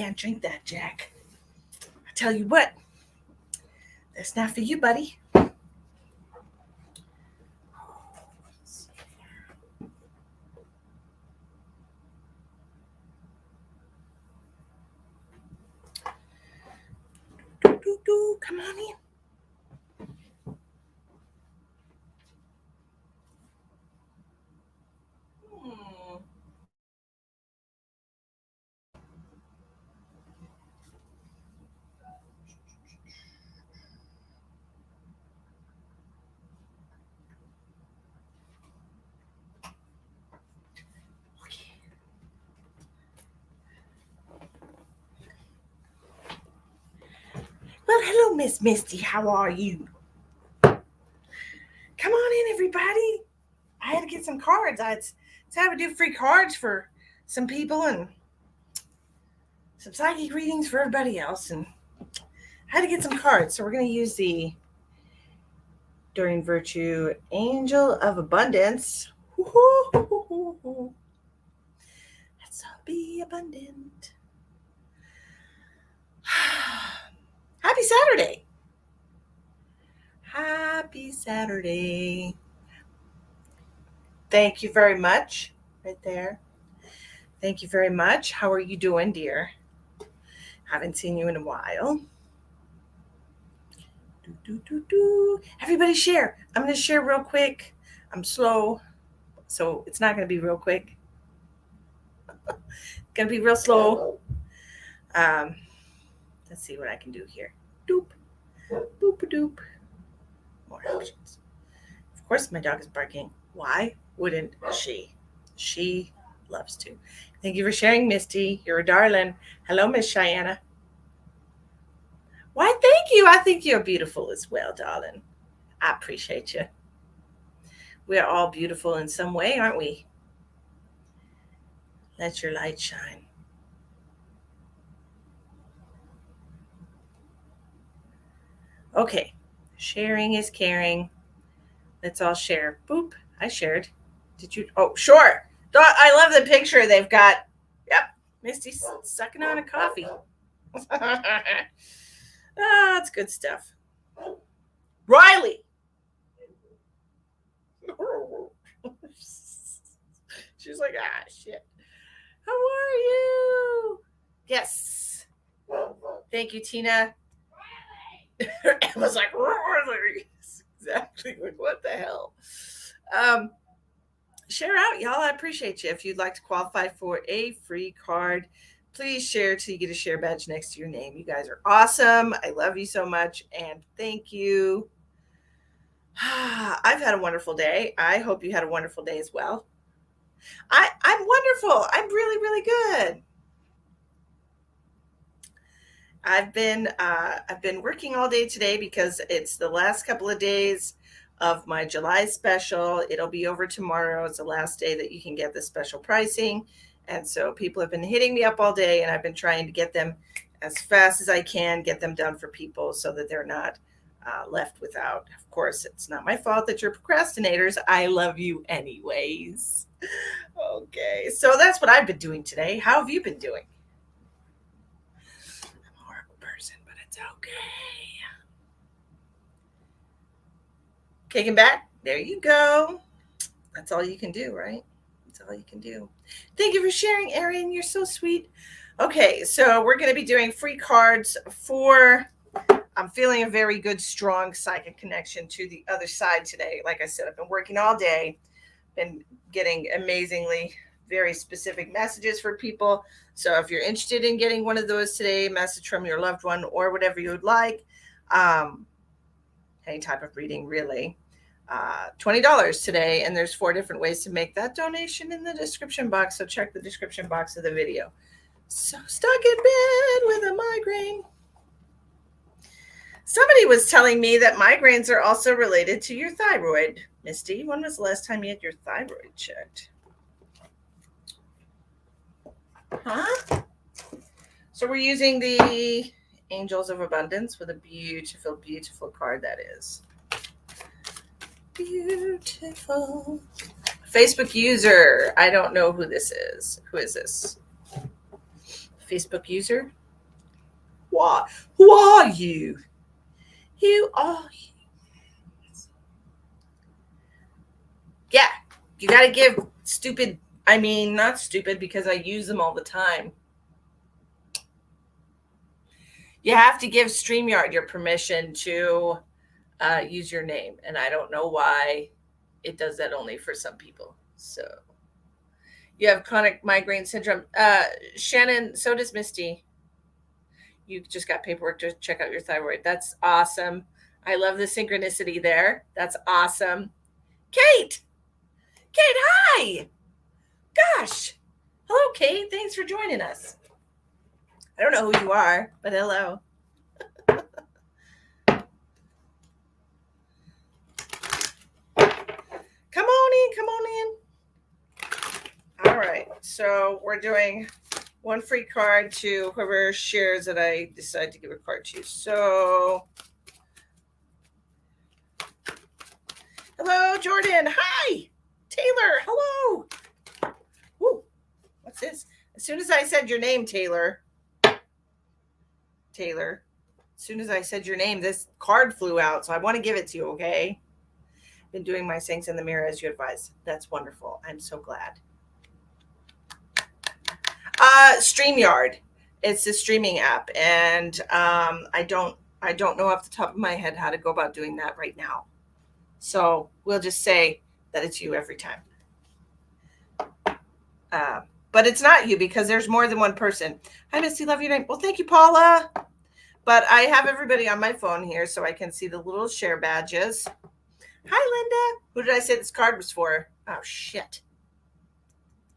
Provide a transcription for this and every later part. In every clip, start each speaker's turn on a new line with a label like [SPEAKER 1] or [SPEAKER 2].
[SPEAKER 1] can't drink that, Jack. I tell you what, that's not for you, buddy. Come on in. Well, hello, Miss Misty. How are you? Come on in, everybody. I had to get some cards. I had to do free cards for some people and some psychic readings for everybody else. And I had to get some cards. So we're going to use the Enduring Virtue Angel of Abundance. Let's all be abundant. Happy Saturday. Happy Saturday. Thank you very much. Right there. Thank you very much. How are you doing, dear? Haven't seen you in a while. Everybody share. I'm going to share real quick. I'm slow, so it's not going to be real quick. It's going to be real slow. Let's see what I can do here. Doop. Boop-a-doop. More options. Of course, my dog is barking. Why wouldn't she? She loves to. Thank you for sharing, Misty. You're a darling. Hello, Miss Cheyenne. Why, thank you. I think you're beautiful as well, darling. I appreciate you. We are all beautiful in some way, aren't we? Let your light shine. Okay. Sharing is caring. Let's all share. Boop. I shared. Did you? Oh, sure. I love the picture they've got. Yep. Misty's sucking on a coffee. That's good stuff. Riley. She's like, shit. How are you? Yes. Thank you, Tina. Emma's like, Riley. Exactly. Like, what the hell? Share out, y'all. I appreciate you. If you'd like to qualify for a free card, please share till you get a share badge next to your name. You guys are awesome. I love you so much, and thank you. I've had a wonderful day. I hope you had a wonderful day as well. I'm wonderful. I'm really, really good. I've been working all day today because it's the last couple of days of my July special. It'll be over tomorrow. It's the last day that you can get the special pricing. And so people have been hitting me up all day, and I've been trying to get them as fast as I can, get them done for people so that they're not left without. Of course, it's not my fault that you're procrastinators. I love you anyways. Okay, so that's what I've been doing today. How have you been doing? I'm a horrible person, but it's okay. Kicking back. There you go. That's all you can do, right? That's all you can do. Thank you for sharing, Erin. You're so sweet. Okay, so we're going to be doing free cards for... I'm feeling a very good, strong psychic connection to the other side today. Like I said, I've been working all day, been getting amazingly very specific messages for people. So if you're interested in getting one of those today, message from your loved one or whatever you would like, any type of reading really, $20 today. And there's 4 different ways to make that donation in the description box. So check the description box of the video. So stuck in bed with a migraine. Somebody was telling me that migraines are also related to your thyroid. Misty, when was the last time you had your thyroid checked? Huh? So we're using the Angels of Abundance with a beautiful, beautiful card that is. Beautiful. Facebook user. I don't know who this is. Who is this? Facebook user. What? Who are you? Who are you? Yeah, you got to give stupid, I mean, not stupid because I use them all the time. You have to give StreamYard your permission to use your name. And I don't know why it does that only for some people. So you have chronic migraine syndrome. Shannon, so does Misty. You just got paperwork to check out your thyroid. That's awesome. I love the synchronicity there. That's awesome. Kate, hi. Gosh. Hello, Kate. Thanks for joining us. I don't know who you are, but hello. Come on in. All right. So we're doing one free card to whoever shares that I decide to give a card to. So, hello, Jordan. Hi. Taylor. Hello. Woo. What's this? As soon as I said your name, Taylor. As soon as I said your name, this card flew out. So I want to give it to you, okay? Been doing my things in the mirror as you advised. That's wonderful. I'm so glad. StreamYard. It's a streaming app, and I don't know off the top of my head how to go about doing that right now. So we'll just say that it's you every time. But it's not you because there's more than one person. Hi, Misty. Love your name. Well, thank you, Paula. But I have everybody on my phone here so I can see the little share badges. Hi, Linda. Who did I say this card was for? Oh, shit.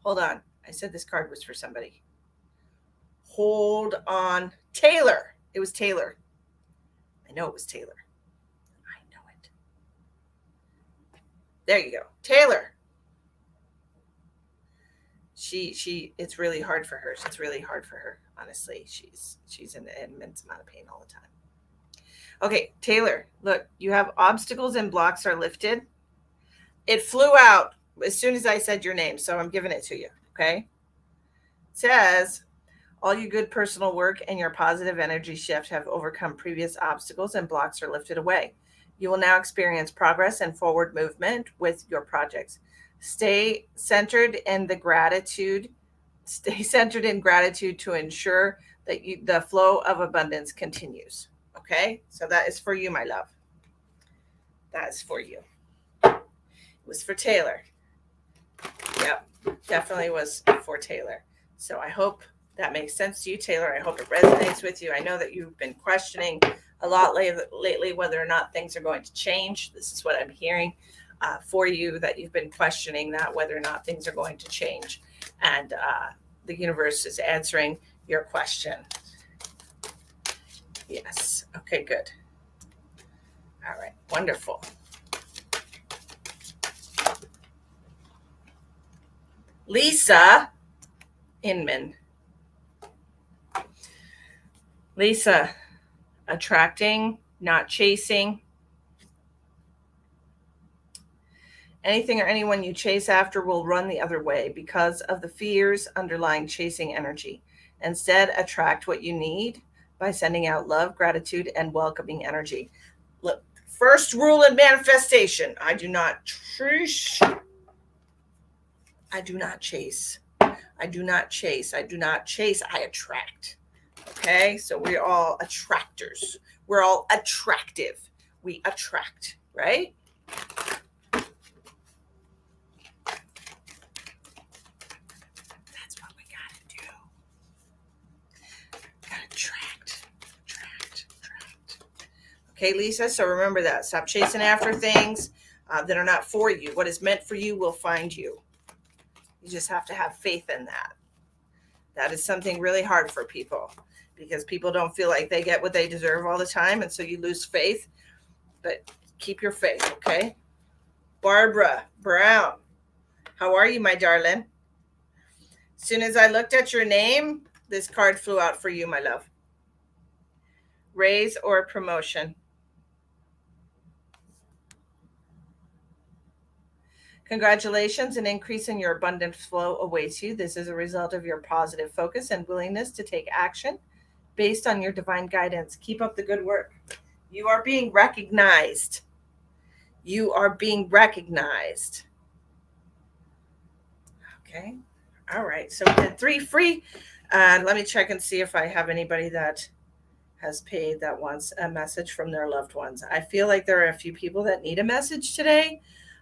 [SPEAKER 1] Hold on. I said this card was for somebody. Hold on. Taylor. It was Taylor. I know it was Taylor. I know it. There you go. Taylor. It's really hard for her. It's really hard for her. Honestly, she's in an immense amount of pain all the time. Okay, Taylor, look, you have obstacles and blocks are lifted. It flew out as soon as I said your name, so I'm giving it to you, okay? It says, all your good personal work and your positive energy shift have overcome previous obstacles and blocks are lifted away. You will now experience progress and forward movement with your projects. Stay centered in gratitude to ensure that the flow of abundance continues. Okay, so that is for you, my love. That is for you. It was for Taylor. Yep, definitely was for Taylor. So I hope that makes sense to you, Taylor. I hope it resonates with you. I know that you've been questioning a lot lately whether or not things are going to change. This is what I'm hearing for you, that you've been questioning that whether or not things are going to change. And the universe is answering your question. Yes. Okay, good. All right. Wonderful. Lisa Inman. Lisa, attracting, not chasing. Anything or anyone you chase after will run the other way because of the fears underlying chasing energy. Instead, attract what you need by sending out love, gratitude, and welcoming energy. Look, first rule in manifestation, I do not chase. I do not chase. I attract. Okay, so we're all attractors. We're all attractive. We attract, right? That's what we gotta do. Gotta attract. Okay, Lisa, so remember that. Stop chasing after things that are not for you. What is meant for you will find you. You just have to have faith in that. That is something really hard for people because people don't feel like they get what they deserve all the time. And so you lose faith, but keep your faith. Okay. Barbara Brown. How are you, my darling? As soon as I looked at your name, this card flew out for you, my love. Raise or promotion. Congratulations, an increase in your abundant flow awaits you. This is a result of your positive focus and willingness to take action based on your divine guidance. Keep up the good work. You are being recognized. You are being recognized. Okay. All right. So we did 3 free. Let me check and see if I have anybody that has paid that wants a message from their loved ones. I feel like there are a few people that need a message today.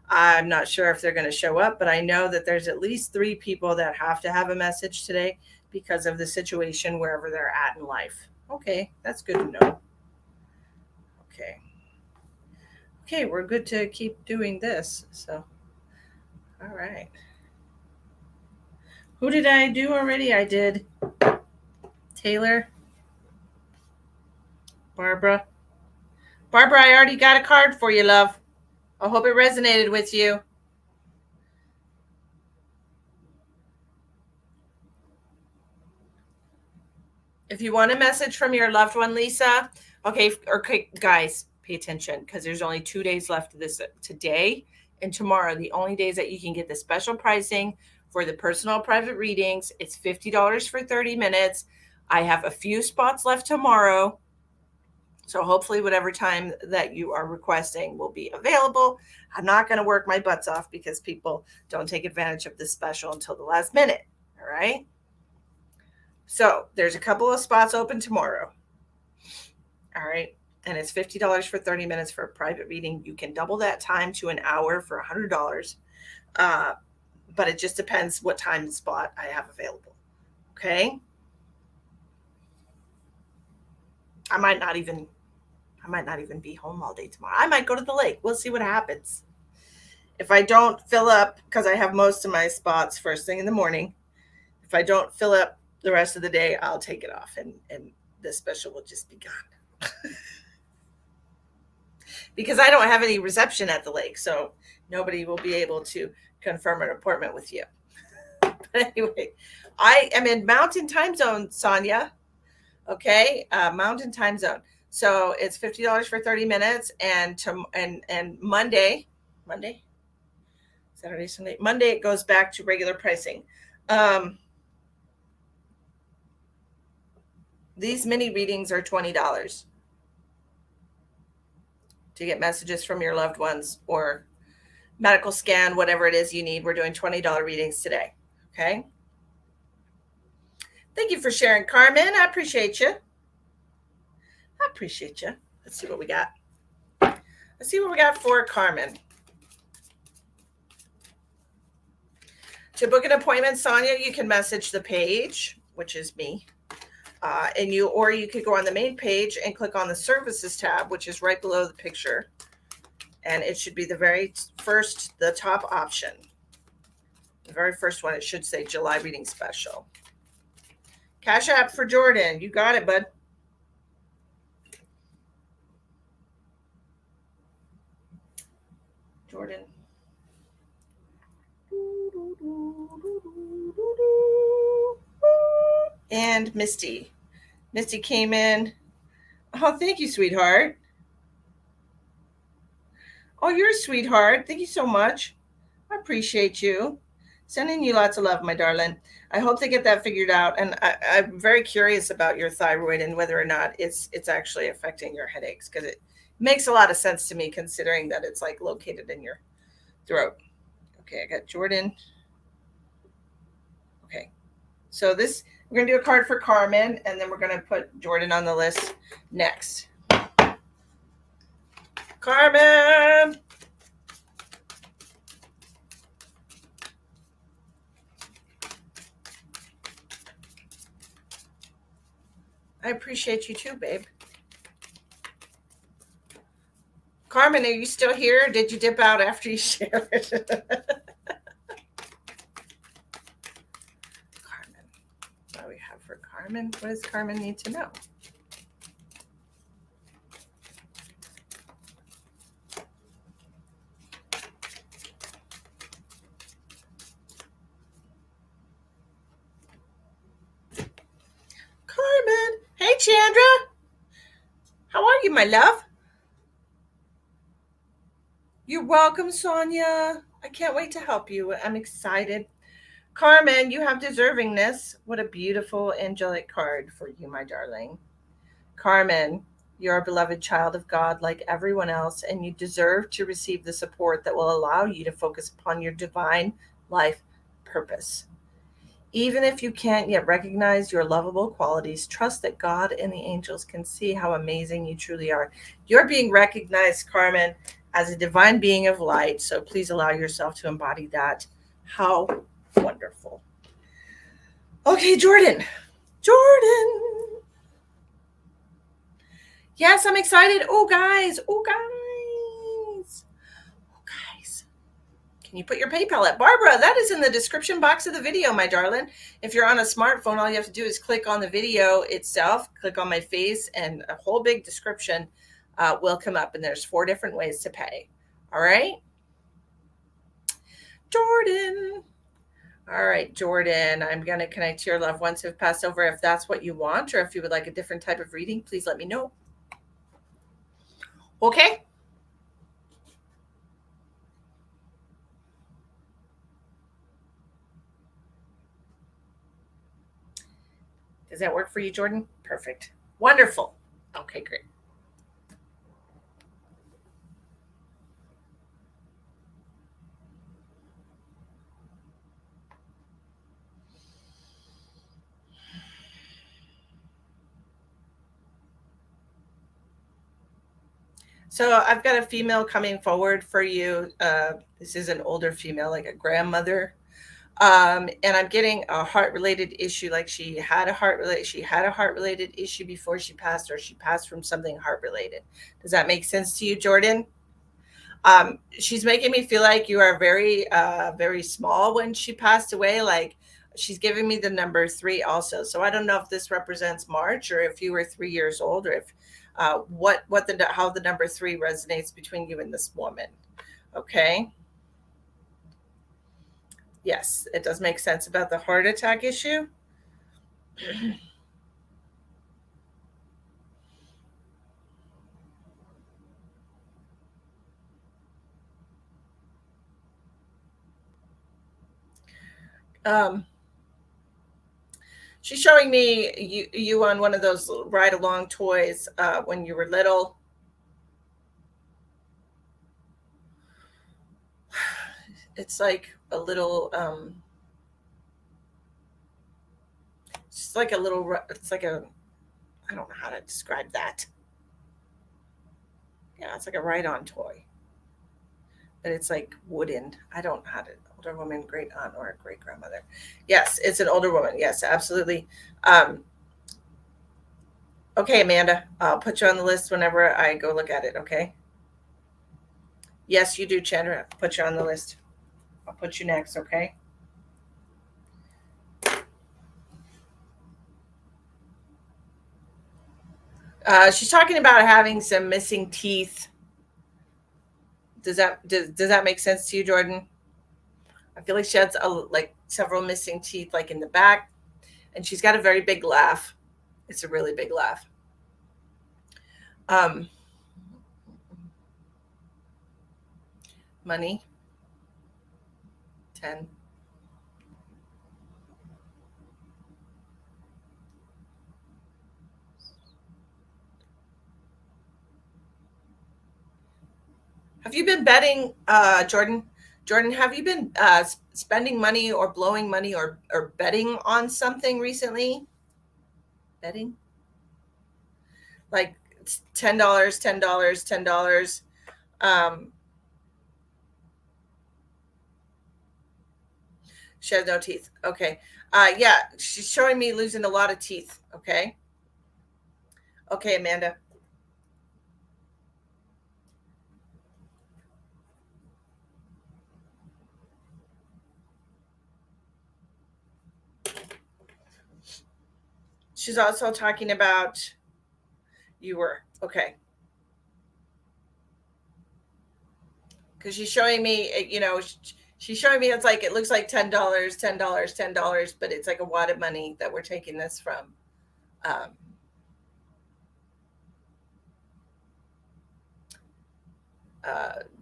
[SPEAKER 1] I'm not sure if they're going to show up, but I know that there's at least 3 people that have to have a message today because of the situation wherever they're at in life. Okay, that's good to know. Okay. Okay, we're good to keep doing this. So, all right. Who did I do already? I did Taylor, Barbara. Barbara, I already got a card for you, love. I hope it resonated with you. If you want a message from your loved one, Lisa, okay, guys, pay attention because there's only 2 days left of this today and tomorrow. The only days that you can get the special pricing for the personal private readings. It's $50 for 30 minutes. I have a few spots left tomorrow. So hopefully whatever time that you are requesting will be available. I'm not going to work my butts off because people don't take advantage of this special until the last minute. All right. So there's a couple of spots open tomorrow. All right. And it's $50 for 30 minutes for a private reading. You can double that time to an hour for $100. But it just depends what time spot I have available. Okay. I might not even be home all day tomorrow. I might go to the lake. We'll see what happens. If I don't fill up, because I have most of my spots first thing in the morning, if I don't fill up the rest of the day, I'll take it off and this special will just be gone. Because I don't have any reception at the lake, so nobody will be able to confirm an appointment with you. But anyway, I am in Mountain Time Zone, Sonia. Okay, Mountain Time Zone. So it's $50 for 30 minutes, and Monday, Saturday, Sunday, Monday it goes back to regular pricing. These mini readings are $20 to get messages from your loved ones or medical scan, whatever it is you need. We're doing $20 readings today. Okay. Thank you for sharing, Carmen. I appreciate you. Let's see what we got. Let's see what we got for Carmen. To book an appointment, Sonia, you can message the page, which is me. Or you could go on the main page and click on the services tab, which is right below the picture. And it should be the very first, the top option. The very first one, it should say July reading special. Cash app for Jordan. You got it, bud. Jordan. And Misty. Misty came in. Oh, thank you, sweetheart. Oh, you're a sweetheart. Thank you so much. I appreciate you. Sending you lots of love, my darling. I hope they get that figured out. And I'm very curious about your thyroid and whether or not it's actually affecting your headaches, because it makes a lot of sense to me considering that it's like located in your throat. Okay, I got Jordan. Okay. So we're going to do a card for Carmen, and then we're going to put Jordan on the list next. Carmen. I appreciate you too, babe. Carmen, are you still here? Or did you dip out after you shared? Carmen. What do we have for Carmen? What does Carmen need to know? Carmen. Hey, Chandra. How are you, my love? You're welcome, Sonia. I can't wait to help you. I'm excited. Carmen, you have deservingness. What a beautiful angelic card for you, my darling. Carmen, you're a beloved child of God like everyone else, and you deserve to receive the support that will allow you to focus upon your divine life purpose. Even if you can't yet recognize your lovable qualities, trust that God and the angels can see how amazing you truly are. You're being recognized, Carmen, as a divine being of light. So please allow yourself to embody that. How wonderful. Okay, Jordan. Jordan. Yes, I'm excited. Oh, guys. Oh, guys. Oh, guys. Can you put your PayPal at Barbara? That is in the description box of the video, my darling. If you're on a smartphone, all you have to do is click on the video itself, click on my face, and a whole big description will come up. And there's 4 different ways to pay. All right. Jordan. All right, Jordan, I'm going to connect to your loved ones who have passed over. If that's what you want, or if you would like a different type of reading, please let me know. Okay. Does that work for you, Jordan? Perfect. Wonderful. Okay, great. So I've got a female coming forward for you. This is an older female, like a grandmother. And I'm getting a heart-related issue. Like she had a heart-related issue before she passed, or she passed from something heart-related. Does that make sense to you, Jordan? She's making me feel like you are very, very small when she passed away. Like she's giving me the number 3 also. So I don't know if this represents March, or if you were 3 years old, or if how the number 3 resonates between you and this woman. Okay. Yes, it does make sense about the heart attack issue. um, she's showing me you on one of those ride along toys when you were little. It's like a little it's like a little, it's like a, I don't know how to describe that. Yeah, it's like a ride on toy, but it's like wooden. I don't know how to, older woman, great aunt, or a great grandmother. Yes, it's an older woman. Yes, absolutely. Okay, Amanda, I'll put you on the list whenever I go look at it. Okay. Yes, you do, Chandra. I'll put you on the list. I'll put you next. Okay. She's talking about having some missing teeth. Does that make sense to you, Jordan? I feel like she has like several missing teeth, like in the back, and she's got a very big laugh. It's a really big laugh. Money. 10. Have you been betting, Jordan? Jordan, have you been spending money or blowing money or betting on something recently? Betting? Like $10, $10, $10. She has no teeth. Okay. Yeah, she's showing me losing a lot of teeth. Okay. Okay, Amanda. She's also talking about you were okay. Because she's showing me, she's showing me it's like, it looks like $10, $10, $10, but it's like a wad of money that we're taking this from.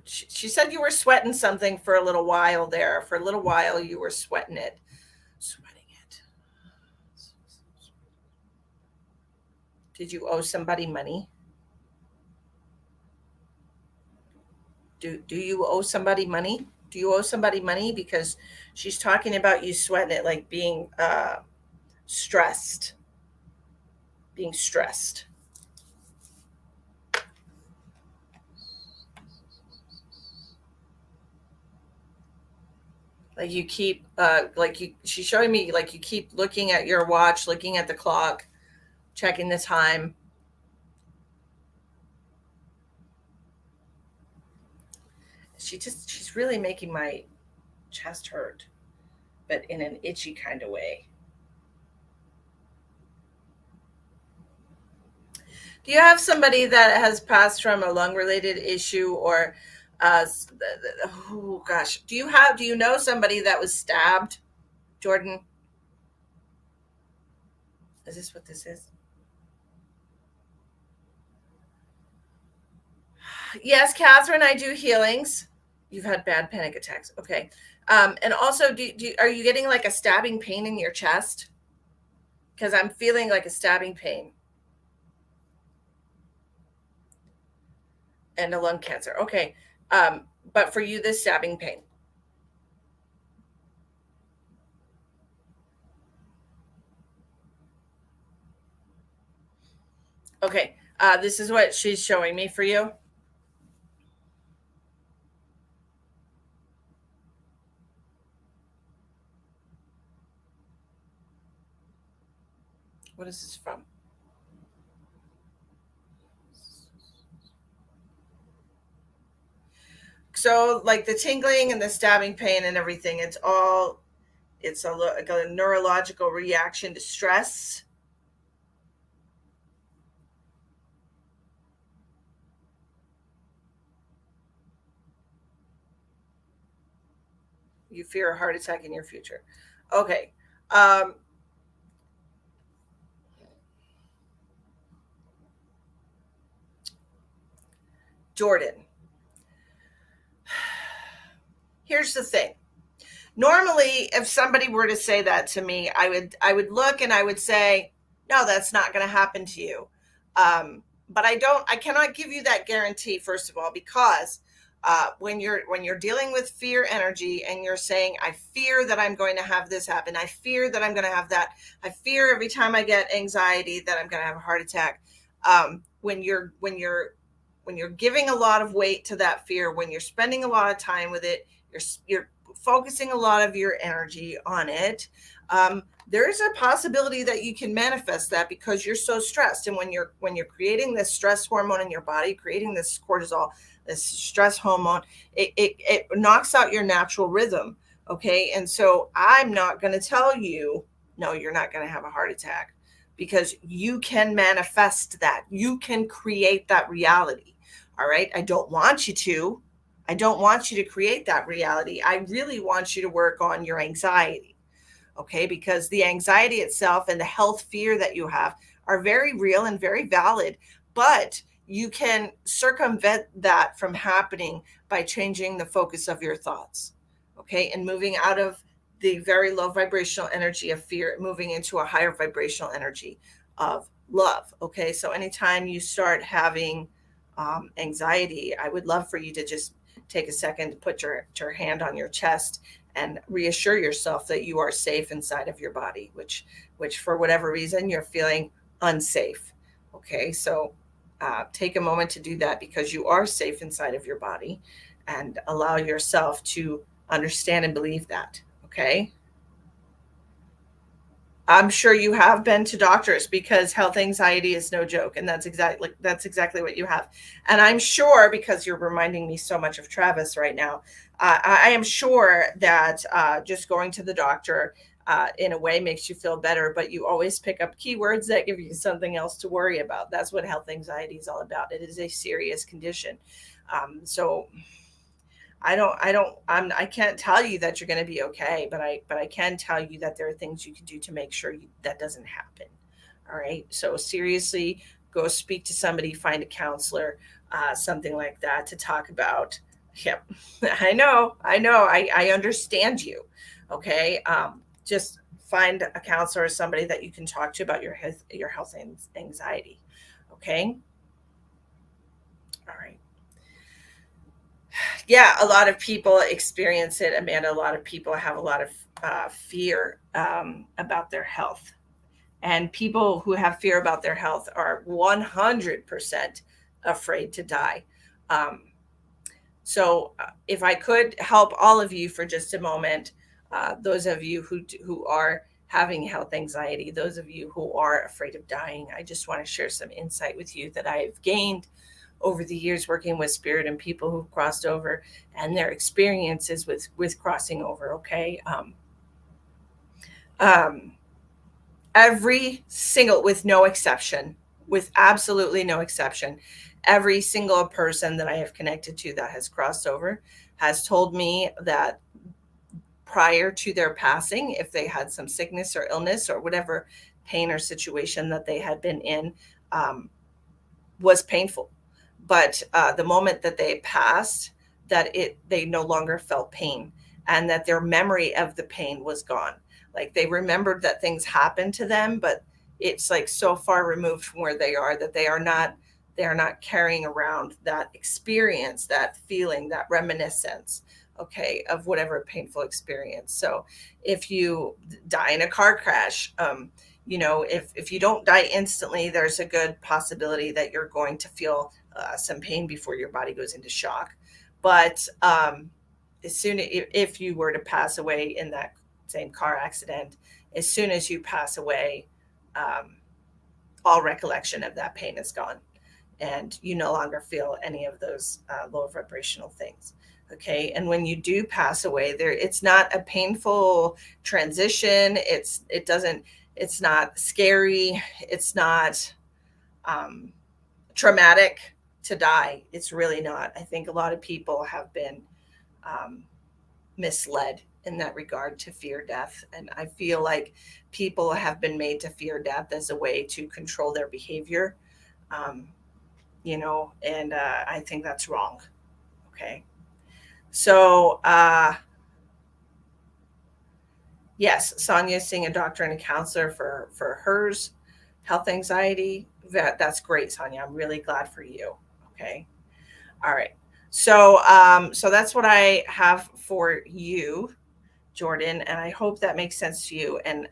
[SPEAKER 1] She said you were sweating something for a little while there. For a little while, you were sweating it. Sweating it. Did you owe somebody money? Do you owe somebody money? Do you owe somebody money? Because she's talking about you sweating it, like being stressed, being stressed. Like you keep she's showing me like you keep looking at your watch, looking at the clock, checking the time. She's really making my chest hurt, but in an itchy kind of way. Do you have somebody that has passed from a lung related issue or oh gosh, do you know somebody that was stabbed, Jordan? Is this what this is? Yes, Catherine, I do healings. You've had bad panic attacks. Okay. And also, are you getting like a stabbing pain in your chest? Because I'm feeling like a stabbing pain and a lung cancer. Okay. But for you, this stabbing pain. Okay. This is what she's showing me for you. What is this from? So, like the tingling and the stabbing pain and everything, it's like a neurological reaction to stress. You fear a heart attack in your future. Okay. Um, Jordan, here's the thing. Normally, if somebody were to say that to me, I would look and I would say, no, that's not going to happen to you. But I cannot give you that guarantee, first of all, because when you're dealing with fear energy and you're saying, I fear that I'm going to have this happen, I fear that I'm going to have that, I fear every time I get anxiety that I'm going to have a heart attack. When you're giving a lot of weight to that fear, when you're spending a lot of time with it, you're focusing a lot of your energy on it. There is a possibility that you can manifest that because you're so stressed. And when you're creating this stress hormone in your body, creating this cortisol, this stress hormone, it knocks out your natural rhythm. Okay. And so I'm not going to tell you, no, you're not going to have a heart attack, because you can manifest that. You can create that reality. All right. I don't want you to. I don't want you to create that reality. I really want you to work on your anxiety. Okay. Because the anxiety itself and the health fear that you have are very real and very valid. But you can circumvent that from happening by changing the focus of your thoughts. Okay. And moving out of the very low vibrational energy of fear, moving into a higher vibrational energy of love. Okay. So anytime you start having anxiety, I would love for you to just take a second to put your hand on your chest and reassure yourself that you are safe inside of your body, which for whatever reason you're feeling unsafe. Okay, so take a moment to do that, because you are safe inside of your body, and allow yourself to understand and believe that. Okay. I'm sure you have been to doctors, because health anxiety is no joke, and that's exactly what you have. And I'm sure, because you're reminding me so much of Travis right now, I am sure that just going to the doctor in a way makes you feel better, but you always pick up keywords that give you something else to worry about. That's what health anxiety is all about. It is a serious condition. So I can't tell you that you're going to be okay, but I can tell you that there are things you can do to make sure that doesn't happen. All right. So seriously, go speak to somebody, find a counselor. something like that to talk about. Yep, I understand you. Okay, just find a counselor or somebody that you can talk to about your health anxiety. Okay, all right. Yeah, a lot of people experience it, Amanda. A lot of people have a lot of fear about their health. And people who have fear about their health are 100% afraid to die. Um, if I could help all of you for just a moment, those of you who are having health anxiety, those of you who are afraid of dying, I just want to share some insight with you that I've gained over the years working with spirit and people who've crossed over and their experiences with crossing over. Okay, um, every single, with no exception, with absolutely no exception, every single person that I have connected to that has crossed over has told me that prior to their passing, if they had some sickness or illness or whatever pain or situation that they had been in, um, was painful. But the moment that they passed, that they no longer felt pain, and that their memory of the pain was gone. Like they remembered that things happened to them, but it's like so far removed from where they are that they are not carrying around that experience, that feeling, that reminiscence, okay, of whatever painful experience. So if you die in a car crash, if you don't die instantly, there's a good possibility that you're going to feel some pain before your body goes into shock. But as soon if you were to pass away in that same car accident, as soon as you pass away, um, all recollection of that pain is gone, and you no longer feel any of those low vibrational things. Okay, and when you do pass away, it's not a painful transition. It's not scary. It's not um, traumatic to die. It's really not. I think a lot of people have been um, misled in that regard to fear death. And I feel like people have been made to fear death as a way to control their behavior. Um, and I think that's wrong. Okay. So, yes, Sonia's seeing a doctor and a counselor for hers health anxiety. That's great, Sonia. I'm really glad for you. Okay. All right. So that's what I have for you, Jordan, and I hope that makes sense to you. And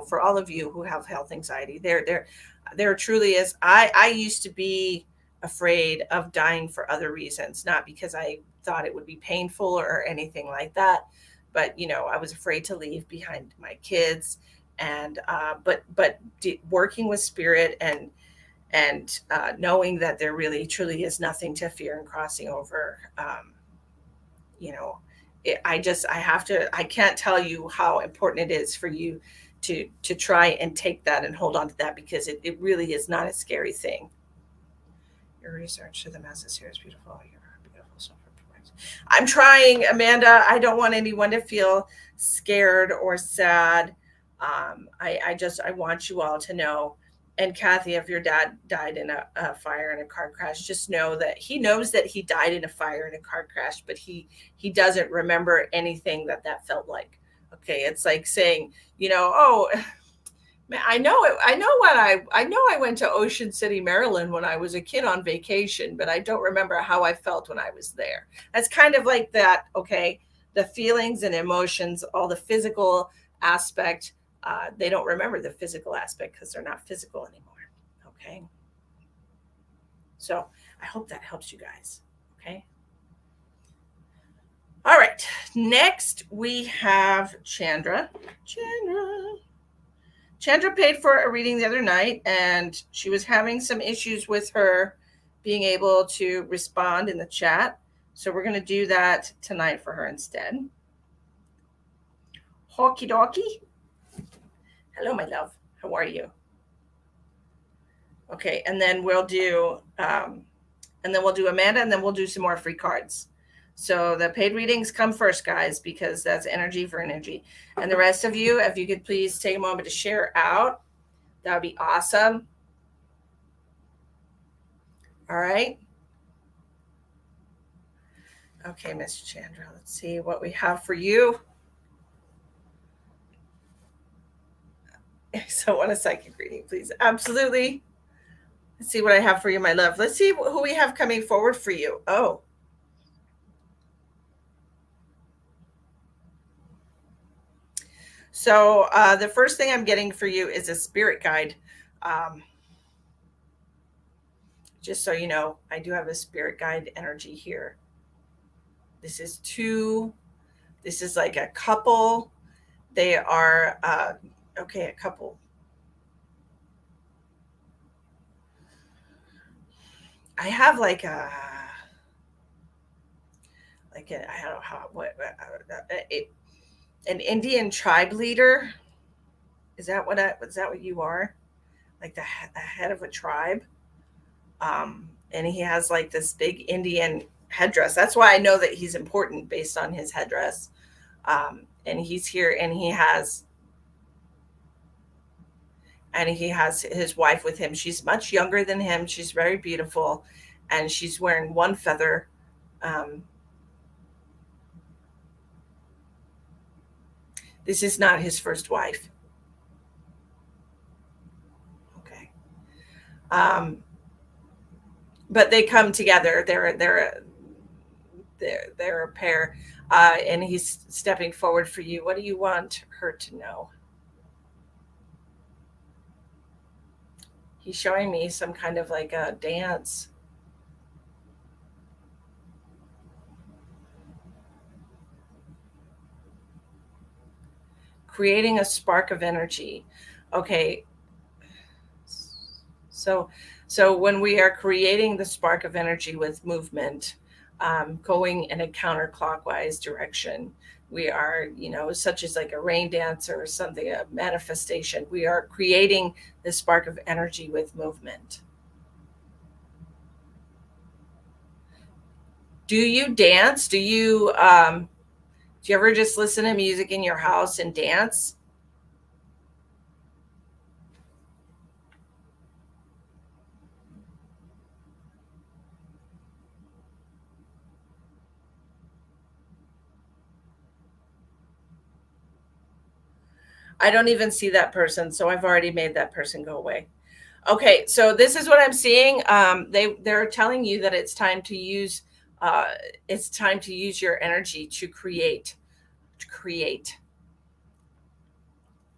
[SPEAKER 1] for all of you who have health anxiety, there truly is. I used to be afraid of dying for other reasons, not because I thought it would be painful or anything like that, but I was afraid to leave behind my kids. And working with spirit and knowing that there really truly is nothing to fear in crossing over. You know, I can't tell you how important it is for you to try and take that and hold on to that, because it really is not a scary thing. Your research to the masses here is beautiful. You're beautiful self. I'm trying, Amanda. I don't want anyone to feel scared or sad. I want you all to know. And Kathy, if your dad died in a fire in a car crash, just know that he knows that he died in a fire in a car crash, but he doesn't remember anything that felt like. Okay, it's like saying, oh, man, I know it. I know I went to Ocean City, Maryland when I was a kid on vacation, but I don't remember how I felt when I was there. That's kind of like that. Okay, the feelings and emotions, all the physical aspect. They don't remember the physical aspect because they're not physical anymore. Okay. So I hope that helps you guys. Okay. All right. Next we have Chandra. Chandra paid for a reading the other night, and she was having some issues with her being able to respond in the chat. So we're going to do that tonight for her instead. Hockey dokie. Hello, my love. How are you? Okay, and then we'll do Amanda, and then we'll do some more free cards. So the paid readings come first, guys, because that's energy for energy. And the rest of you, if you could please take a moment to share out, that would be awesome. All right. Okay, Miss Chandra, let's see what we have for you. So, want a psychic reading, please? Absolutely. Let's see what I have for you, my love. Let's see who we have coming forward for you. Oh, so the first thing I'm getting for you is a spirit guide. Um, just so you know, I do have a spirit guide energy here. This is two. This is like a couple. They are okay. A couple. I have I don't know how what an Indian tribe leader. Is that what you are? Like the head of a tribe? And he has like this big Indian headdress. That's why I know that he's important based on his headdress. And he's here, and he has his wife with him. She's much younger than him. She's very beautiful, and she's wearing one feather. Um, this is not his first wife. Okay. Um, but they come together. They're a pair, and he's stepping forward for you. What do you want her to know? He's showing me some kind of like a dance. Creating a spark of energy. Okay. So, so when we are creating the spark of energy with movement, going in a counterclockwise direction, we are, such as like a rain dance or something, a manifestation. We are creating the spark of energy with movement. Do you dance? Do you ever just listen to music in your house and dance? I don't even see that person, so I've already made that person go away. Okay, so this is what I'm seeing. They're telling you that uh, it's time to use your energy to create. To create.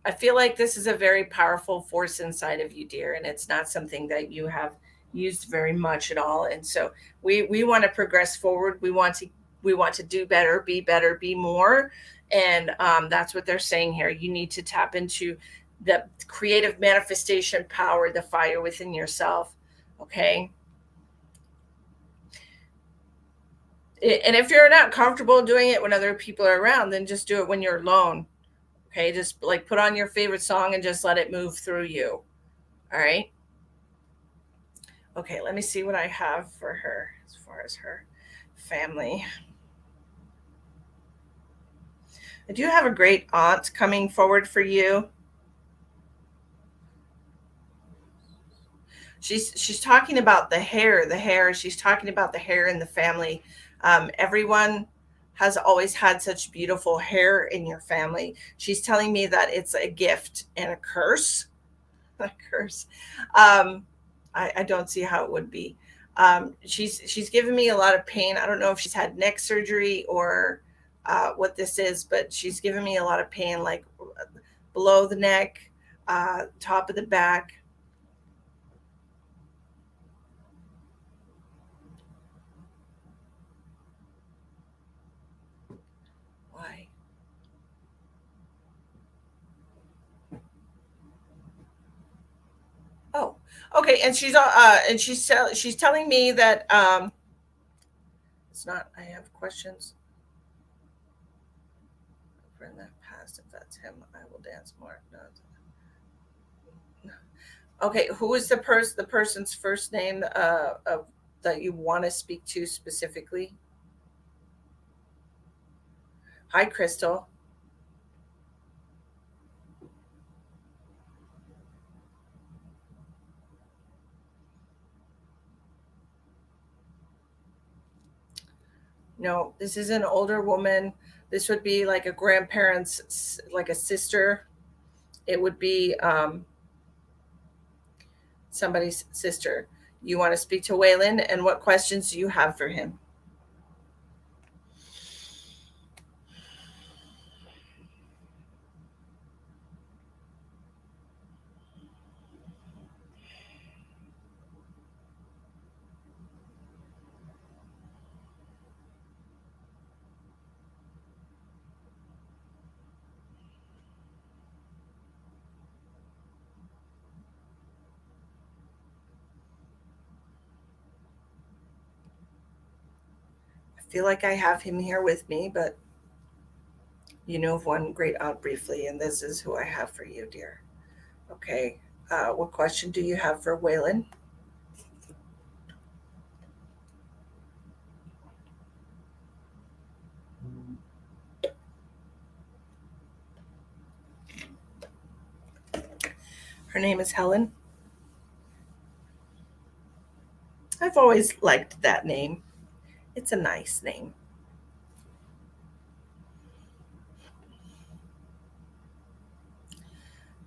[SPEAKER 1] I feel like this is a very powerful force inside of you, dear, and it's not something that you have used very much at all. And so we want to progress forward. We want to do better, be more, and that's what they're saying here. You need to tap into the creative manifestation power, the fire within yourself. Okay. And if you're not comfortable doing it when other people are around, then just do it when you're alone. Okay, just like put on your favorite song and just let it move through you. All right. Okay, let me see what I have for her as far as her family. I do have a great aunt coming forward for you. She's talking about the hair. She's talking about the hair in the family. Everyone has always had such beautiful hair in your family. She's telling me that it's a gift and a curse. A curse. Um, I don't see how it would be. She's given me a lot of pain. I don't know if she's had neck surgery or what this is, but she's given me a lot of pain, like below the neck, top of the back. Why? Oh, okay. And she's telling me that it's not. I have questions for in the past. If that's him, I will dance more. No. Okay, who is the person's first name of that you want to speak to specifically? Hi, Crystal. No, this is an older woman. This would be like a grandparent's, like a sister. It would be somebody's sister. You want to speak to Waylon, and what questions do you have for him? I feel like I have him here with me, but you know of one great aunt briefly, and this is who I have for you, dear. Okay. What question do you have for Waylon? Her name is Helen. I've always liked that name. It's a nice name.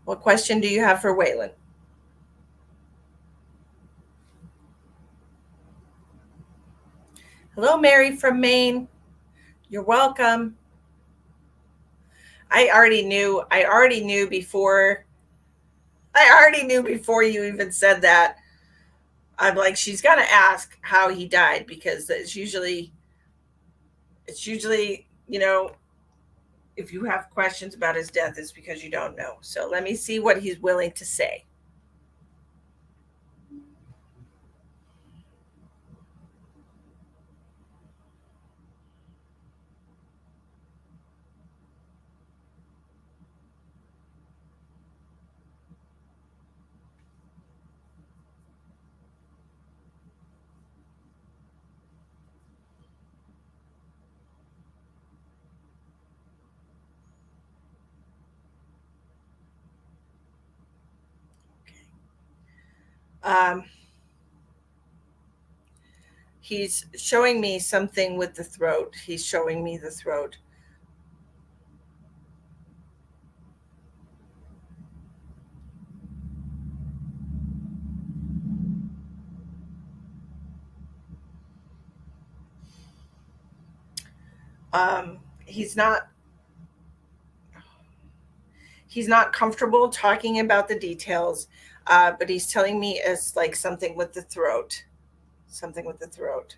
[SPEAKER 1] What question do you have for Waylon? Hello, Mary from Maine. You're welcome. I already knew before you even said that. I'm like, she's gonna ask how he died because it's usually, if you have questions about his death, it's because you don't know. So let me see what he's willing to say. Um, he's showing me something with the throat. He's showing me the throat. Um, he's not he's not comfortable talking about the details, but he's telling me it's like something with the throat, something with the throat,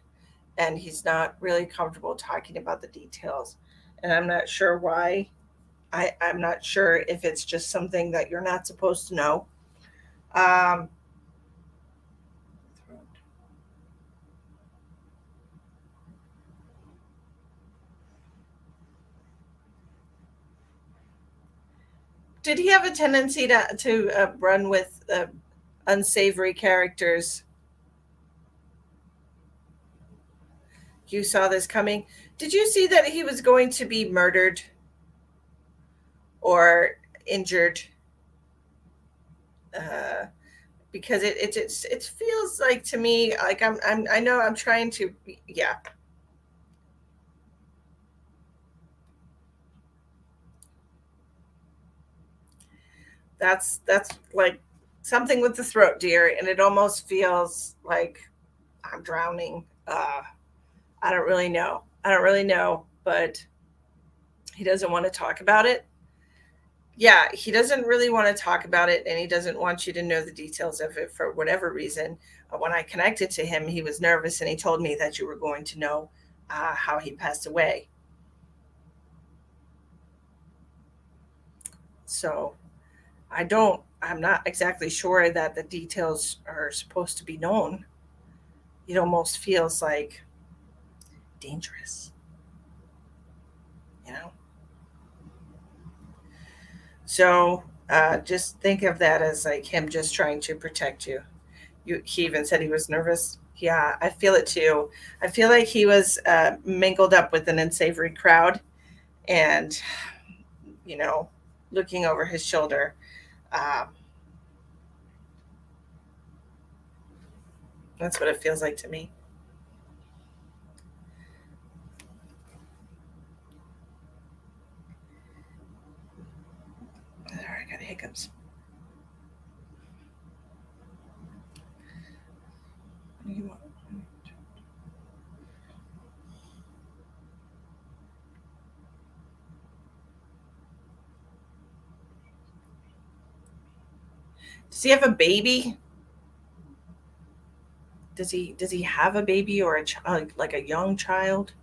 [SPEAKER 1] and he's not really comfortable talking about the details. And I'm not sure why. I'm not sure if it's just something that you're not supposed to know. Um, did he have a tendency to run with unsavory characters? You saw this coming. Did you see that he was going to be murdered or injured? Uh, because it feels like to me like I know I'm trying to, yeah. That's like something with the throat, dear, and it almost feels like I'm drowning. I don't really know. I don't really know, but he doesn't want to talk about it. Yeah, he doesn't really want to talk about it, and he doesn't want you to know the details of it for whatever reason. When I connected to him, he was nervous, and he told me that you were going to know how he passed away. So I'm not exactly sure that the details are supposed to be known. It almost feels like dangerous, you know? So just think of that as like him just trying to protect you. He even said he was nervous. Yeah, I feel it too. I feel like he was mingled up with an unsavory crowd and, you know, looking over his shoulder. Um, that's what it feels like to me. hiccups. What do you want? Does he have a baby? Does he have a baby or a child, like a young child?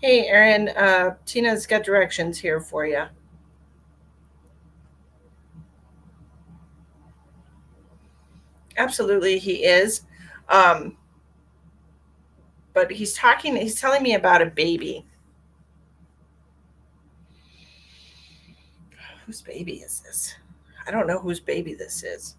[SPEAKER 1] Hey, Erin, Tina's got directions here for you. Absolutely, he is. Um, but he's telling me about a baby. Whose baby is this? I don't know whose baby this is.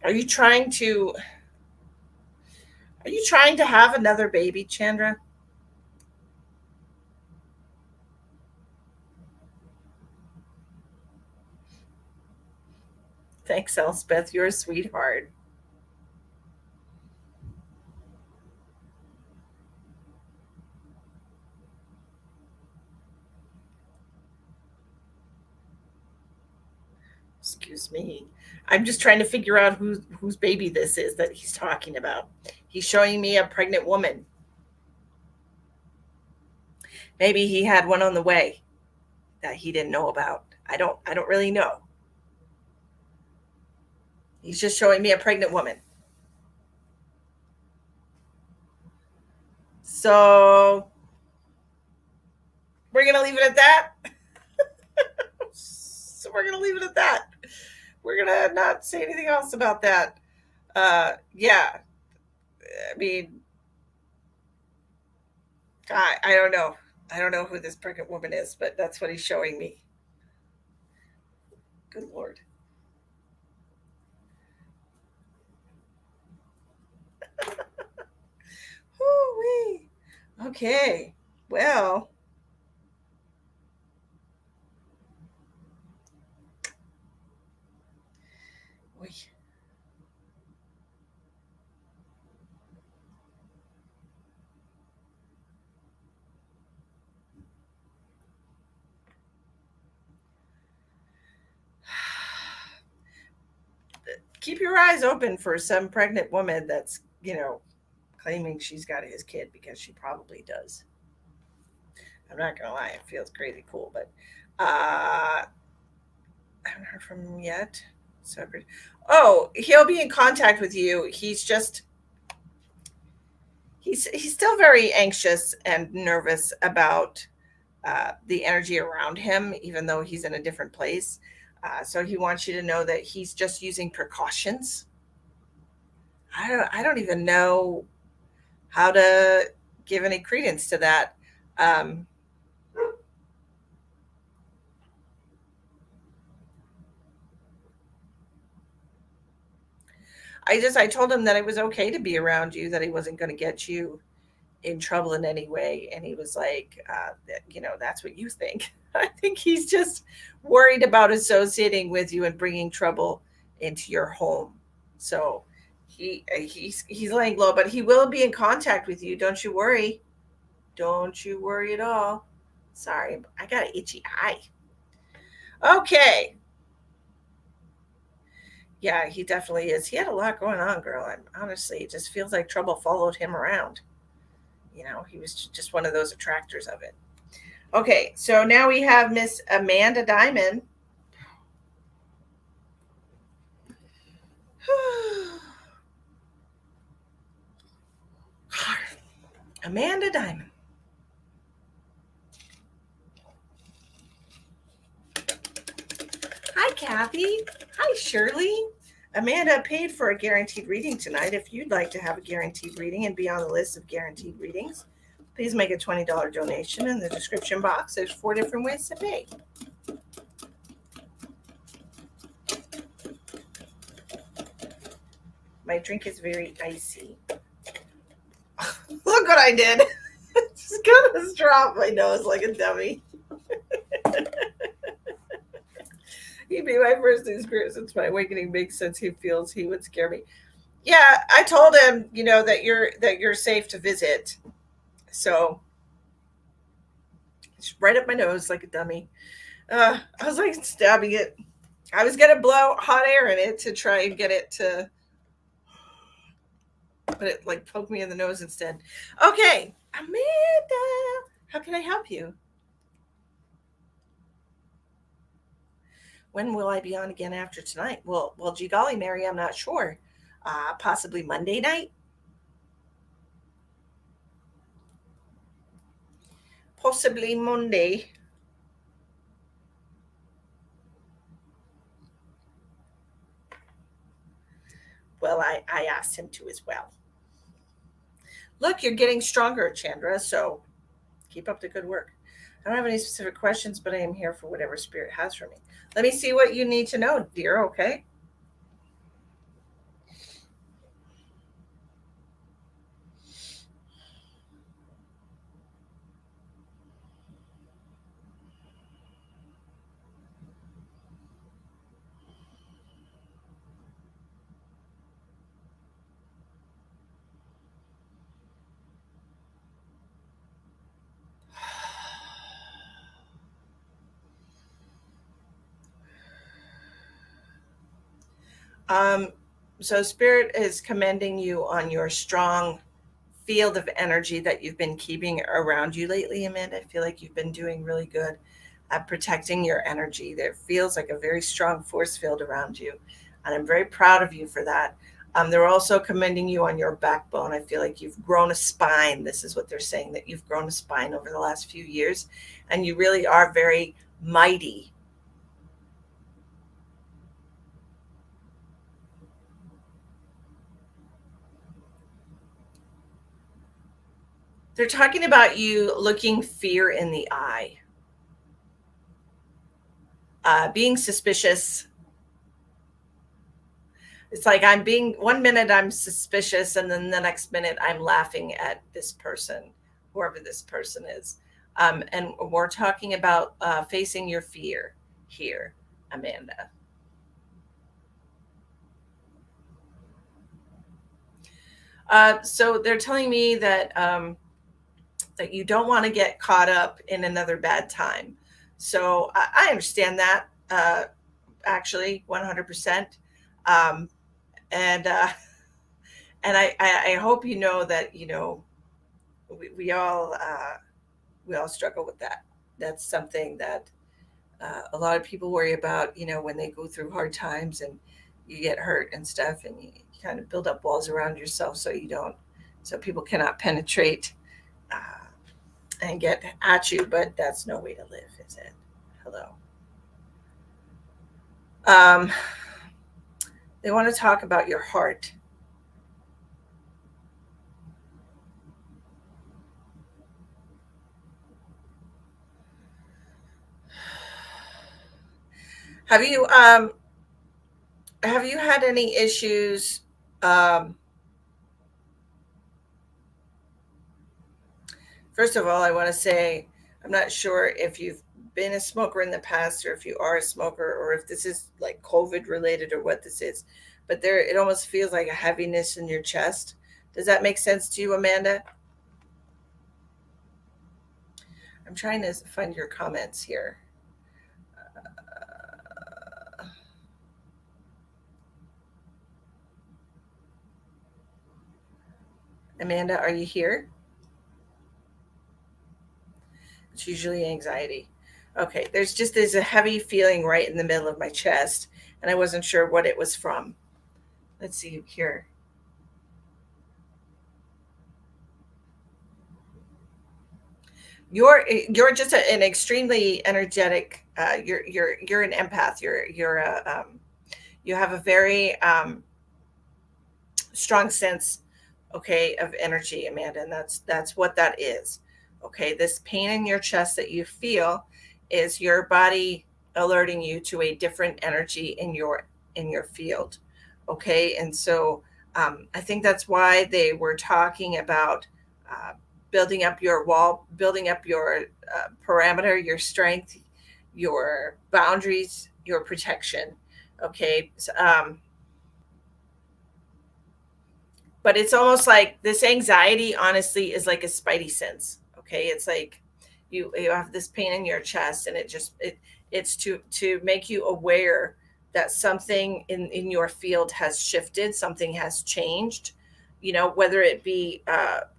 [SPEAKER 1] Are you trying to have another baby, Chandra? Thanks, Elspeth. You're a sweetheart. Excuse me. I'm just trying to figure out whose baby this is that he's talking about. He's showing me a pregnant woman. Maybe he had one on the way that he didn't know about. I don't really know. He's just showing me a pregnant woman. So we're gonna leave it at that. So we're gonna leave it at that. We're gonna not say anything else about that. Yeah, I mean, I don't know. I don't know who this pregnant woman is, but that's what he's showing me. Good Lord. Woo-wee. Okay. Well, we keep your eyes open for some pregnant woman that's, claiming she's got his kid because she probably does. I'm not gonna lie, it feels crazy cool, but I haven't heard from him yet. So, oh, he'll be in contact with you. He's still very anxious and nervous about the energy around him, even though he's in a different place. So he wants you to know that he's just using precautions. I don't even know how to give any credence to that. Um, I told him that it was okay to be around you, that he wasn't going to get you in trouble in any way, and he was like, that's what you think. I think he's just worried about associating with you and bringing trouble into your home. So he's laying low, but he will be in contact with you. Don't you worry. Don't you worry at all. Sorry, I got an itchy eye. Okay. Yeah, he definitely is. He had a lot going on, girl. And honestly, it just feels like trouble followed him around. He was just one of those attractors of it. Okay, so now we have Miss Amanda Diamond. Amanda Diamond. Hi, Kathy. Hi, Shirley. Amanda paid for a guaranteed reading tonight. If you'd like to have a guaranteed reading and be on the list of guaranteed readings, please make a $20 donation in the description box. There's 4 different ways to pay. My drink is very icy. Look what I did. Just got a straw up my nose like a dummy. He'd be my first experience since my awakening makes sense. He feels he would scare me. Yeah, I told him, that you're safe to visit. So it's right up my nose like a dummy. I was like stabbing it. I was gonna blow hot air in it to try and get it to, but it like poked me in the nose instead. Okay, Amanda, how can I help you? When will I be on again after tonight? Well, gee golly, Mary, I'm not sure. Possibly Monday night. Possibly Monday. Well, I asked him to as well. Look, you're getting stronger, Chandra, so keep up the good work. I don't have any specific questions, but I am here for whatever spirit has for me. Let me see what you need to know, dear, okay? Um, so Spirit is commending you on your strong field of energy that you've been keeping around you lately, Amanda. I feel like you've been doing really good at protecting your energy. There feels like a very strong force field around you, and I'm very proud of you for that. They're also commending you on your backbone. I feel like you've grown a spine. This is what they're saying, that you've grown a spine over the last few years, and you really are very mighty. They're talking about you looking fear in the eye, being suspicious. It's like I'm being, one minute I'm suspicious, and then the next minute I'm laughing at this person, whoever this person is. And we're talking about facing your fear here, Amanda. So they're telling me that you don't want to get caught up in another bad time. So I understand that, actually 100%. Um, and I hope you know that we all struggle with that. That's something that a lot of people worry about. When they go through hard times and you get hurt and stuff, and you kind of build up walls around yourself so you don't, so people cannot penetrate uh, and get at you. But that's no way to live, is it? Hello. Um, they want to talk about your heart. Have you had any issues? Um, First of all, I want to say I'm not sure if you've been a smoker in the past, or if you are a smoker, or if this is like COVID related, or what this is. But there, it almost feels like a heaviness in your chest. Does that make sense to you, Amanda? I'm trying to find your comments here. Amanda, are you here? It's usually anxiety. Okay, there's a heavy feeling right in the middle of my chest, and I wasn't sure what it was from. Let's see here. You're just an extremely energetic. You're an empath. You have a very strong sense, okay, of energy, Amanda, and that's what that is. Okay, this pain in your chest that you feel is your body alerting you to a different energy in your field. Okay, and so I think that's why they were talking about uh, building up your wall, building up your parameter, your strength, your boundaries, your protection. Okay. But it's almost like this anxiety, honestly, is like a spidey sense. Okay. It's like you have this pain in your chest, and it's to make you aware that something in your field has shifted, something has changed, whether it be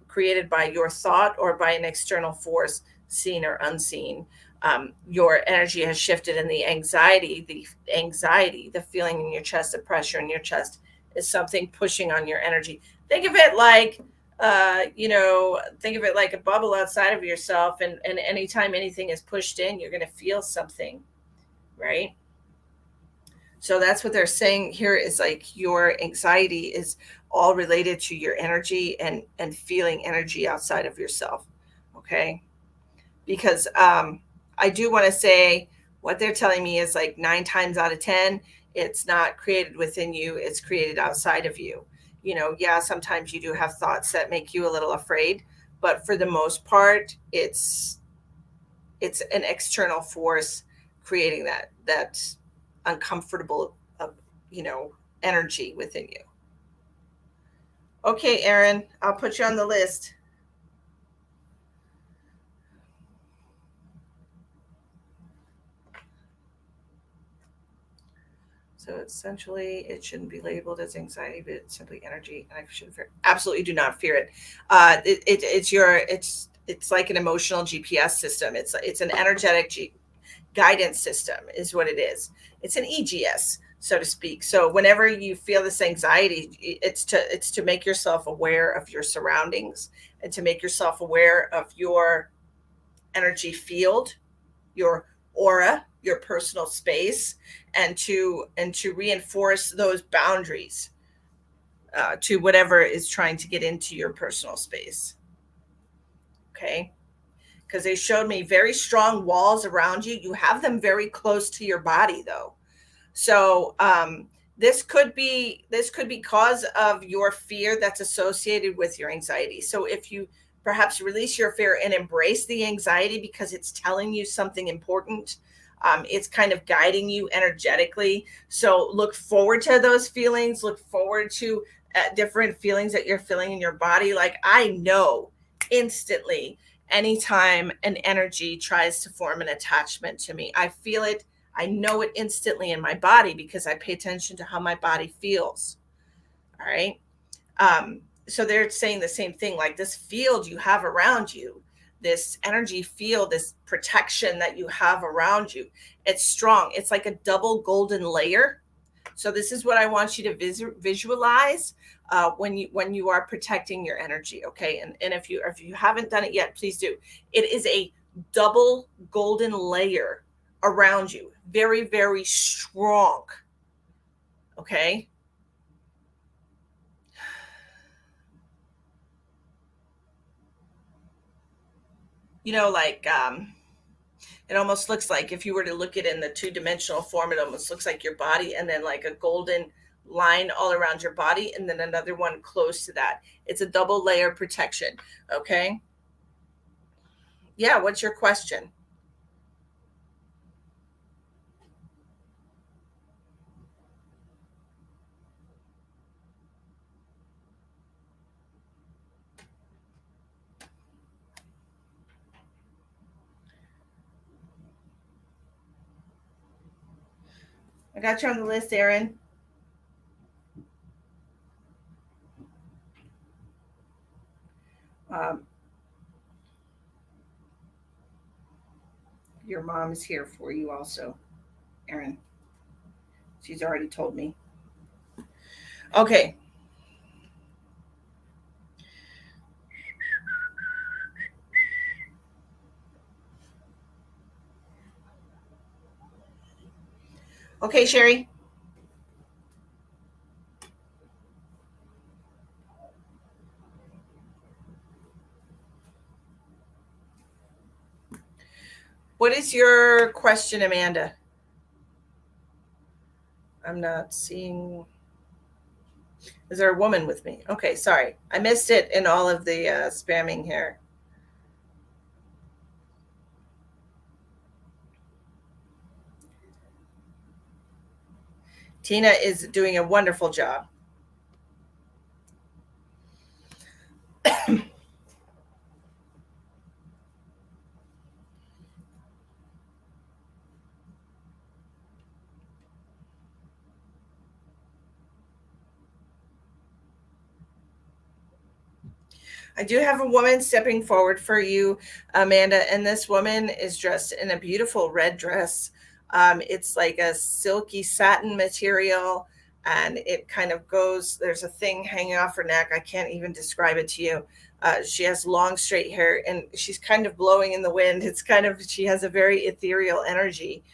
[SPEAKER 1] created by your thought or by an external force, seen or unseen. Your energy has shifted, and the feeling in your chest, the pressure in your chest, is something pushing on your energy. Think of it like think of it like a bubble outside of yourself, and anytime anything is pushed in, you're going to feel something, right? So that's what they're saying here, is like your anxiety is all related to your energy and feeling energy outside of yourself. Okay. Because I do want to say, what they're telling me is like 9 times out of 10, it's not created within you, it's created outside of you. Yeah, sometimes you do have thoughts that make you a little afraid, but for the most part, it's an external force creating that uncomfortable you know energy within you. Okay, Aaron, I'll put you on the list. So essentially, it shouldn't be labeled as anxiety, but it's simply energy, and I shouldn't fear. Absolutely, do not fear it. It's like an emotional GPS system. It's an energetic guidance system, is what it is. It's an EGS, so to speak. So whenever you feel this anxiety, it's to make yourself aware of your surroundings, and to make yourself aware of your energy field, your aura, your personal space, and to reinforce those boundaries to whatever is trying to get into your personal space. Okay, because they showed me very strong walls around you. You have them very close to your body, though. So this could be cause of your fear that's associated with your anxiety. So if you perhaps release your fear and embrace the anxiety because it's telling you something important, it's kind of guiding you energetically. So look forward to those feelings. Look forward to different feelings that you're feeling in your body. Like, I know instantly anytime an energy tries to form an attachment to me, I feel it. I know it instantly in my body because I pay attention to how my body feels. All right. So they're saying the same thing, like this field you have around you, this energy field, this protection that you have around you, it's strong. It's like a double golden layer. So this is what I want you to visualize when you are protecting your energy. Okay. And if you haven't done it yet, please do. It is a double golden layer around you, very, very strong. Okay. Like it almost looks like, if you were to look at it in the two-dimensional form, it almost looks like your body, and then like a golden line all around your body, and then another one close to that. It's a double layer protection. Okay. Yeah, what's your question? I got you on the list, Aaron. um, your mom is here for you also, Aaron. She's already told me. Okay. Okay, Sherry. What is your question, Amanda? I'm not seeing. Is there a woman with me? Okay, sorry. I missed it in all of the spamming here. Tina is doing a wonderful job. I do have a woman stepping forward for you, Amanda, and this woman is dressed in a beautiful red dress. It's like a silky satin material, and it kind of goes, there's a thing hanging off her neck. I can't even describe it to you. She has long, straight hair, and she's kind of blowing in the wind. It's kind of, she has a very ethereal energy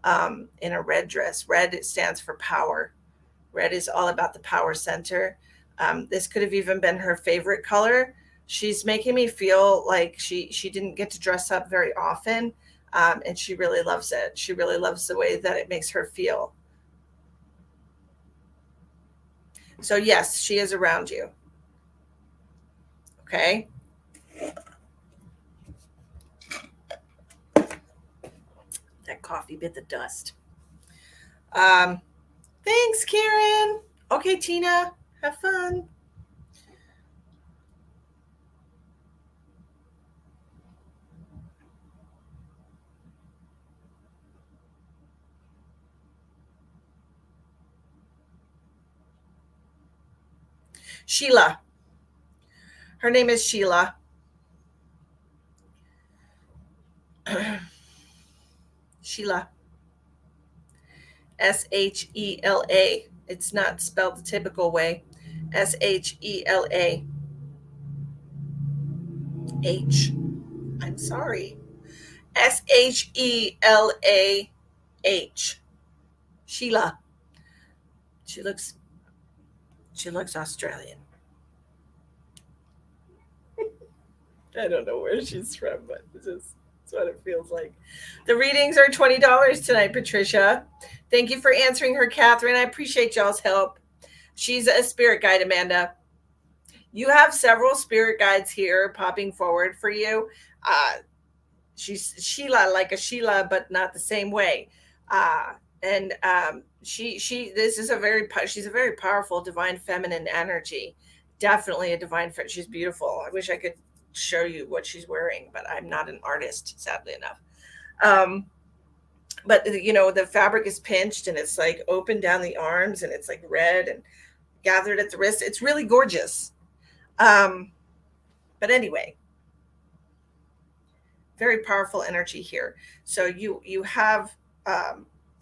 [SPEAKER 1] in a red dress. Red stands for power. Red is all about the power center. This could have even been her favorite color. She's making me feel like she didn't get to dress up very often, and she really loves it. She really loves the way that it makes her feel. So yes, she is around you. Okay. That coffee bit the dust. Um, Thanks, Karen. Okay, Tina, have fun. Sheila. Her name is Sheila. Sheila. Shela. It's not spelled the typical way. Shela. H. I'm sorry. Shelah. Sheila. She looks she looks Australian. I don't know where she's from, but it's what it feels like. The readings are $20 tonight, Patricia. Thank you for answering her, Catherine. I appreciate y'all's help. She's a spirit guide, Amanda. You have several spirit guides here popping forward for you. Uh, she's Sheila, like a Sheila, but not the same way. Uh, and she this is a very she's a very powerful divine feminine energy. Definitely a divine. She's beautiful. I wish I could show you what she's wearing, but I'm not an artist, sadly enough. Um, but the fabric is pinched and it's like open down the arms and it's like red and gathered at the wrist. It's really gorgeous. Um, but anyway, very powerful energy here. So you have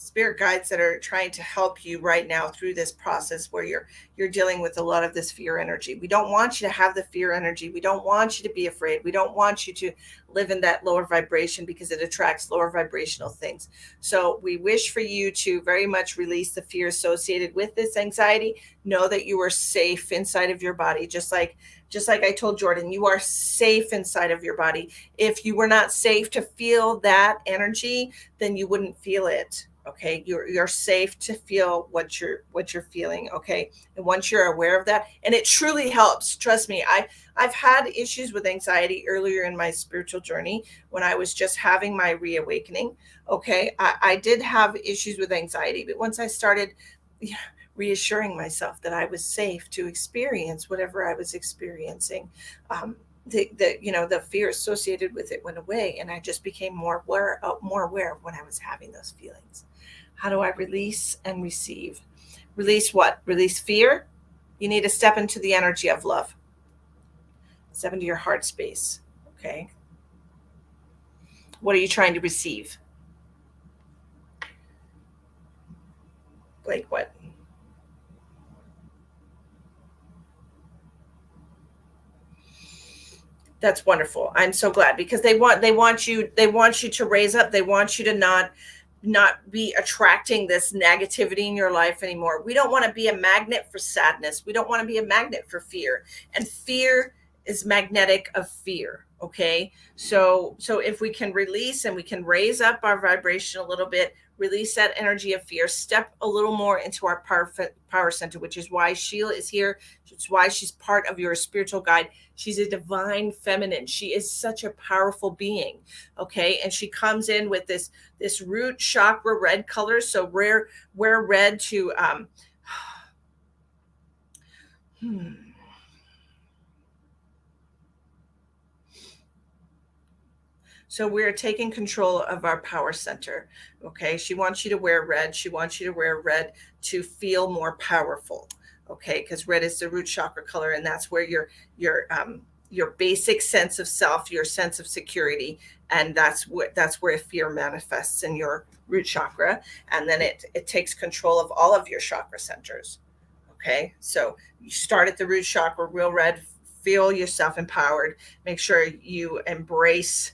[SPEAKER 1] spirit guides that are trying to help you right now through this process where you're dealing with a lot of this fear energy. We don't want you to have the fear energy. We don't want you to be afraid. We don't want you to live in that lower vibration because it attracts lower vibrational things. So we wish for you to very much release the fear associated with this anxiety. Know that you are safe inside of your body, just like I told Jordan, you are safe inside of your body. If you were not safe to feel that energy, then you wouldn't feel it. Okay, you're safe to feel what you're feeling. Okay, and once you're aware of that, and it truly helps. Trust me, I've had issues with anxiety earlier in my spiritual journey when I was just having my reawakening. Okay, I did have issues with anxiety, but once I started reassuring myself that I was safe to experience whatever I was experiencing, the fear associated with it went away, and I just became more aware of when I was having those feelings. How do I release and receive? Release what? Release fear. You need to step into the energy of love. Step into your heart space. Okay. What are you trying to receive? Like what? That's wonderful. I'm so glad because they want you to raise up. They want you to not be attracting this negativity in your life anymore. We don't want to be a magnet for sadness. We don't want to be a magnet for fear. And fear is magnetic of fear. Okay, so if we can release and we can raise up our vibration a little bit, release that energy of fear, step a little more into our power center, which is why Sheila is here. It's why she's part of your spiritual guide. She's a divine feminine. She is such a powerful being. Okay, and she comes in with this root chakra red color. So wear red to hmm. So we're taking control of our power center. Okay. She wants you to wear red. She wants you to wear red to feel more powerful. Okay. Because red is the root chakra color, and that's where your basic sense of self, your sense of security, and that's where fear manifests in your root chakra, and then it takes control of all of your chakra centers. Okay. So you start at the root chakra, real red, feel yourself empowered. Make sure you embrace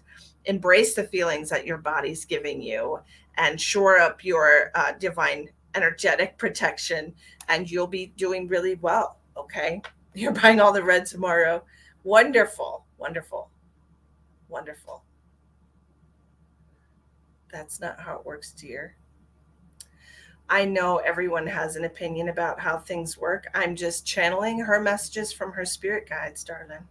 [SPEAKER 1] the feelings that your body's giving you, and shore up your divine energetic protection, and you'll be doing really well. Okay. You're buying all the red tomorrow. Wonderful, wonderful, wonderful. That's not how it works, dear. I know everyone has an opinion about how things work. I'm just channeling her messages from her spirit guides, darling.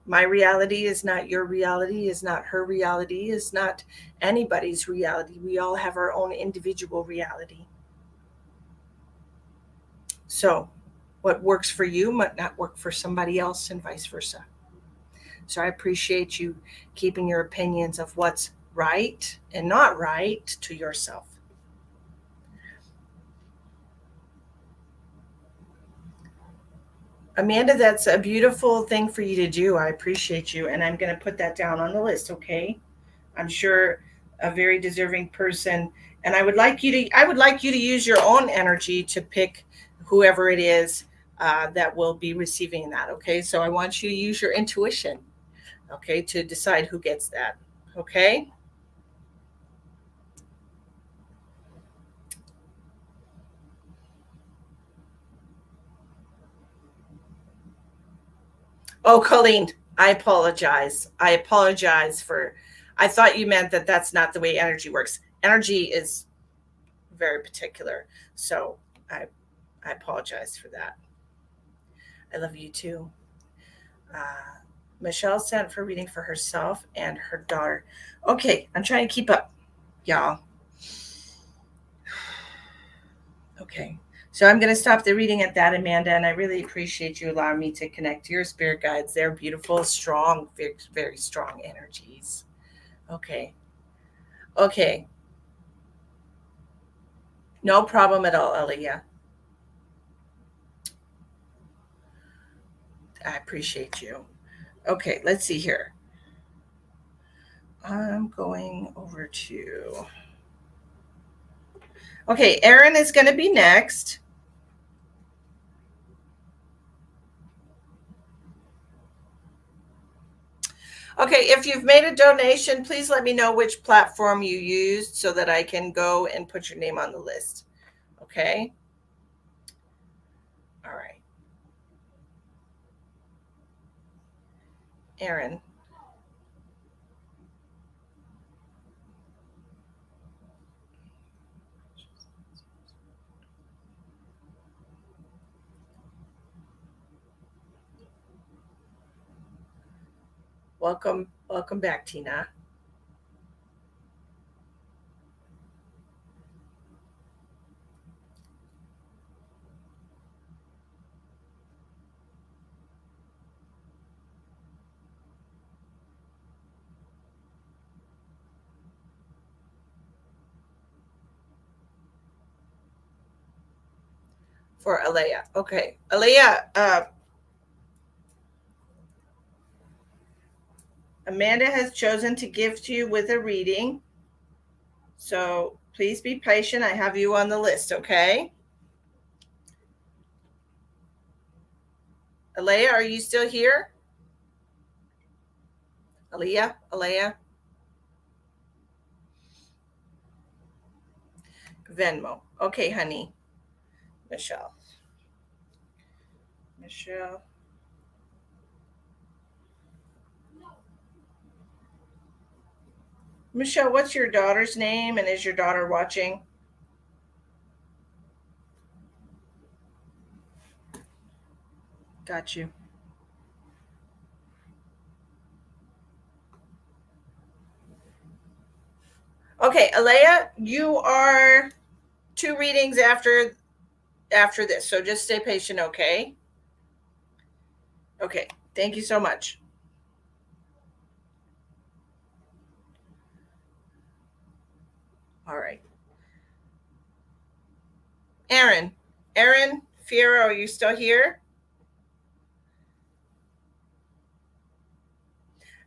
[SPEAKER 1] My reality is not your reality, is not her reality, is not anybody's reality. We all have our own individual reality. So, what works for you might not work for somebody else, and vice versa. So, I appreciate you keeping your opinions of what's right and not right to yourself. Amanda, that's a beautiful thing for you to do. I appreciate you. And I'm going to put that down on the list, okay? I'm sure a very deserving person. And I would like you to use your own energy to pick whoever it is that will be receiving that, okay? So I want you to use your intuition, okay, to decide who gets that, okay? Oh, Colleen, I apologize. I apologize for, I thought you meant that that's not the way energy works. Energy is very particular. So I, I apologize for that. I love you too. Uh, Michelle sent for reading for herself and her daughter. Okay, I'm trying to keep up, y'all. Okay, so I'm going to stop the reading at that, Amanda, and I really appreciate you allowing me to connect to your spirit guides. They're beautiful, strong, very, very strong energies. Okay, okay, no problem at all, Aliyah. I appreciate you. Okay, let's see here. I'm going over to. Okay, Erin is going to be next. Okay, if you've made a donation, please let me know which platform you used so that I can go and put your name on the list. Okay? All right. Erin. Welcome back, Tina. For Alea. Okay. Alea, Amanda has chosen to gift you with a reading. So please be patient. I have you on the list, okay? Alea, are you still here? Alea, Venmo. Okay, honey. Michelle. Michelle. Michelle, what's your daughter's name, and is your daughter watching? Got you. Okay, Alea, you are two readings after this, so just stay patient, okay? Okay, thank you so much. All right. Aaron, Aaron Fierro, are you still here?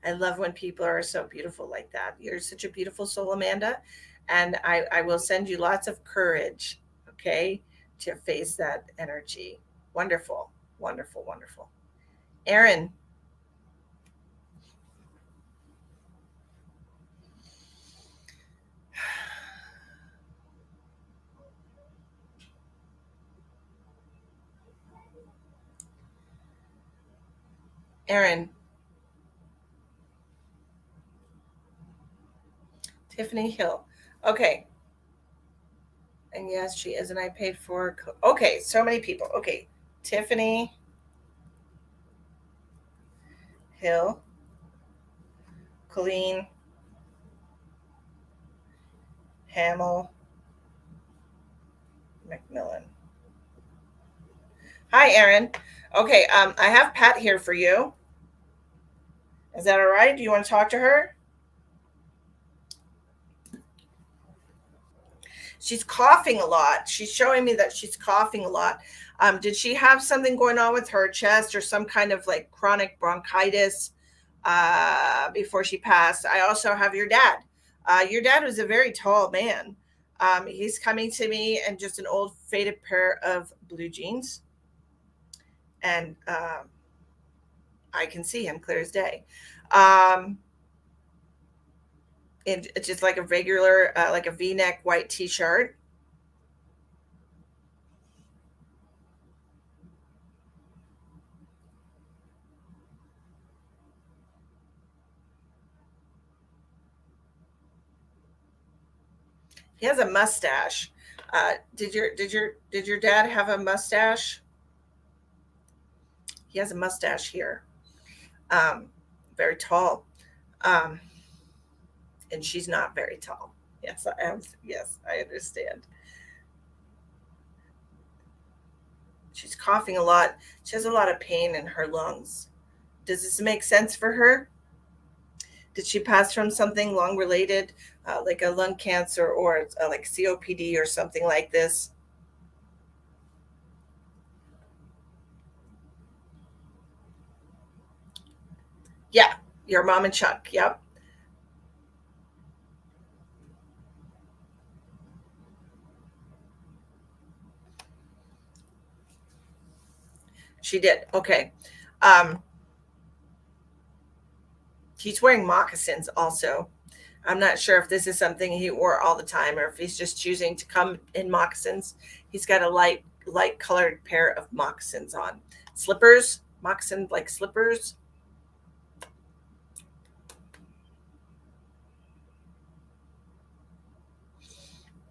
[SPEAKER 1] I love when people are so beautiful like that. You're such a beautiful soul, Amanda. And I will send you lots of courage, okay, to face that energy. Wonderful, wonderful, wonderful. Aaron, Aaron, Tiffany Hill. Okay. And yes, she is. And I paid for, okay, so many people. Okay. Tiffany Hill, Colleen Hamill, McMillan. Hi, Aaron. Okay. I have Pat here for you. Is that all right? Do you want to talk to her? She's coughing a lot. She's showing me that she's coughing a lot. Did she have something going on with her chest or some kind of like chronic bronchitis before she passed? I also have your dad. Your dad was a very tall man. He's coming to me in just an old faded pair of blue jeans, and I can see him clear as day. Um, it's just like a regular, like a V-neck white T-shirt. He has a mustache. Did your dad have a mustache? He has a mustache here. Um, Very tall. Um, and she's not very tall. Yes, I am. Yes, I understand. She's coughing a lot. She has a lot of pain in her lungs. Does this make sense for her? Did she pass from something lung related, like a lung cancer or like COPD or something like this? Yeah, your mom and Chuck. Yep, she did. Okay. Um, he's wearing moccasins also. I'm not sure if this is something he wore all the time or if he's just choosing to come in moccasins. He's got a light colored pair of moccasins on. Slippers, moccasin like slippers.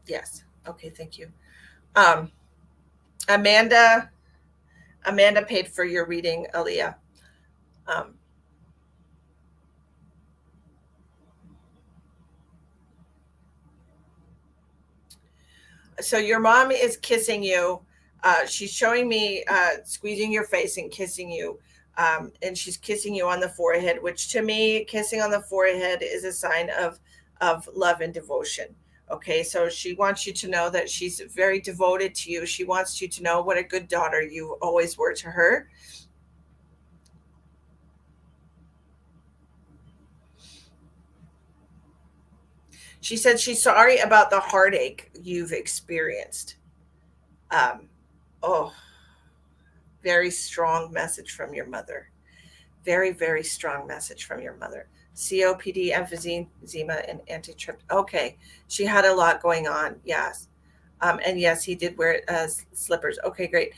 [SPEAKER 1] Yes. Okay, thank you. Um Amanda Amanda paid for your reading, Aaliyah. Um so your mom is kissing you. She's showing me squeezing your face and kissing you. And she's kissing you on the forehead, which to me, kissing on the forehead is a sign of love and devotion. Okay, so she wants you to know that she's very devoted to you. She wants you to know what a good daughter you always were to her. She said she's sorry about the heartache you've experienced. Um, oh, very strong message from your mother. Very, very strong message from your mother. COPD, emphysema, and antitrip. Okay, she had a lot going on. Yes, and yes, he did wear slippers. Okay, great.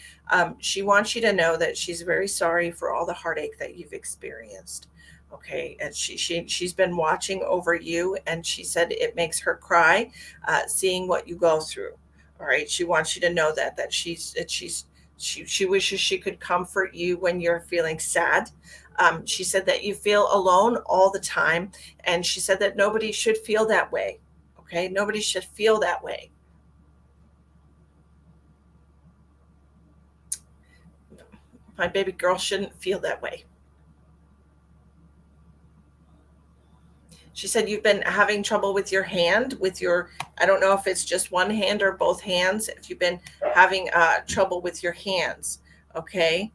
[SPEAKER 1] She wants you to know that she's very sorry for all the heartache that you've experienced. Okay, and she's been watching over you, and she said it makes her cry, seeing what you go through. All right, she wants you to know she wishes she could comfort you when you're feeling sad. She said that you feel alone all the time, and she said that nobody should feel that way. Okay, nobody should feel that way. My baby girl shouldn't feel that way. She said you've been having trouble with your hand, with your, I don't know if it's just one hand or both hands, if you've been having trouble with your hands. Okay.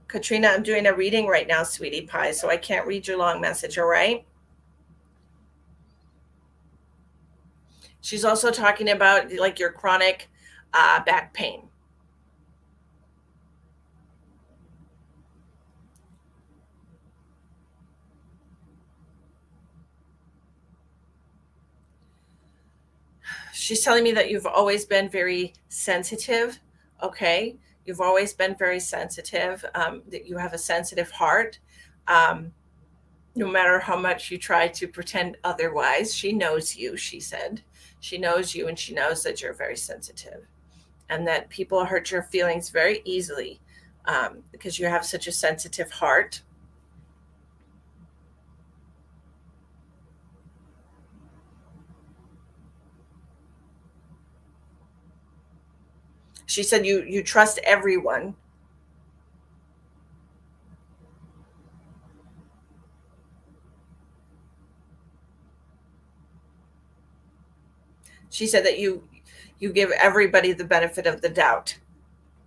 [SPEAKER 1] Katrina, I'm doing a reading right now, sweetie pie, so I can't read your long message. All right. She's also talking about like your chronic back pain. She's telling me that you've always been very sensitive. Okay. You've always been very sensitive, that you have a sensitive heart. Um, no matter how much you try to pretend otherwise, she knows you, she said. She knows you, and she knows that you're very sensitive and that people hurt your feelings very easily, because you have such a sensitive heart. She said you trust everyone. She said that you give everybody the benefit of the doubt.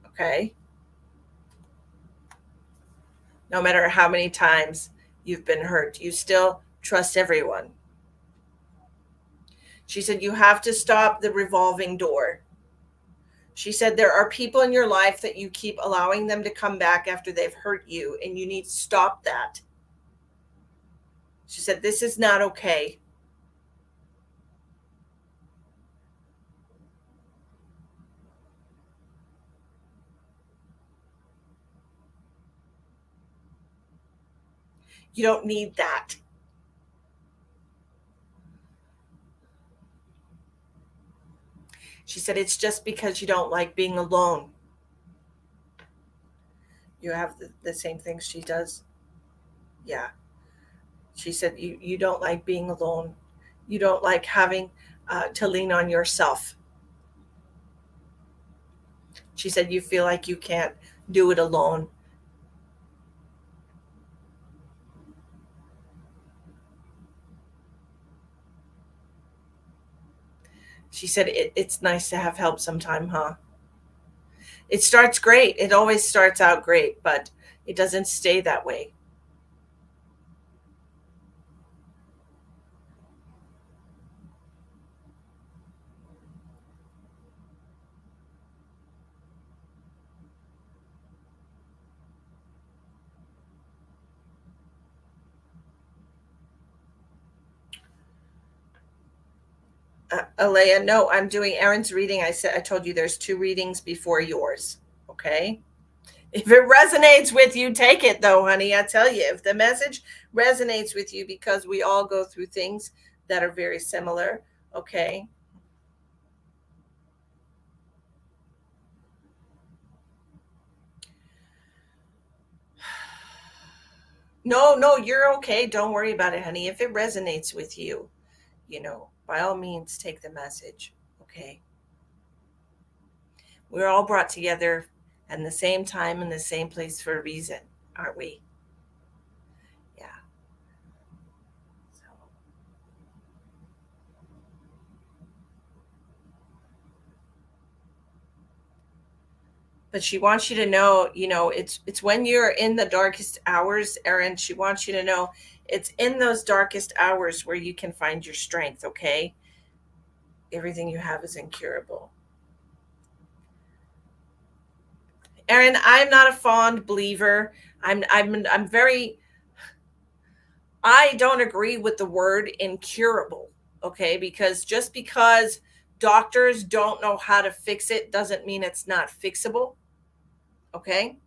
[SPEAKER 1] Okay. No matter how many times you've been hurt, you still trust everyone. She said you have to stop the revolving door. She said there are people in your life that you keep allowing them to come back after they've hurt you, and you need to stop that. She said this is not okay. You don't need that. She said it's just because you don't like being alone. You have the same things she does. Yeah. She said you don't like being alone. You don't like having to lean on yourself. She said you feel like you can't do it alone. She said it's nice to have help sometime, huh? It starts great. It always starts out great, but it doesn't stay that way. Alea, no, I'm doing Erin's reading. I told you there's two readings before yours. Okay. If it resonates with you, take it though, honey. I tell you, if the message resonates with you, because we all go through things that are very similar. Okay. No, no, you're okay. Don't worry about it, honey. If it resonates with you, by all means, take the message. Okay. We're all brought together at the same time in the same place for a reason, aren't we? Yeah. So, but she wants you to know, it's when you're in the darkest hours, Erin. She wants you to know it's in those darkest hours where you can find your strength. Okay. Everything you have is incurable. Erin, I'm not a fond believer. I'm very, I don't agree with the word incurable. Okay. Because just because doctors don't know how to fix it doesn't mean it's not fixable. Okay.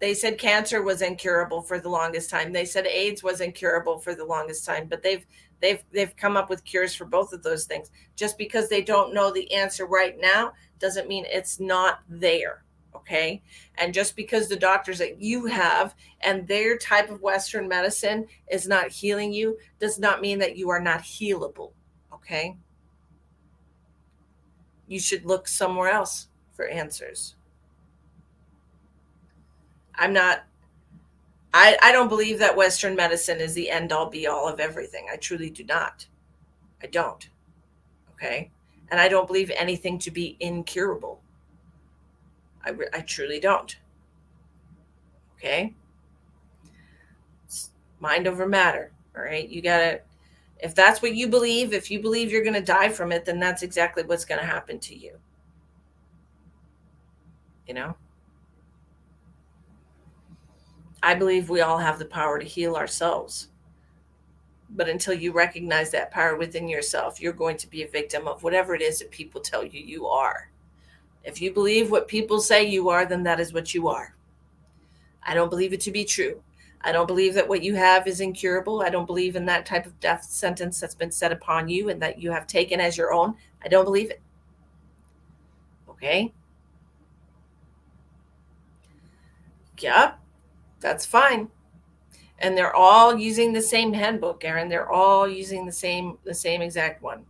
[SPEAKER 1] They said cancer was incurable for the longest time. They said AIDS was incurable for the longest time, but they've come up with cures for both of those things. Just because they don't know the answer right now doesn't mean it's not there. Okay. And just because the doctors that you have and their type of Western medicine is not healing you does not mean that you are not healable. Okay. You should look somewhere else for answers. I'm not, I don't believe that Western medicine is the end all be all of everything. I truly do not. I don't. Okay. And I don't believe anything to be incurable. I truly don't. Okay. It's mind over matter. All right. You got to, if that's what you believe, if you believe you're going to die from it, then that's exactly what's going to happen to you. You know, I believe we all have the power to heal ourselves. But until you recognize that power within yourself, you're going to be a victim of whatever it is that people tell you you are. If you believe what people say you are, then that is what you are. I don't believe it to be true. I don't believe that what you have is incurable. I don't believe in that type of death sentence that's been set upon you and that you have taken as your own. I don't believe it. Okay? Yep, that's fine. And they're all using the same handbook, Aaron. They're all using the same exact one.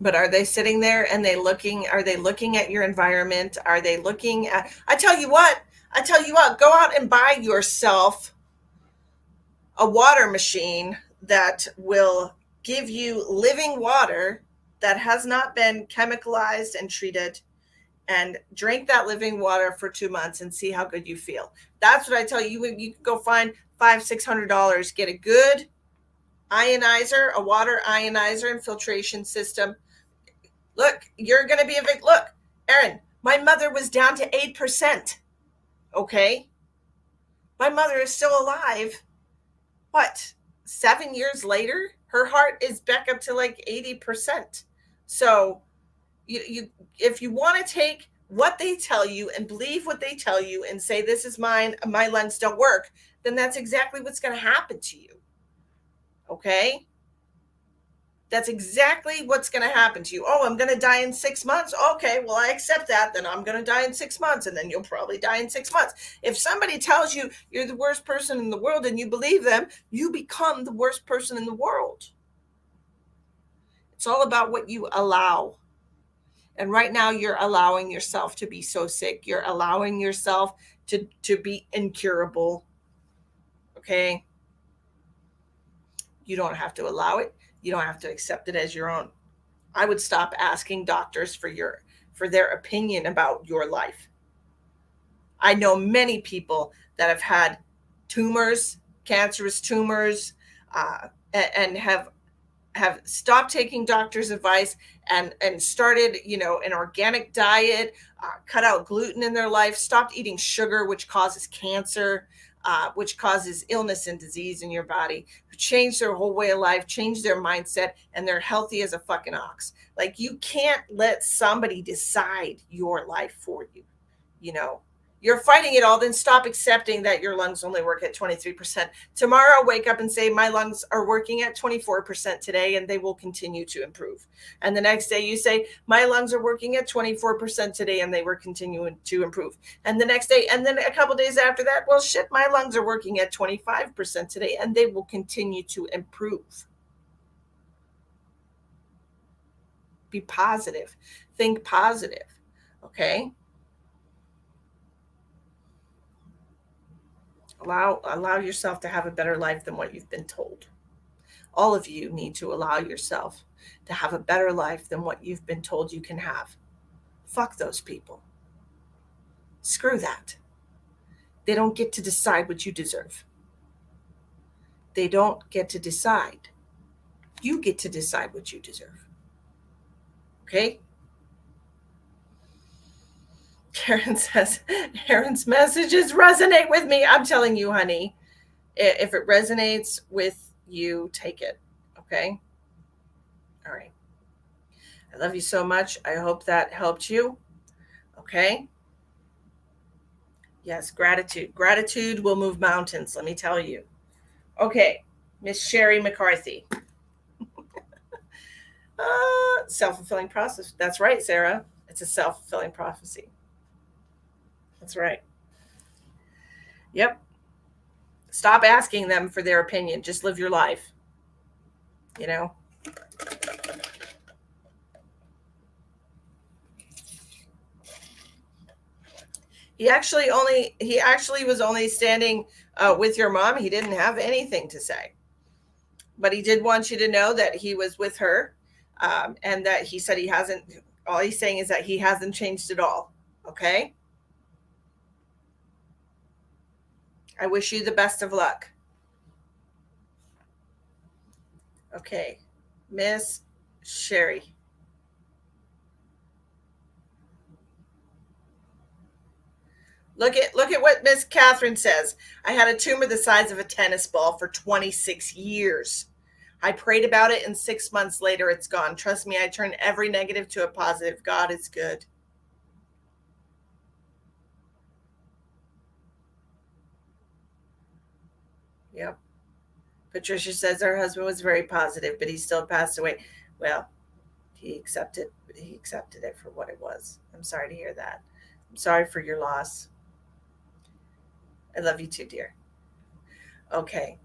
[SPEAKER 1] But are they sitting there and are they looking at your environment? Are they looking at, I tell you what, go out and buy yourself a water machine that will give you living water that has not been chemicalized and treated, and drink that living water for 2 months and see how good you feel. That's what I tell you. You can go find $500-600, get a good ionizer, a water ionizer and filtration system. Look, you're going to be a big look, Aaron. My mother was down to 8%. Okay. My mother is still alive. What? 7 years later, her heart is back up to like 80%. So you if you want to take what they tell you and believe what they tell you and say, this is mine, my lungs don't work, then that's exactly what's going to happen to you. Okay. That's exactly what's going to happen to you. Oh, I'm going to die in 6 months. Okay, well, I accept that. Then I'm going to die in 6 months, and then you'll probably die in 6 months. If somebody tells you you're the worst person in the world and you believe them, you become the worst person in the world. It's all about what you allow. And right now you're allowing yourself to be so sick. You're allowing yourself to be incurable. Okay? You don't have to allow it. You don't have to accept it as your own. I would stop asking doctors for their opinion about your life. I know many people that have had tumors, cancerous tumors, and have stopped taking doctor's advice and started, an organic diet, cut out gluten in their life, stopped eating sugar, which causes cancer, which causes illness and disease in your body, who changed their whole way of life, changed their mindset, and they're healthy as a fucking ox. Like, you can't let somebody decide your life for you. You're fighting it all, then stop accepting that your lungs only work at 23%. Tomorrow, wake up and say, my lungs are working at 24% today, and they will continue to improve. And the next day you say, my lungs are working at 24% today, and they were continuing to improve. And the next day, and then a couple days after that, well, shit, my lungs are working at 25% today, and they will continue to improve. Be positive. Think positive. Okay? Allow yourself to have a better life than what you've been told. All of you need to allow yourself to have a better life than what you've been told you can have. Fuck those people. Screw that. They don't get to decide what you deserve. They don't get to decide. You get to decide what you deserve. Okay? Karen says, Aaron's messages resonate with me. I'm telling you, honey, if it resonates with you, take it. Okay? All right. I love you so much. I hope that helped you. Okay? Yes, gratitude. Gratitude will move mountains, let me tell you. Okay, Miss Sherry McCarthy. Self-fulfilling process. That's right, Sarah. It's a self-fulfilling prophecy. That's right. Yep. Stop asking them for their opinion. Just live your life. You know? He actually was only standing with your mom. He didn't have anything to say, but he did want you to know that he was with her, and that he said he hasn't. All he's saying is that he hasn't changed at all. Okay. I wish you the best of luck. Okay, Miss Sherry. Look at what Miss Catherine says. I had a tumor the size of a tennis ball for 26 years. I prayed about it, and 6 months later, it's gone. Trust me, I turn every negative to a positive. God is good. Yep. Patricia says her husband was very positive, but he still passed away. Well, he accepted it for what it was. I'm sorry to hear that. I'm sorry for your loss. I love you too, dear. Okay.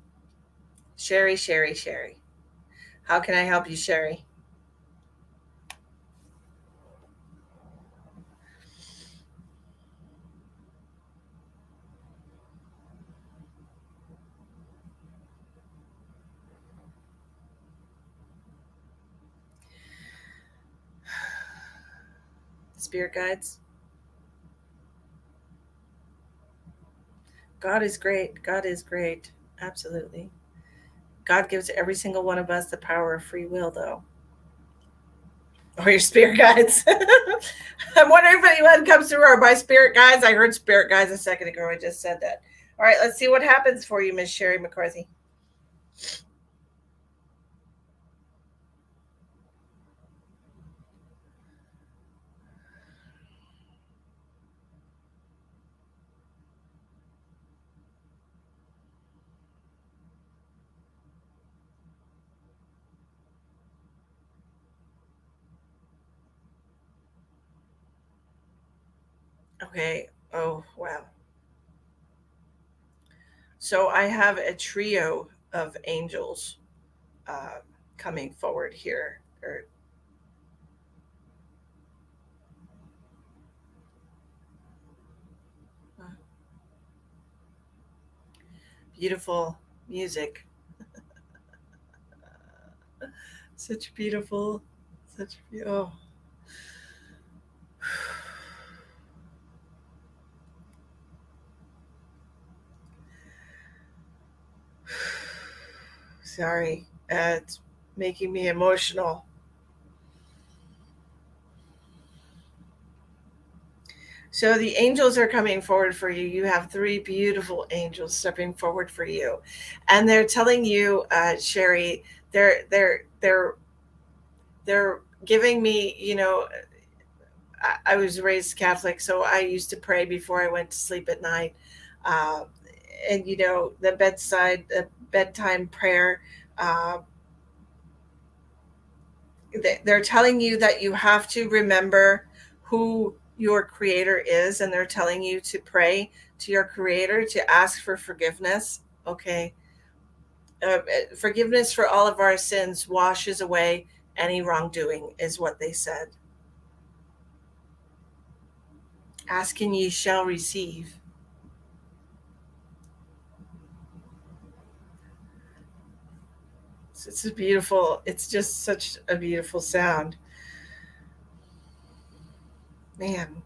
[SPEAKER 1] Sherry, Sherry, Sherry. How can I help you, Sherry? Spirit guides. God is great. God is great. Absolutely. God gives every single one of us the power of free will, though. Or your spirit guides. I'm wondering if anyone comes through or by spirit guides. I heard spirit guides a second ago. I just said that. All right, let's see what happens for you, Miss Sherry McCarthy. Okay. Oh, wow. So I have a trio of angels uh, coming forward here. Uh, Beautiful music. Such beautiful, oh. Sorry, it's making me emotional. So the angels are coming forward for you. You have three beautiful angels stepping forward for you, and they're telling you, Sherry, they're giving me, I was raised Catholic, so I used to pray before I went to sleep at night, uh, and the bedtime prayer. Uh, they're telling you that you have to remember who your creator is, and they're telling you to pray to your creator to ask for forgiveness. Okay. Forgiveness for all of our sins washes away any wrongdoing, is what they said. Ask and ye shall receive. It's a beautiful, it's just such a beautiful sound. Man,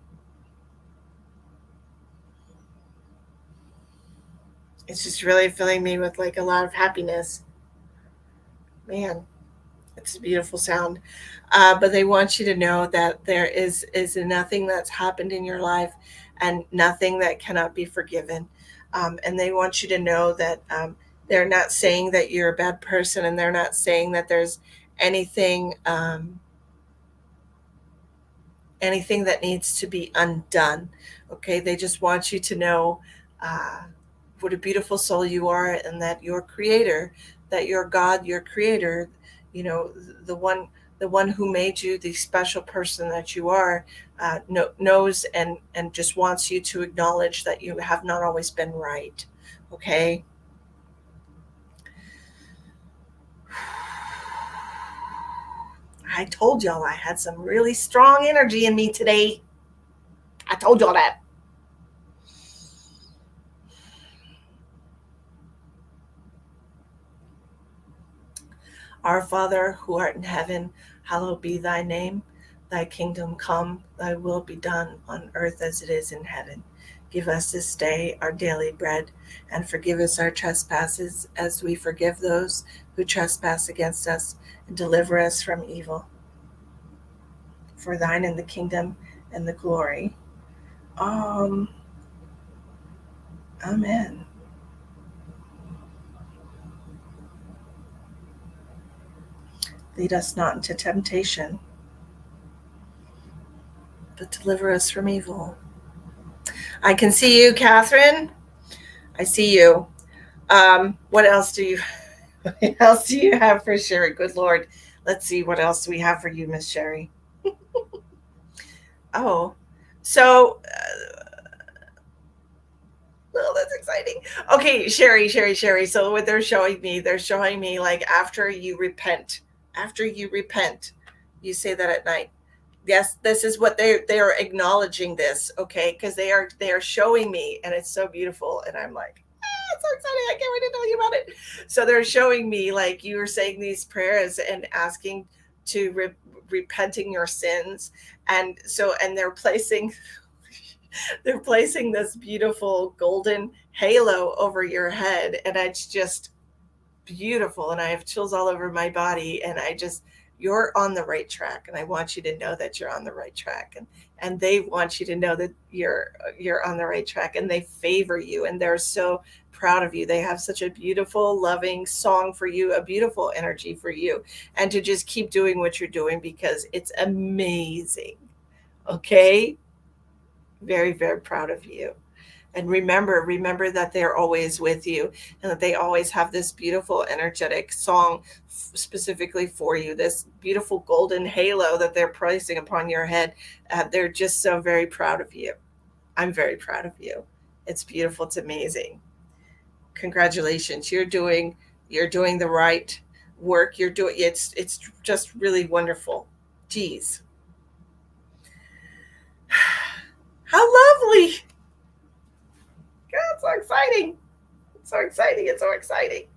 [SPEAKER 1] it's just really filling me with like a lot of happiness. Man, it's a beautiful sound. But they want you to know that there is nothing that's happened in your life, and nothing that cannot be forgiven. And they want you to know that they're not saying that you're a bad person, and they're not saying that there's anything anything that needs to be undone. Okay, they just want you to know what a beautiful soul you are, and that your creator, that your God, your creator, you know, the one the one who made you the special person that you are, knows and just wants you to acknowledge that you have not always been right. Okay. I told y'all I had some really strong energy in me today. I told y'all that. Our Father, who art in heaven, hallowed be thy name. Thy kingdom come, thy will be done on earth as it is in heaven. Give us this day our daily bread, and forgive us our trespasses as we forgive those who trespass against us, and deliver us from evil. For thine is the kingdom and the glory. Um, Amen. Lead us not into temptation, but deliver us from evil. I can see you, Catherine. I see you. What else do you what else do you have for Sherry? Good Lord. Let's see what else we have for you, Miss Sherry. Oh, so oh, that's exciting. Okay, Sherry. So what they're showing me like after you repent, you say that at night. Yes, this is what they are acknowledging this, okay? Because they are showing me, and it's so beautiful, and I'm like, it's so exciting! I can't wait to tell you about it. So they're showing me like you are saying these prayers and asking to repenting your sins, and so and they're placing this beautiful golden halo over your head, and it's just beautiful, and I have chills all over my body, and you're on the right track, and I want you to know that you're on the right track, and they want you to know that you're on the right track, and they favor you, and they're so proud of you. They have such a beautiful loving song for you, a beautiful energy for you, and to just keep doing what you're doing because it's amazing. Okay, very, very proud of you. And remember that they're always with you, and that they always have this beautiful energetic song specifically for you, this beautiful golden halo that they're placing upon your head. They're just so very proud of you. I'm very proud of you. It's beautiful. It's amazing. Congratulations. You're doing the right work. It's just really wonderful. Geez. How lovely. God, it's so exciting. It's so exciting. It's so exciting.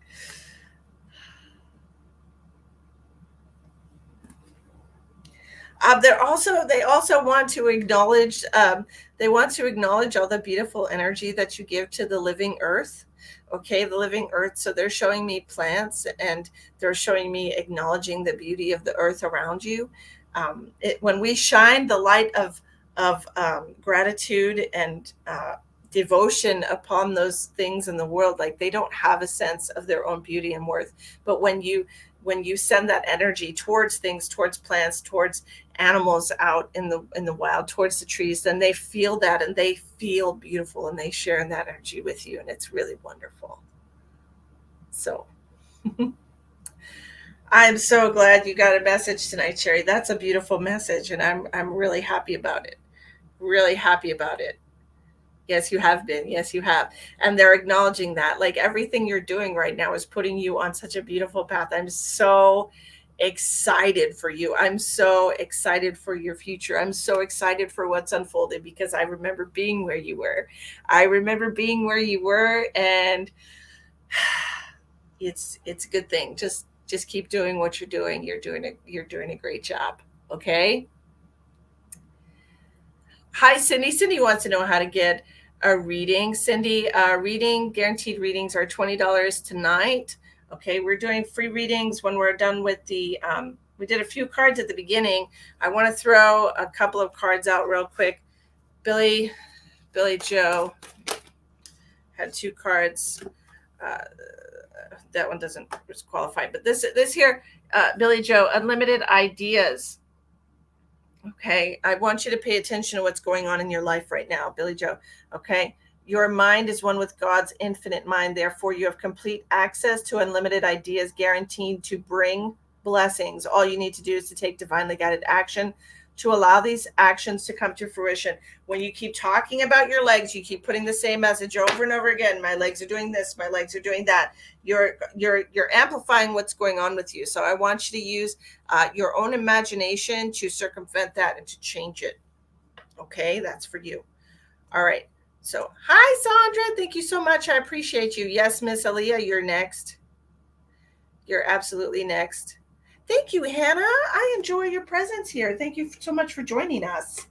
[SPEAKER 1] They also want to acknowledge all the beautiful energy that you give to the living earth. Okay, the living earth. So they're showing me plants, and they're showing me acknowledging the beauty of the earth around you. When we shine the light of gratitude and devotion upon those things in the world, like they don't have a sense of their own beauty and worth. But when you send that energy towards things, towards plants, towards animals out in the wild, towards the trees, then they feel that, and they feel beautiful, and they share in that energy with you, and it's really wonderful. So I'm so glad you got a message tonight, Sherry. That's a beautiful message, and I'm really happy about it. Really happy about it. Yes, you have been. Yes, you have. And they're acknowledging that. Like everything you're doing right now is putting you on such a beautiful path. I'm so excited for you. I'm so excited for your future. I'm so excited for what's unfolded, because I remember being where you were. I remember being where you were, and it's a good thing. Just keep doing what you're doing. You're doing a great job. Okay? Hi, Cindy. Cindy wants to know how to get a reading. Cindy, guaranteed readings are $20 tonight. Okay, we're doing free readings when we're done with we did a few cards at the beginning. I want to throw a couple of cards out real quick. Billy Joe had two cards. That one doesn't qualify, but this here, Billy Joe, unlimited ideas. Okay. I want you to pay attention to what's going on in your life right now, Billy Joe. Okay. Your mind is one with God's infinite mind. Therefore, you have complete access to unlimited ideas guaranteed to bring blessings. All you need to do is to take divinely guided action to allow these actions to come to fruition. When you keep talking about your legs, you keep putting the same message over and over again. My legs are doing this, my legs are doing that. You're amplifying what's going on with you. So I want you to use your own imagination to circumvent that and to change it. Okay, that's for you. All right. So, hi, Sandra. Thank you so much. I appreciate you. Yes, Miss Aaliyah, you're next. You're absolutely next. Thank you, Hannah. I enjoy your presence here. Thank you so much for joining us.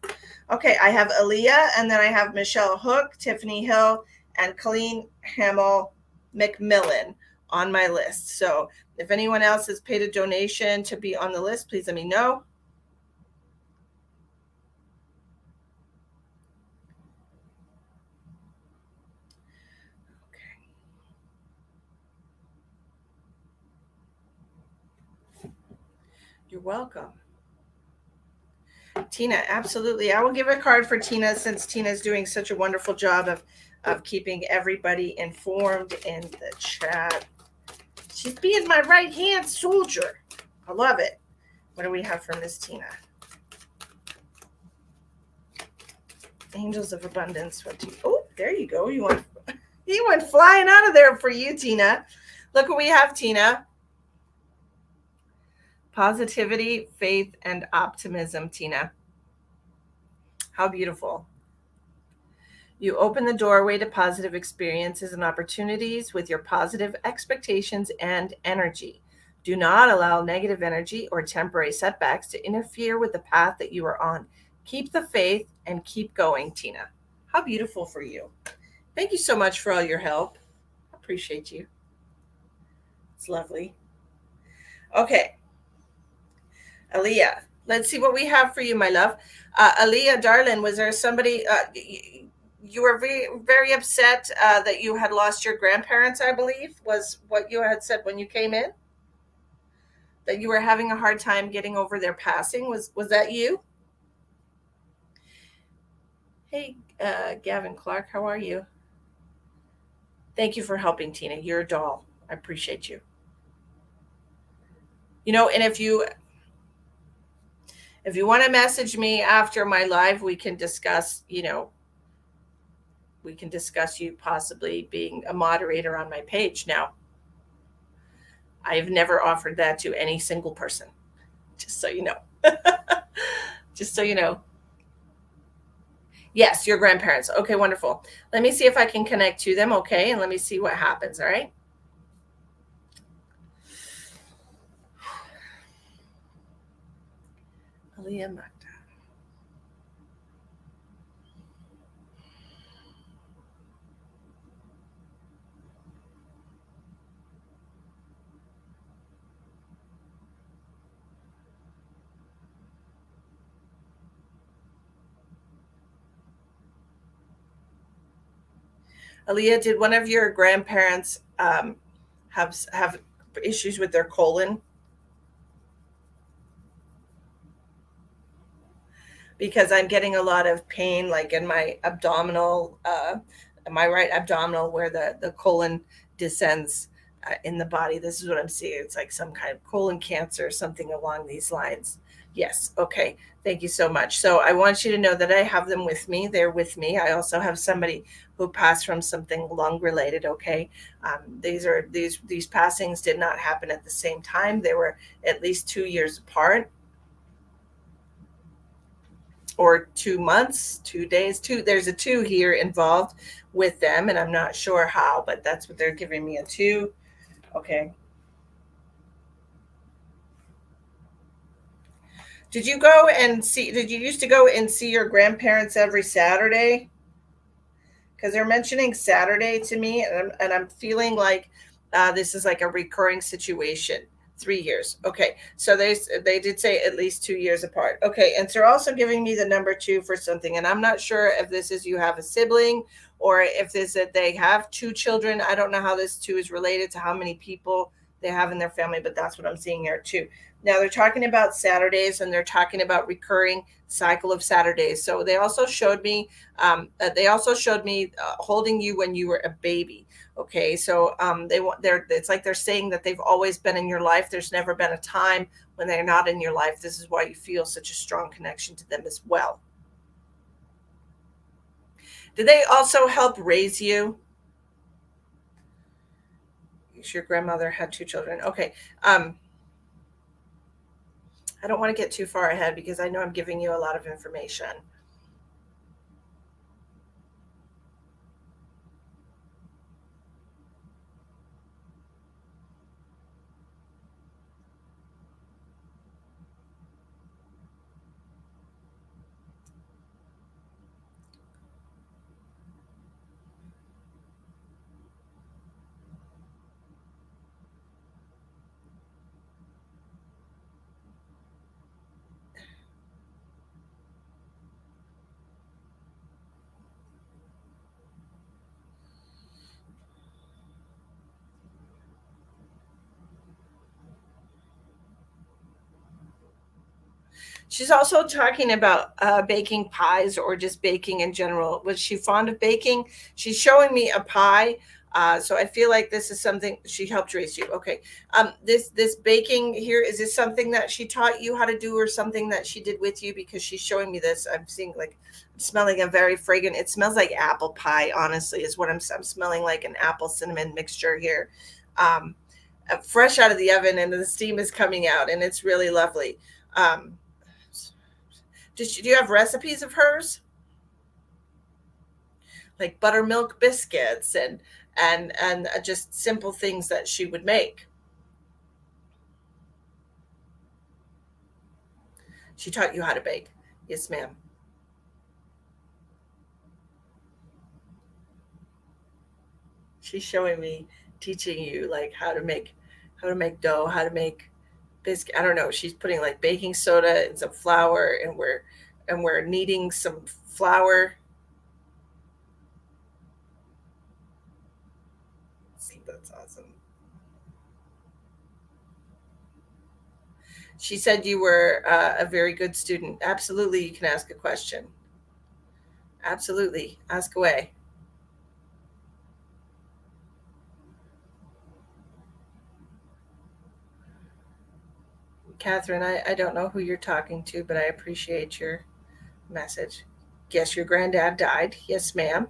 [SPEAKER 1] Okay, I have Aaliyah, and then I have Michelle Hook, Tiffany Hill, and Colleen Hamill McMillan on my list. So if anyone else has paid a donation to be on the list, please let me know. You're welcome. Tina, absolutely. I will give a card for Tina since Tina's doing such a wonderful job of keeping everybody informed in the chat. She's being my right hand soldier. I love it. What do we have for Miss Tina? Angels of Abundance. Oh, there you go. He went flying out of there for you, Tina. Look what we have, Tina. Positivity, faith, and optimism, Tina. How beautiful. You open the doorway to positive experiences and opportunities with your positive expectations and energy. Do not allow negative energy or temporary setbacks to interfere with the path that you are on. Keep the faith and keep going, Tina. How beautiful for you. Thank you so much for all your help. Appreciate you. It's lovely. Okay. Aaliyah, let's see what we have for you, my love. Aaliyah, darling, was there somebody, you were very, very upset that you had lost your grandparents, I believe, was what you had said when you came in? That you were having a hard time getting over their passing. Was that you? Hey, Gavin Clark, how are you? Thank you for helping, Tina. You're a doll. I appreciate you. And if you want to message me after my live, we can discuss, we can discuss you possibly being a moderator on my page. Now, I've never offered that to any single person, just so you know. Just so you know. Yes, your grandparents. Okay, wonderful. Let me see if I can connect to them, okay? And let me see what happens, all right? Aaliyah Magda. Aaliyah, did one of your grandparents have issues with their colon? Because I'm getting a lot of pain, like in my abdominal, my right abdominal, where the colon descends in the body. This is what I'm seeing. It's like some kind of colon cancer, something along these lines. Yes. Okay. Thank you so much. So I want you to know that I have them with me. They're with me. I also have somebody who passed from something lung related. Okay. These passings did not happen at the same time. They were at least 2 years apart, or 2 months, 2 days, there's a 2 here involved with them, and I'm not sure how, but that's what they're giving me, a 2. Okay. Did you used to go and see your grandparents every Saturday? Because they're mentioning Saturday to me, and I'm feeling like this is like a recurring situation. 3 years. Okay. So they did say at least 2 years apart. Okay. And so they're also giving me the number 2 for something. And I'm not sure if this is you have a sibling, or if this that they have 2 children. I don't know how this 2 is related to how many people they have in their family, but that's what I'm seeing here too. Now they're talking about Saturdays, and they're talking about recurring cycle of Saturdays. So they also showed me holding you when you were a baby. Okay, so they're it's like they're saying that they've always been in your life. There's never been a time when they're not in your life. This is why you feel such a strong connection to them as well. Did they also help raise you? Your grandmother had two children. Okay. I don't want to get too far ahead because I know I'm giving you a lot of information. She's also talking about baking pies or just baking in general. Was she fond of baking? She's showing me a pie. So I feel like this is something she helped raise you. Okay. This baking here, is this something that she taught you how to do or something that she did with you? Because she's showing me this. I'm seeing like I'm smelling a very fragrant. It smells like apple pie, honestly, is what I'm smelling, like an apple cinnamon mixture here. Um, Fresh out of the oven, and the steam is coming out, and it's really lovely. Um, do you have recipes of hers, like buttermilk biscuits and just simple things that she would make? She taught you how to bake. Yes, ma'am. She's showing me, teaching you like how to make dough, how to make biscuit. I don't know. She's putting like baking soda and some flour, and we're kneading some flour. See, that's awesome. She said you were a very good student. Absolutely, you can ask a question. Absolutely, ask away. Catherine, I don't know who you're talking to, but I appreciate your message. Yes, your granddad died. Yes, ma'am.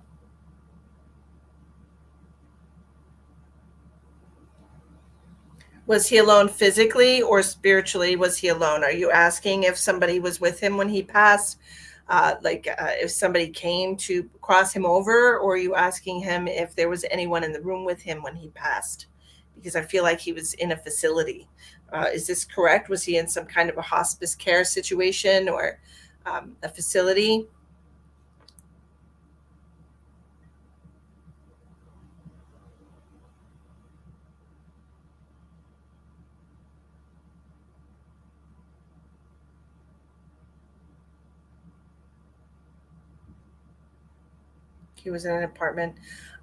[SPEAKER 1] Was he alone physically or spiritually? Was he alone? Are you asking if somebody was with him when he passed? If somebody came to cross him over, or are you asking him if there was anyone in the room with him when he passed? Because I feel like he was in a facility. Is this correct? Was he in some kind of a hospice care situation or a facility? He was in an apartment.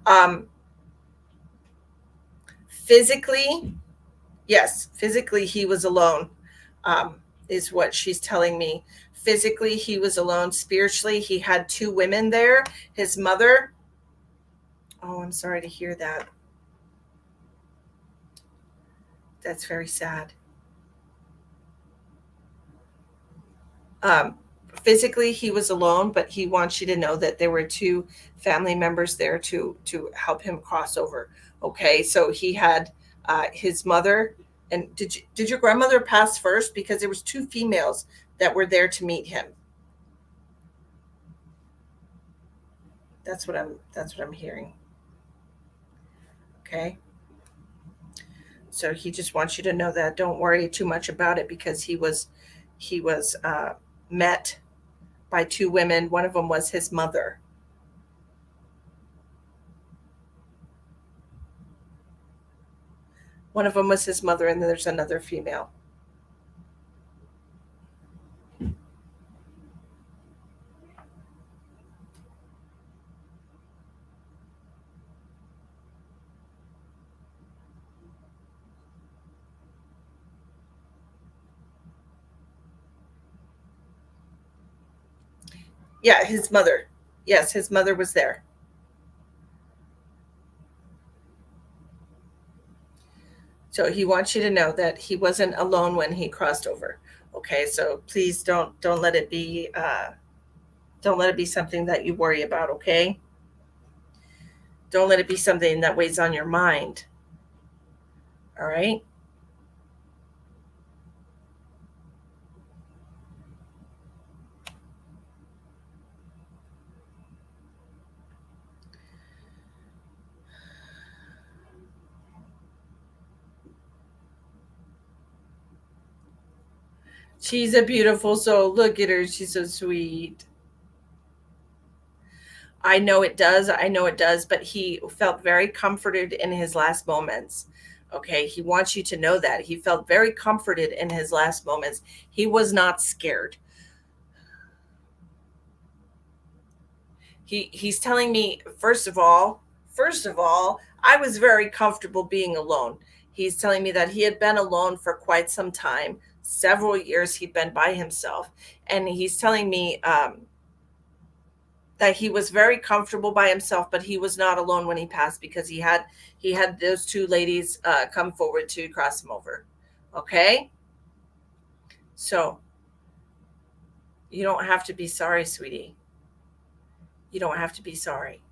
[SPEAKER 1] Um, Physically, yes, physically he was alone, is what she's telling me. Physically, he was alone. Spiritually, he had two women there. His mother. Oh, I'm sorry to hear that. That's very sad. Um, Physically, he was alone, but he wants you to know that there were two family members there to help him cross over. Okay, so he had his mother. And did your grandmother pass first? Because there was two females that were there to meet him. That's what I'm hearing. Okay. So he just wants you to know that. Don't worry too much about it because he was met by two women. One of them was his mother. One of them was his mother, and then there's another female. Yeah, his mother. Yes, his mother was there. So he wants you to know that he wasn't alone when he crossed over. Okay, so please don't let it be don't let it be something that you worry about. Okay, don't let it be something that weighs on your mind. All right. She's a beautiful soul. Look at her. She's so sweet. I know it does. I know it does. But he felt very comforted in his last moments. Okay. He wants you to know that. He felt very comforted in his last moments. He was not scared. He's telling me, first of all, I was very comfortable being alone. He's telling me that he had been alone for quite some time, several years he'd been by himself. And he's telling me that he was very comfortable by himself, but he was not alone when he passed because he had those two ladies come forward to cross him over. Okay, so you don't have to be sorry, sweetie. You don't have to be sorry.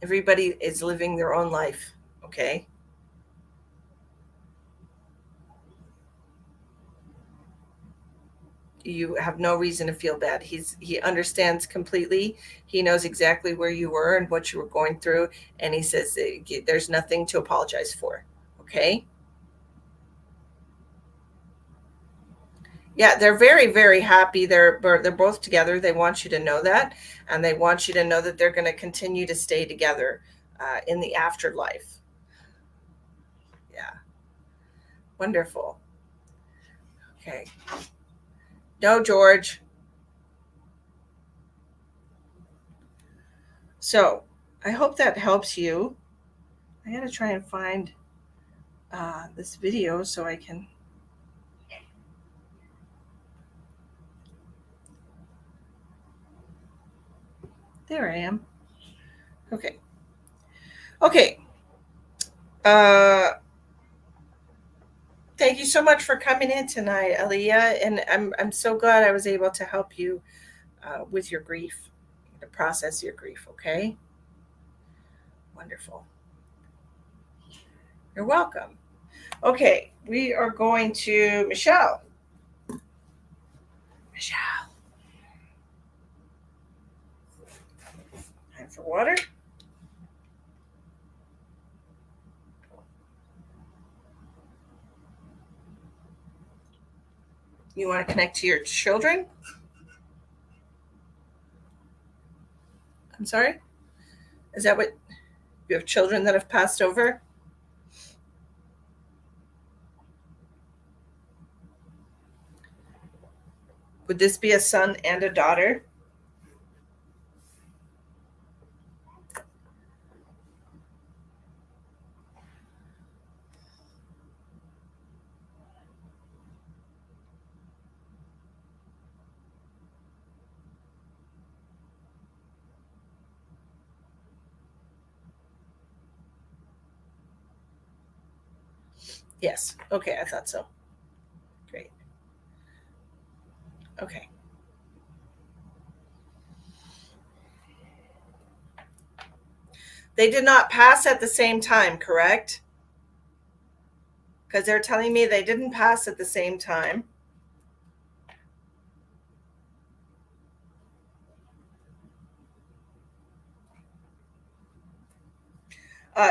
[SPEAKER 1] Everybody is living their own life. Okay, you have no reason to feel bad. He understands completely. He knows exactly where you were and what you were going through, and he says there's nothing to apologize for. Okay. Yeah, they're very, very happy. They're both together. They want you to know that, and they want you to know that they're going to continue to stay together in the afterlife. Yeah, wonderful. Okay. No, George. So I hope that helps you. I got to try and find this video so I can. There I am. Okay. Okay. Uh, Thank you so much for coming in tonight, Aliyah, and I'm so glad I was able to help you with your grief, to process your grief. Okay. Wonderful. You're welcome. Okay, we are going to Michelle. Michelle, time for water. You want to connect to your children? I'm sorry? Is that what you have children that have passed over? Would this be a son and a daughter? Yes. Okay, I thought so. Great. Okay. They did not pass at the same time, correct? Because they're telling me they didn't pass at the same time.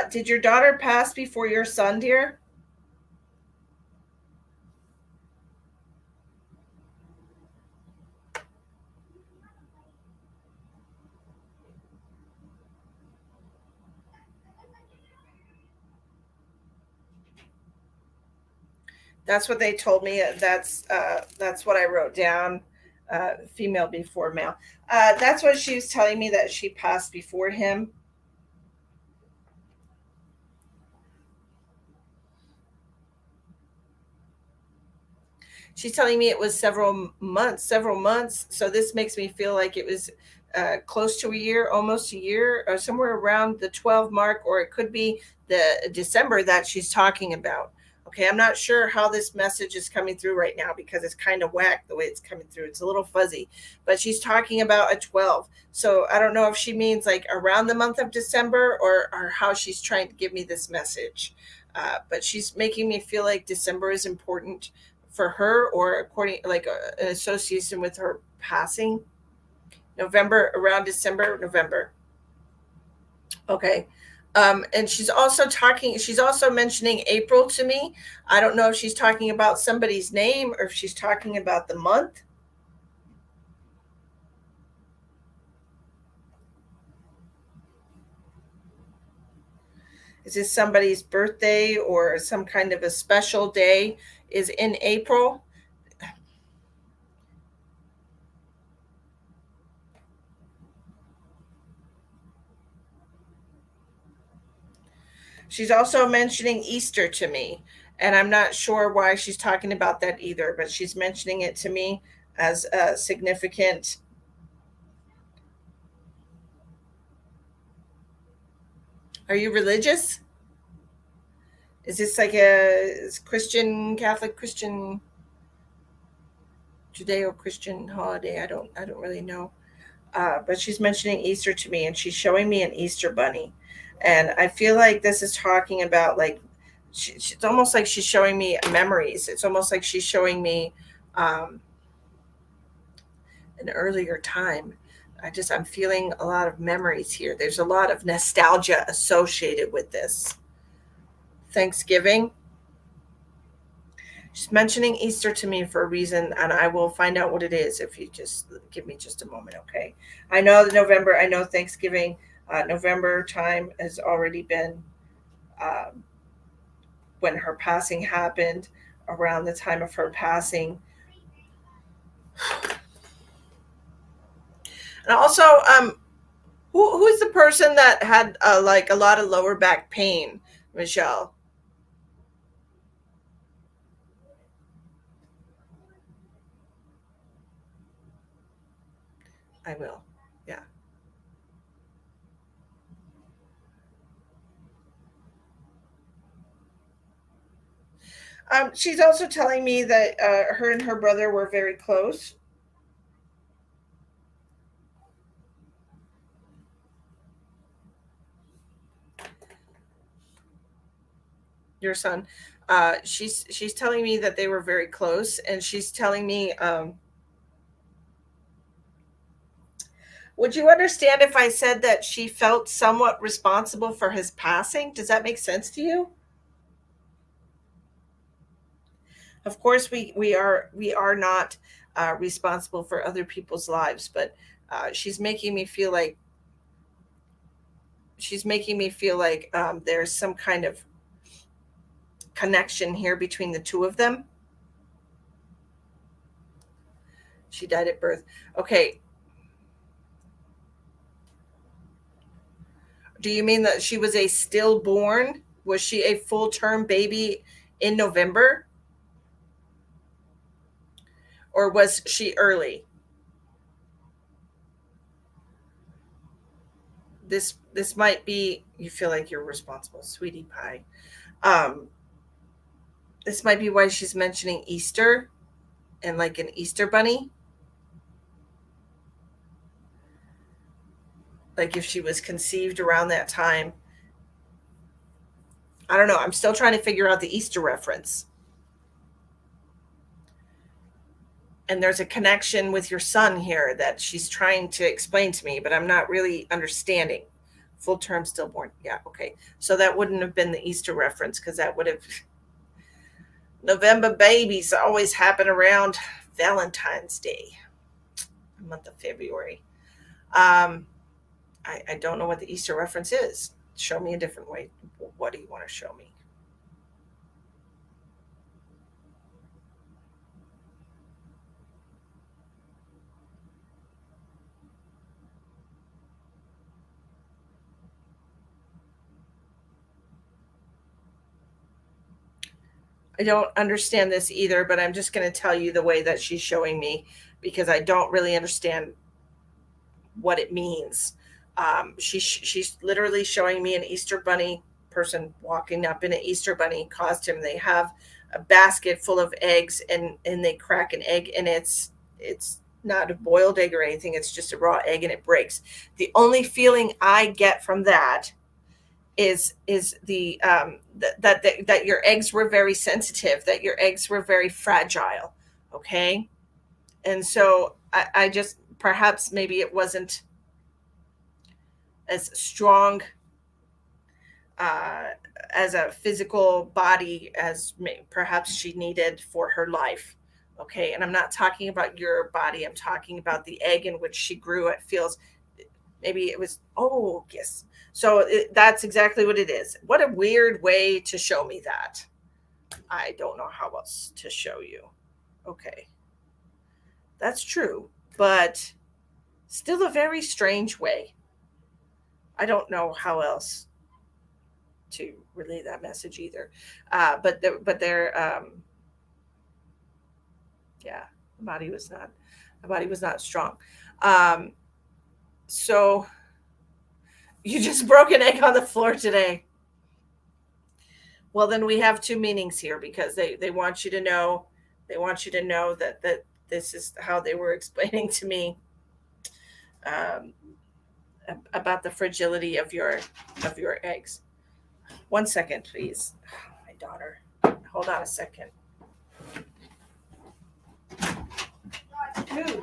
[SPEAKER 1] Did your daughter pass before your son, dear? That's what they told me. That's what I wrote down. Female before male. That's what she was telling me, that she passed before him. She's telling me it was several months. So this makes me feel like it was close to a year, almost a year, or somewhere around the 12 mark, or it could be the December that she's talking about. Okay, I'm not sure how this message is coming through right now because it's kind of whack the way it's coming through. It's a little fuzzy, but she's talking about a 12. So I don't know if she means like around the month of December, or how she's trying to give me this message. But she's making me feel like December is important for her, or according like an association with her passing. November, around December, November. Okay. And she's also mentioning April to me. I don't know if she's talking about somebody's name or if she's talking about the month. Is this somebody's birthday or some kind of a special day is in April? She's also mentioning Easter to me, and I'm not sure why she's talking about that either, but she's mentioning it to me as a significant. Are you religious? Is this like a Christian, Catholic, Christian, Judeo-Christian holiday? I don't really know. But she's mentioning Easter to me, and she's showing me an Easter bunny, and I feel like this is talking about like it's almost like she's showing me memories. It's almost like she's showing me um, an earlier time. I'm feeling a lot of memories here. There's a lot of nostalgia associated with this. Thanksgiving. She's mentioning Easter to me for a reason, and I will find out what it is if you just give me just a moment, okay? I know that November, I know Thanksgiving, November time has already been um, when her passing happened, around the time of her passing. And also, who's the person that had like a lot of lower back pain, Michelle? I will. Yeah. She's also telling me that her and her brother were very close. Your son. She's telling me that they were very close, and she's telling me, would you understand if I said that she felt somewhat responsible for his passing? Does that make sense to you? Of course, we are not responsible for other people's lives, but she's making me feel like there's some kind of connection here between the two of them. She died at birth. Okay. Do you mean that she was a stillborn? Was she a full term baby in November? Or was she early? This might be, you feel like you're responsible, sweetie pie. Um, this might be why she's mentioning Easter and like an Easter bunny. Like if she was conceived around that time. I don't know. I'm still trying to figure out the Easter reference. And there's a connection with your son here that she's trying to explain to me, but I'm not really understanding. Full term stillborn. Yeah, okay. So that wouldn't have been the Easter reference because that would have. November babies always happen around Valentine's Day, the month of February. Um, I don't know what the Easter reference is. Show me a different way. What do you want to show me? I don't understand this either, but I'm just going to tell you the way that she's showing me because I don't really understand what it means. She's literally showing me an Easter bunny person walking up in an Easter bunny costume. They have a basket full of eggs, and they crack an egg, and it's not a boiled egg or anything. It's just a raw egg, and it breaks. The only feeling I get from that is the that your eggs were very sensitive, that your eggs were very fragile. Okay, and so I just, perhaps maybe it wasn't as strong uh, as a physical body as perhaps she needed for her life. Okay, and I'm not talking about your body. I'm talking about the egg in which she grew. It feels, maybe it was, oh yes. So that's exactly what it is. What a weird way to show me that. I don't know how else to show you. Okay, that's true, but still a very strange way. I don't know how else to relay that message either. But yeah, the body was not, the body was not strong. Um, so you just broke an egg on the floor today. Well, then we have two meanings here, because they want you to know, they want you to know that this is how they were explaining to me um, about the fragility of your eggs. 1 second, please. My daughter. Hold on a second. Dude,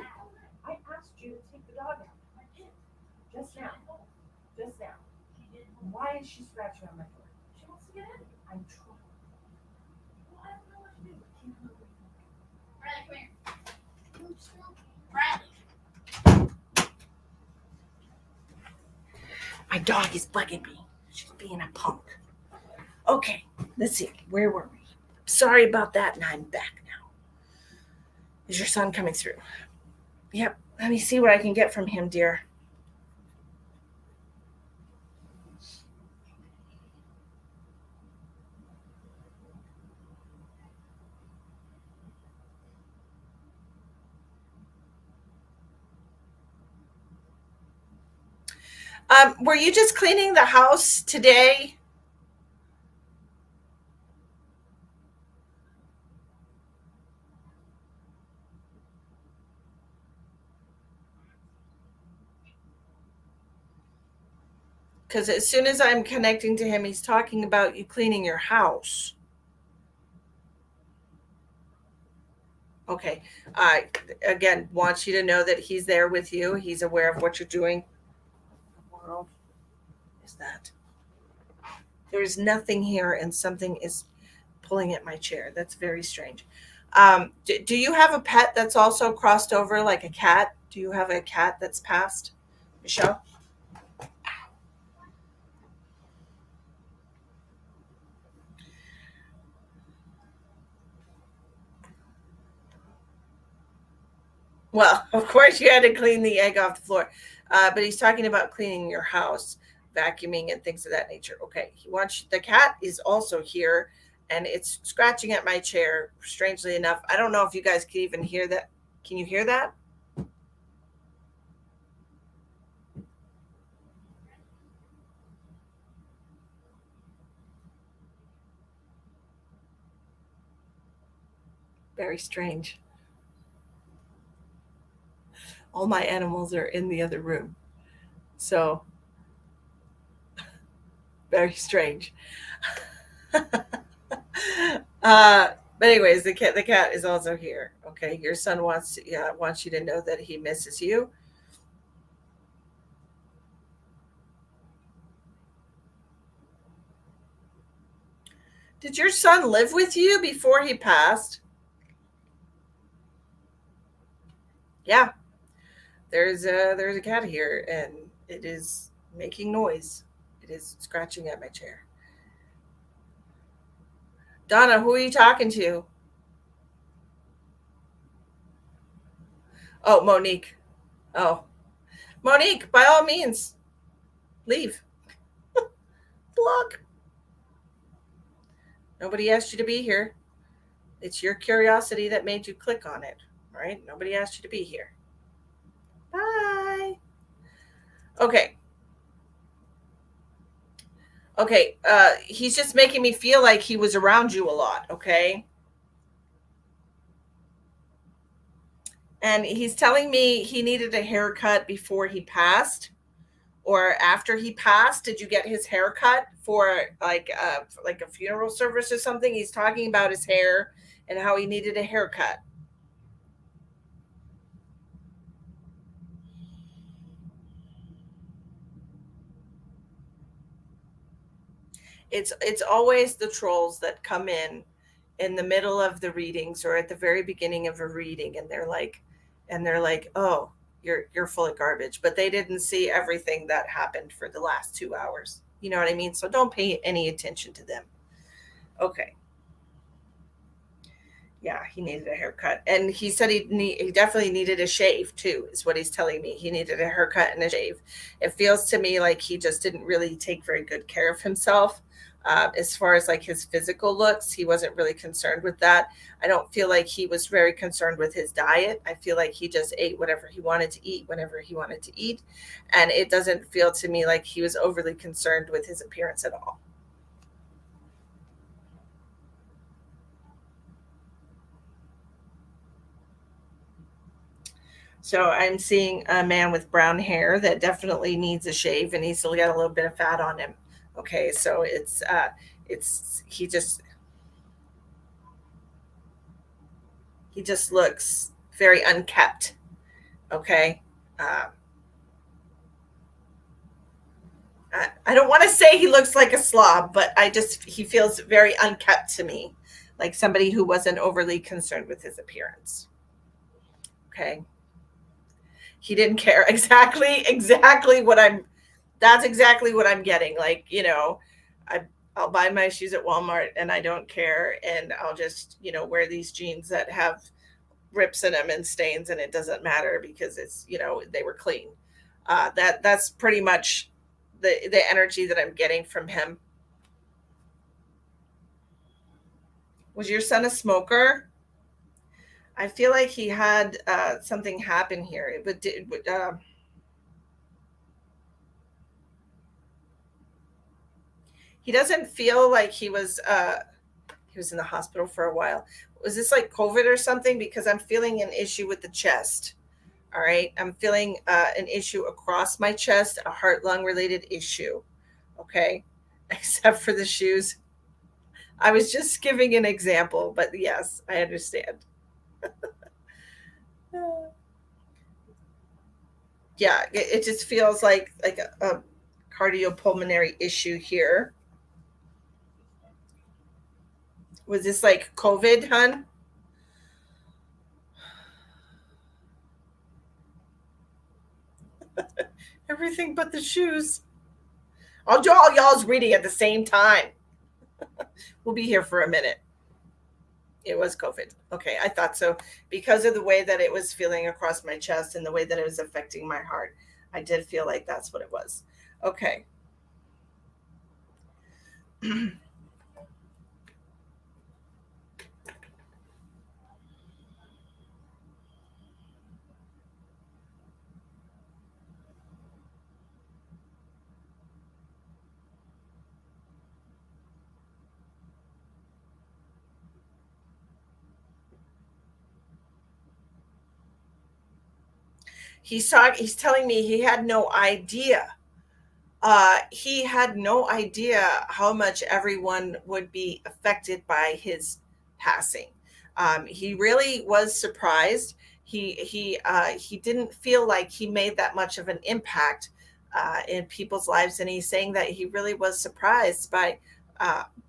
[SPEAKER 1] I asked you to take the dog out. Just now. Just now. Why is she scratching on my door? She wants to get in. I'm trying. Well, I don't know what to do. Keep her away. Riley, come here. Riley. My dog is bugging me. She's being a punk. Okay, let's see. Where were we? Sorry about that, and I'm back now. Is your son coming through? Yep. Let me see what I can get from him, dear. Were you just cleaning the house today? Because as soon as I'm connecting to him, he's talking about you cleaning your house. Okay. I again want you to know that he's there with you. He's aware of what you're doing. What the world is that? There is nothing here, and something is pulling at my chair. That's very strange. Do you have a pet that's also crossed over, like a cat? Do you have a cat that's passed, Michelle? Well, of course you had to clean the egg off the floor, but he's talking about cleaning your house, vacuuming, and things of that nature. Okay, he wants, the cat is also here, and it's scratching at my chair. Strangely enough, I don't know if you guys can even hear that. Can you hear that? Very strange. All my animals are in the other room, so very strange. But anyways, the cat is also here. Okay, your son wants you to know that he misses you. Did your son live with you before he passed? Yeah, there's a cat here, and it is making noise. It is scratching at my chair. Donna, who are you talking to? Oh, Monique. Oh, Monique, by all means, leave. Block. Nobody asked you to be here. It's your curiosity that made you click on it, right? Nobody asked you to be here. Bye. Okay. Okay. He's just making me feel like he was around you a lot. Okay. And he's telling me he needed a haircut before he passed or after he passed. Did you get his haircut for like a funeral service or something? He's talking about his hair and how he needed a haircut. It's always the trolls that come in the middle of the readings or at the very beginning of a reading, and they're like, "Oh, you're full of garbage," but they didn't see everything that happened for the last 2 hours. You know what I mean? So don't pay any attention to them. Okay. Yeah, he needed a haircut, and he said he definitely needed a shave too. Is what he's telling me. He needed a haircut and a shave. It feels to me like he just didn't really take very good care of himself. As far as like his physical looks, he wasn't really concerned with that. I don't feel like he was very concerned with his diet. I feel like he just ate whatever he wanted to eat whenever he wanted to eat, and it doesn't feel to me like he was overly concerned with his appearance at all. So I'm seeing a man with brown hair that definitely needs a shave, and he's still got a little bit of fat on him. Okay, so it's he just looks very unkept. Okay, uh, I don't want to say he looks like a slob, but he feels very unkept to me, like somebody who wasn't overly concerned with his appearance. Okay, he didn't care. Exactly what I'm that's exactly what I'm getting. Like, I I'll buy my shoes at Walmart and I don't care, and I'll just, wear these jeans that have rips in them and stains, and it doesn't matter because they were clean. That's pretty much the energy that I'm getting from him. Was your son a smoker? I feel like he had something happen here. He doesn't feel like he was in the hospital for a while. Was this like COVID or something? Because I'm feeling an issue with the chest. All right. I'm feeling an issue across my chest, a heart lung related issue. Okay. Except for the shoes. I was just giving an example, but yes, I understand. Yeah. It just feels like a cardiopulmonary issue here. Was this like COVID, hun? Everything but the shoes. I'll do all y'all's reading at the same time. We'll be here for a minute. It was COVID. Okay, I thought so. Because of the way that it was feeling across my chest and the way that it was affecting my heart, I did feel like that's what it was. Okay. He's telling me he had no idea. He had no idea how much everyone would be affected by his passing. He really was surprised. He didn't feel like he made that much of an impact in people's lives, and he's saying that he really was surprised by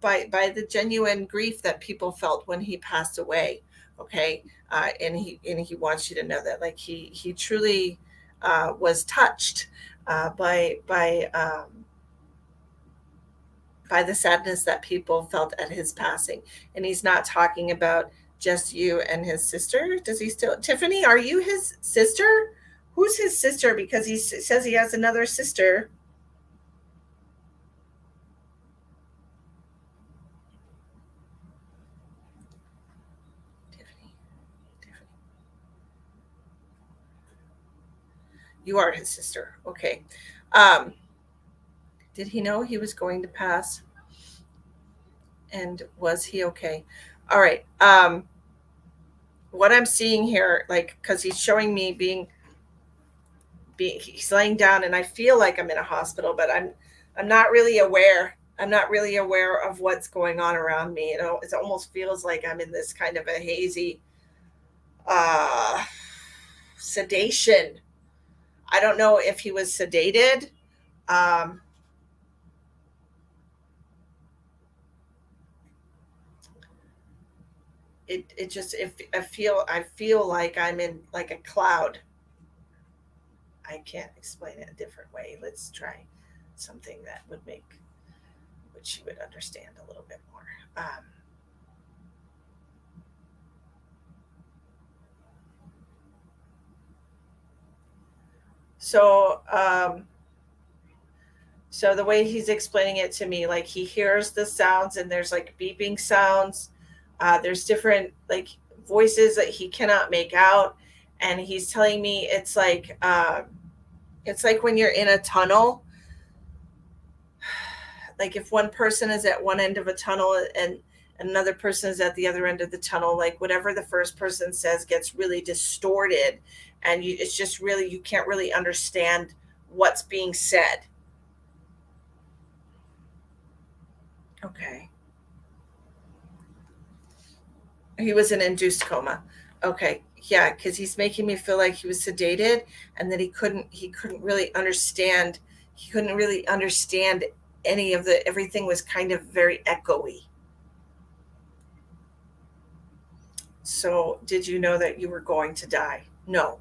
[SPEAKER 1] the genuine grief that people felt when he passed away. Okay, and he wants you to know that, like, he truly was touched by the sadness that people felt at his passing. And he's not talking about just you and his sister. Does he still, Tiffany, are you his sister? Who's his sister? Because he says he has another sister. You are his sister. Okay. Um, did he know he was going to pass? And was he okay? All right. What I'm seeing here, like, because he's showing me being he's laying down, and I feel like I'm in a hospital, but I'm not really aware. I'm not really aware of what's going on around me. It almost feels like I'm in this kind of a hazy uh, sedation. I don't know if he was sedated. Um, it just if I feel like I'm in like a cloud. I can't explain it a different way. Let's try something that would make which you would understand a little bit more. So so the way he's explaining it to me, like he hears the sounds and there's like beeping sounds. There's different like voices that he cannot make out, and he's telling me it's like when you're in a tunnel, like if one person is at one end of a tunnel and another person is at the other end of the tunnel, like whatever the first person says gets really distorted, and it's just really you can't really understand what's being said. Okay. He was in induced coma. Okay. Yeah, because he's making me feel like he was sedated and that he couldn't really understand. He couldn't really understand any of the everything was kind of very echoey. So did you know that you were going to die? No.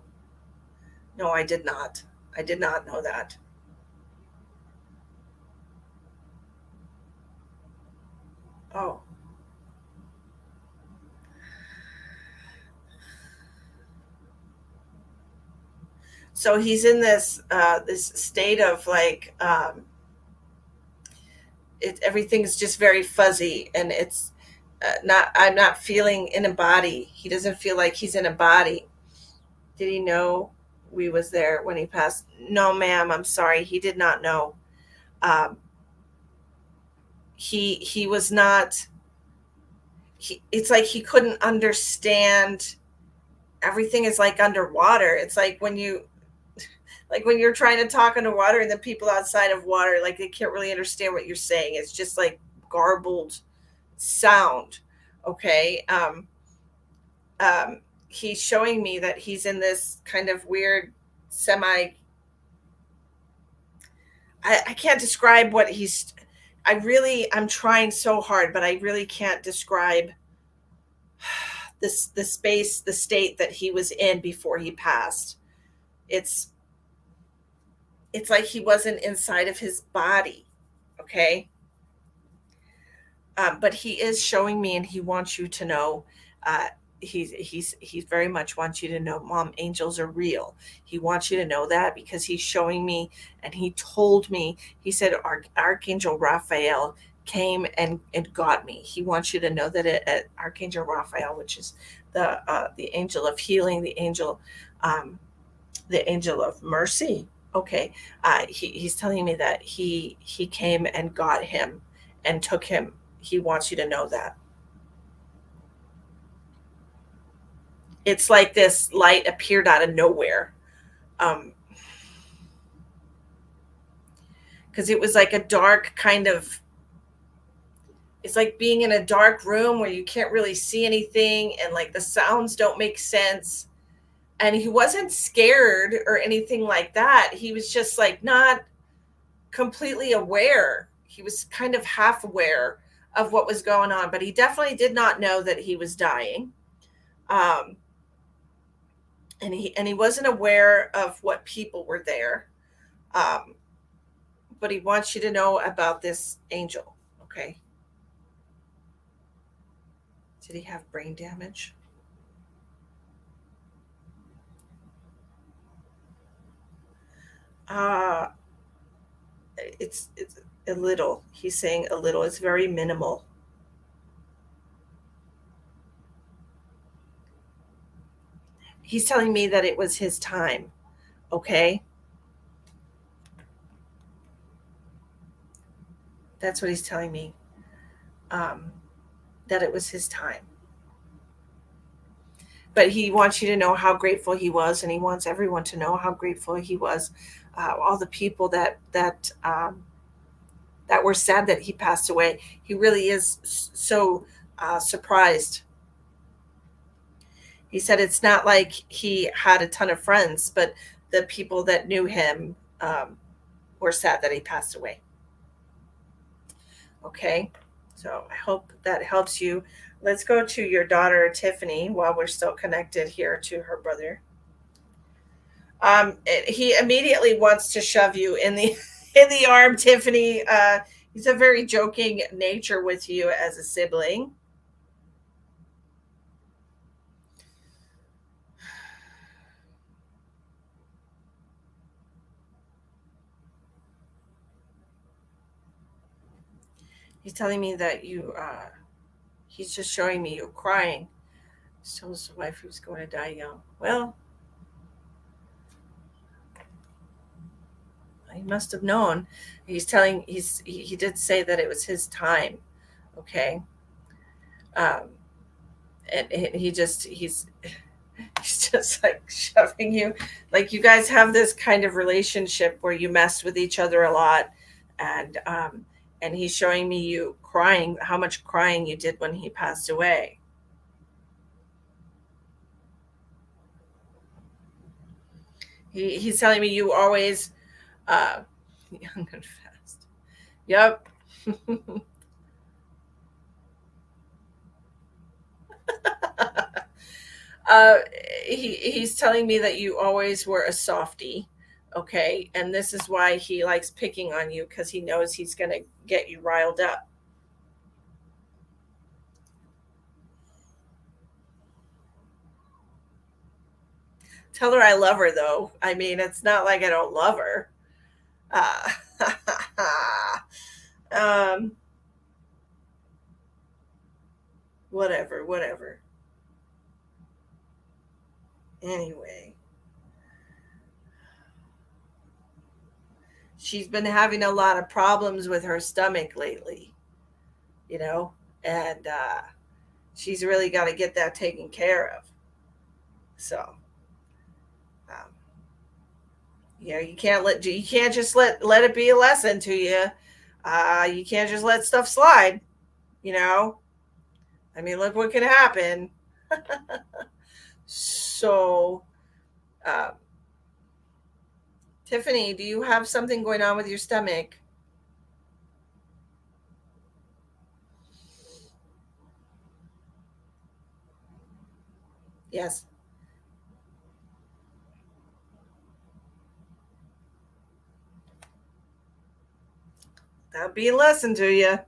[SPEAKER 1] No, I did not. I did not know that. Oh. So he's in this state of like everything's just very fuzzy, and it's not I'm not feeling in a body. He doesn't feel like he's in a body. Did he know we was there when he passed? No, ma'am, I'm sorry, he did not know. um, he was not it's like he couldn't understand. Everything is like underwater. It's like when you're trying to talk underwater and the people outside of water, like they can't really understand what you're saying. It's just like garbled sound. Okay. He's showing me that he's in this kind of weird semi. I can't describe what he's. I'm trying so hard, but I really can't describe the space, the state that he was in before he passed. It's it's like he wasn't inside of his body. Okay. But he is showing me, and he wants you to know. Uh, he's very much wants you to know, Mom, angels are real. He wants you to know that because he's showing me, and he told me. He said Archangel Raphael came and got me. He wants you to know that Archangel Raphael, which is the angel of healing, um, the angel of mercy. Okay, he's telling me that he came and got him and took him. He wants you to know that. It's like this light appeared out of nowhere. Um, because it was like a dark kind of. It's like being in a dark room where you can't really see anything, and like the sounds don't make sense. And he wasn't scared or anything like that. He was just like not completely aware. He was kind of half aware of what was going on, but he definitely did not know that he was dying. Um, and he wasn't aware of what people were there. Um, but he wants you to know about this angel. Okay. Did he have brain damage? Uh, it's a little. He's saying a little. It's very minimal. He's telling me that it was his time. Okay. That's what he's telling me. Um, that it was his time. But he wants you to know how grateful he was, and he wants everyone to know how grateful he was. All the people that were sad that he passed away. He really is so surprised. He said it's not like he had a ton of friends, but the people that knew him were sad that he passed away. Okay, so I hope that helps you. Let's go to your daughter Tiffany while we're still connected here to her brother. He immediately wants to shove you in the in the arm, Tiffany. He's a very joking nature with you as a sibling. He's telling me that you. He's just showing me you crying. He told his wife he was going to die young. Well, he must have known. He did say that it was his time. Okay. Um, and he's just like shoving you, like you guys have this kind of relationship where you mess with each other a lot, and he's showing me you crying, how much crying you did when he passed away. He's telling me you always uh young and fast. Yep. uh he's telling me that you always were a softie. Okay, and this is why he likes picking on you, because he knows he's going to get you riled up. Tell her I love her, though. I mean, it's not like I don't love her. uh, um Whatever, whatever. Anyway, she's been having a lot of problems with her stomach lately, you know, and she's really got to get that taken care of. So, um, you can't just let it be a lesson to you. You can't just let stuff slide. You know, I mean, look what can happen. So, uh, Tiffany, do you have something going on with your stomach? Yes, that'll be a lesson to you.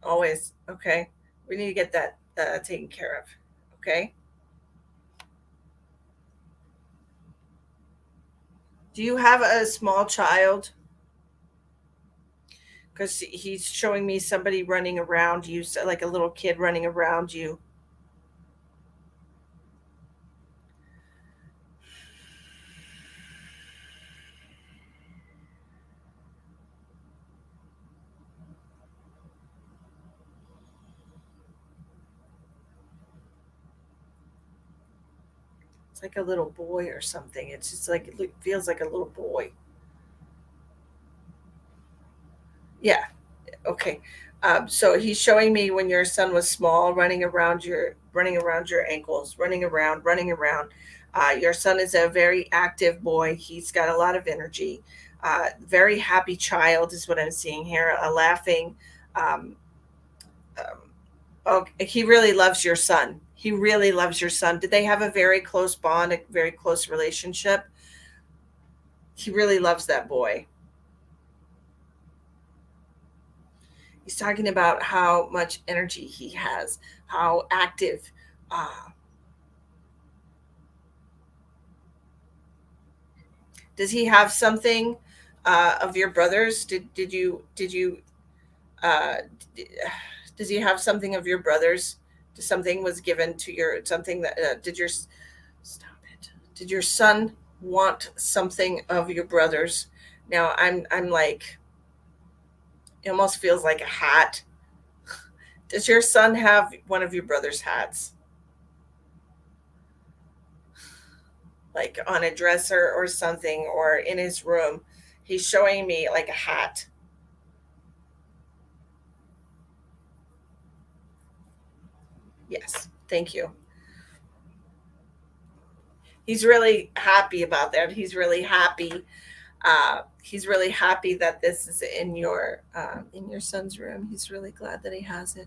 [SPEAKER 1] Always. Okay. We need to get that taken care of. Okay. Do you have a small child? Because he's showing me somebody running around you, like a little kid running around you. It's like a little boy or something. It's just like it feels like a little boy. Yeah. Okay. So he's showing me when your son was small, running around your ankles, running around. Your son is a very active boy. He's got a lot of energy. Very happy child is what I'm seeing here. A laughing. Um, um, oh, he really loves your son. He really loves your son. Did they have a very close bond, a very close relationship? He really loves that boy. He's talking about how much energy he has, how active. Uh, does he have something of your brothers? Did you uh, d- does he have something of your brothers? Something was given to your something that stop it? Did your son want something of your brothers? Now I'm like, it almost feels like a hat. Does your son have one of your brother's hats, like on a dresser or something, or in his room? He's showing me like a hat. Yes, thank you. He's really happy about that. He's really happy. He's really happy that this is in your son's room. He's really glad that he has it.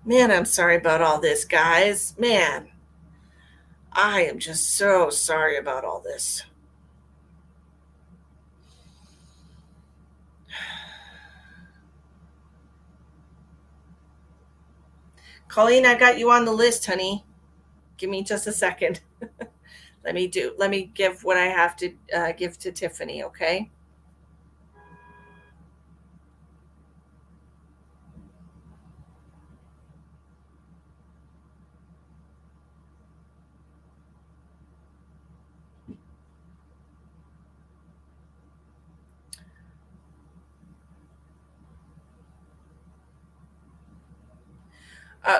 [SPEAKER 1] Man, I'm sorry about all this, guys. Man, I am just so sorry about all this. Colleen, I got you on the list, honey. Give me just a second. Let me give what I have to give to Tiffany, okay?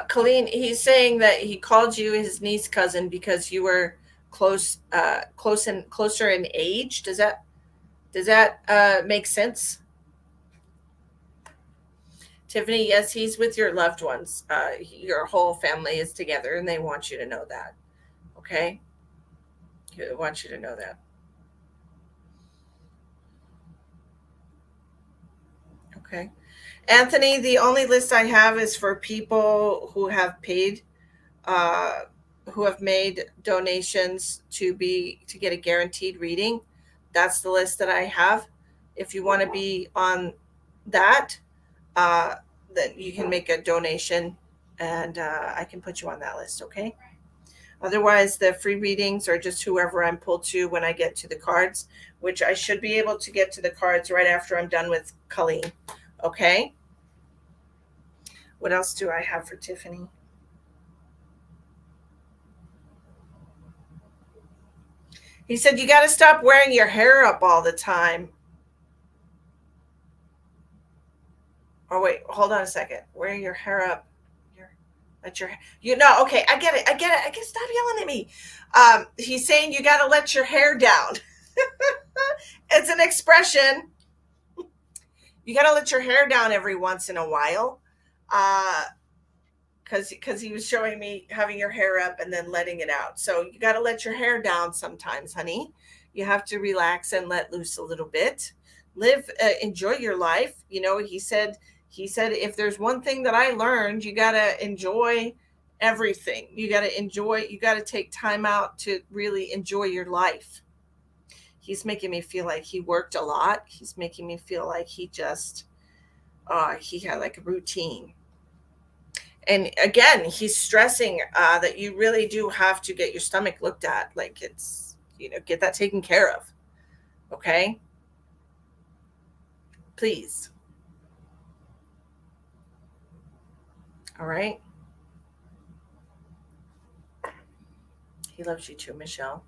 [SPEAKER 1] Colleen, he's saying that he called you his niece cousin because you were closer in age. Does that make sense? Tiffany, yes, he's with your loved ones. Your whole family is together, and they want you to know that. Okay, they want you to know that. Okay, Anthony, the only list I have is for people who have paid, uh, who have made donations to get a guaranteed reading. That's the list that I have. If you want to be on that, uh, then you can make a donation, and I can put you on that list. Okay. Otherwise, the free readings are just whoever I'm pulled to when I get to the cards, which I should be able to get to the cards right after I'm done with Colleen. Okay. What else do I have for Tiffany? He said, you got to stop wearing your hair up all the time. Oh, wait, hold on a second. Wear your hair up. Your, let your, you know, okay, I get it. I get it. I can stop yelling at me. He's saying you got to let your hair down. It's an expression. You got to let your hair down every once in a while. Uh, because he was showing me having your hair up and then letting it out. So you got to let your hair down sometimes, honey. You have to relax and let loose a little bit. Live, enjoy your life. You know, he said if there's one thing that I learned, you got to enjoy everything. You got to enjoy. You got to take time out to really enjoy your life. He's making me feel like he worked a lot. He's making me feel like he had like a routine. And again, he's stressing that you really do have to get your stomach looked at, like it's, you know, get that taken care of. Okay, please. All right. He loves you too, Michelle.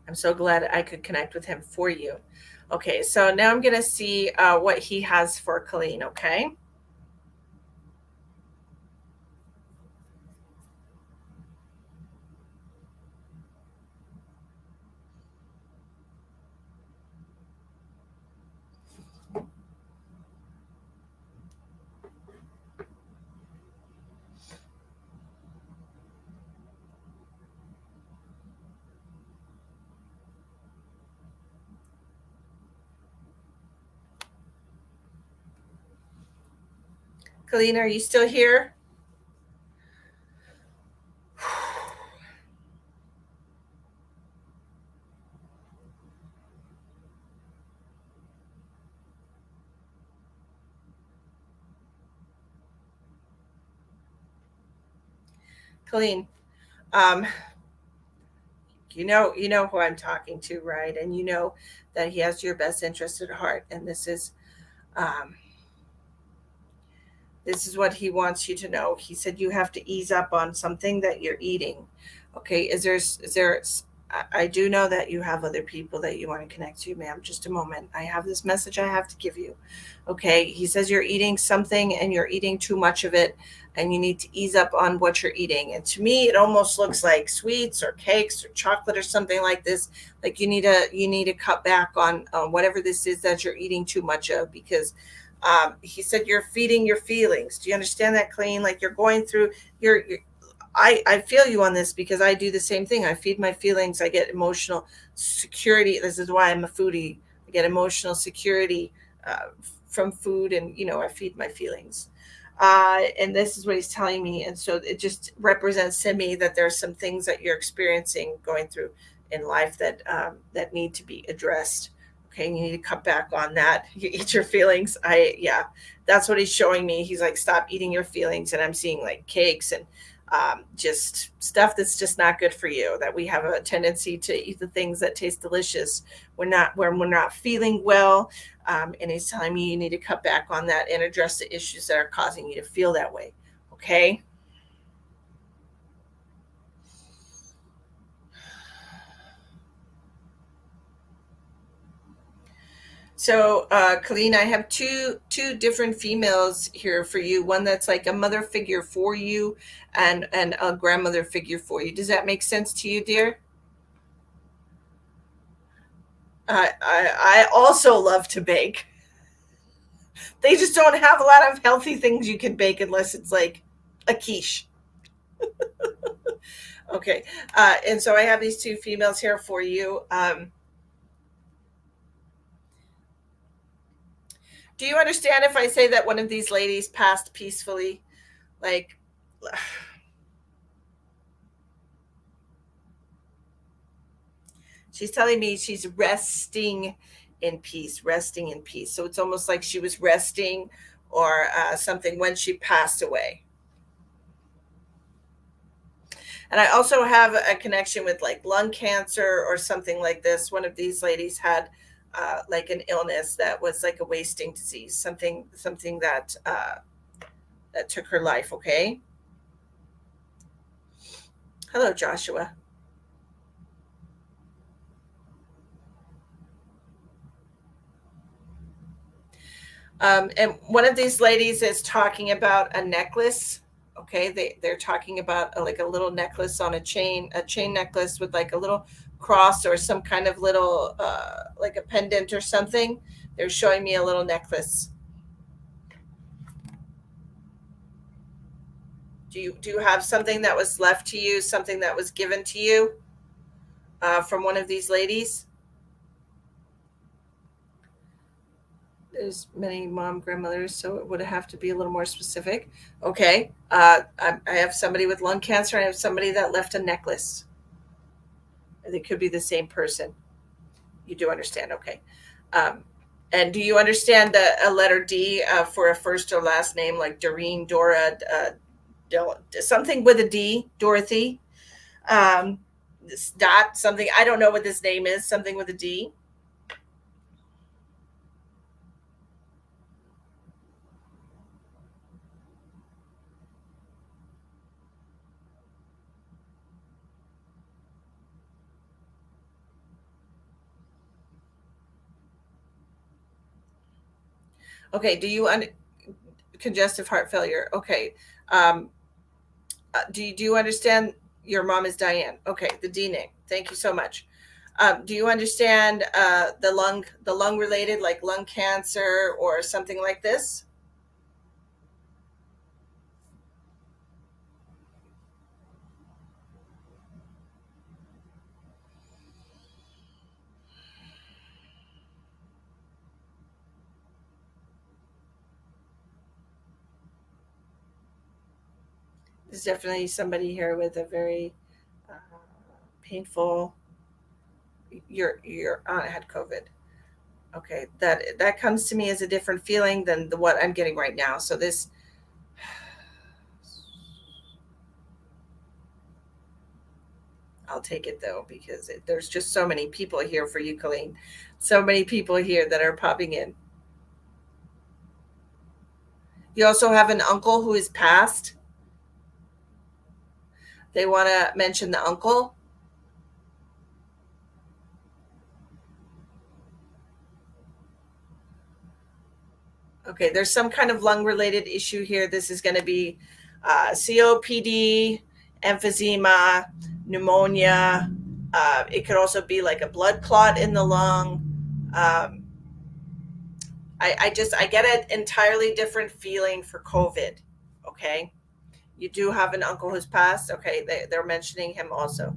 [SPEAKER 1] I'm so glad I could connect with him for you. Okay, so now I'm gonna see what he has for Colleen. Okay. Colleen, are you still here? Colleen, um, you know who I'm talking to, right? And you know that he has your best interest at heart, and um, this is what he wants you to know. He said you have to ease up on something that you're eating. Okay, is there I do know that you have other people that you want to connect to, ma'am. Just a moment. I have this message I have to give you. Okay. He says you're eating something and you're eating too much of it, and you need to ease up on what you're eating. And to me, it almost looks like sweets or cakes or chocolate or something like this. Like you need to cut back on whatever this is that you're eating too much of, because he said you're feeding your feelings. Do you understand that, Clean? Like you're going through your I feel you on this, because I do the same thing. I feed my feelings. I get emotional security. This is why I'm a foodie. I get emotional security from food, and I feed my feelings. And this is what he's telling me. And so it just represents to me that there's some things that you're experiencing, going through in life, that need to be addressed. Okay, you need to cut back on that. You eat your feelings. Yeah, that's what he's showing me. He's like, stop eating your feelings, and I'm seeing like cakes and just stuff that's just not good for you. That we have a tendency to eat the things that taste delicious when we're not feeling well. And he's telling me you need to cut back on that and address the issues that are causing you to feel that way. Okay. So, Colleen, I have two different females here for you. One that's like a mother figure for you, and a grandmother figure for you. Does that make sense to you, dear? I also love to bake. They just don't have a lot of healthy things you can bake unless it's like a quiche. Okay, and so I have these two females here for you. Do you understand if I say that one of these ladies passed peacefully? Like, she's telling me she's resting in peace, resting in peace. So it's almost like she was resting, or something, when she passed away. And I also have a connection with like lung cancer or something like this. One of these ladies had like an illness that was like a wasting disease, something that took her life. Okay. Hello, Joshua. And one of these ladies is talking about a necklace. Okay, they're talking about like a little necklace on a chain necklace with like a little cross or some kind of little like a pendant or something. They're showing me a little necklace. Do you have something that was left to you, something that was given to you from one of these ladies? There's many mom grandmothers, so it would have to be a little more specific. Okay, I have somebody with lung cancer. I have somebody that left a necklace. They could be the same person. You do understand? Okay. Um, and do you understand a letter D for a first or last name, like Doreen, Dora, something with a D, Dorothy, um, this dot something? I don't know what this name is. Something with a D. Okay. Congestive heart failure? Okay. Um, do you understand your mom is Diane? Okay, the D name. Thank you so much. Do you understand the lung related, like lung cancer or something like this? There's definitely somebody here with a very uh, painful. Your aunt had COVID. Okay, that comes to me as a different feeling than what I'm getting right now. So this, I'll take it though, because there's just so many people here for you, Colleen. So many people here that are popping in. You also have an uncle who is passed. They want to mention the uncle. Okay, there's some kind of lung related issue here. This is going to be COPD, emphysema, pneumonia. It could also be like a blood clot in the lung. Um, I get an entirely different feeling for COVID. Okay, you do have an uncle who's passed. Okay, they're mentioning him also.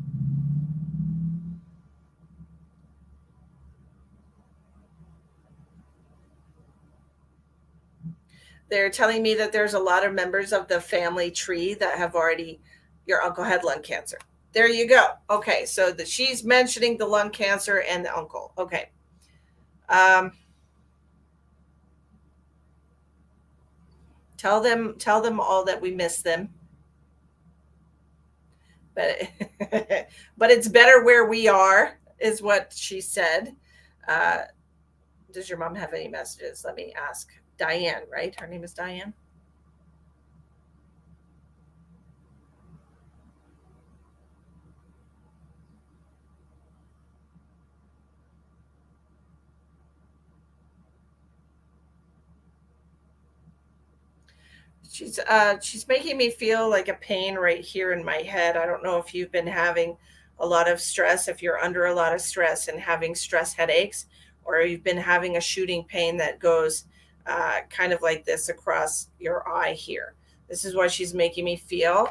[SPEAKER 1] They're telling me that there's a lot of members of the family tree that have already, your uncle had lung cancer. There you go. Okay, so she's mentioning the lung cancer and the uncle. Okay. Um, tell them all that we miss them. But but it's better where we are, is what she said. Uh, does your mom have any messages? Let me ask. Diane, right? Her name is Diane. She's making me feel like a pain right here in my head. I don't know if you've been having a lot of stress, if you're under a lot of stress and having stress headaches, or you've been having a shooting pain that goes kind of like this across your eye here. This is what she's making me feel.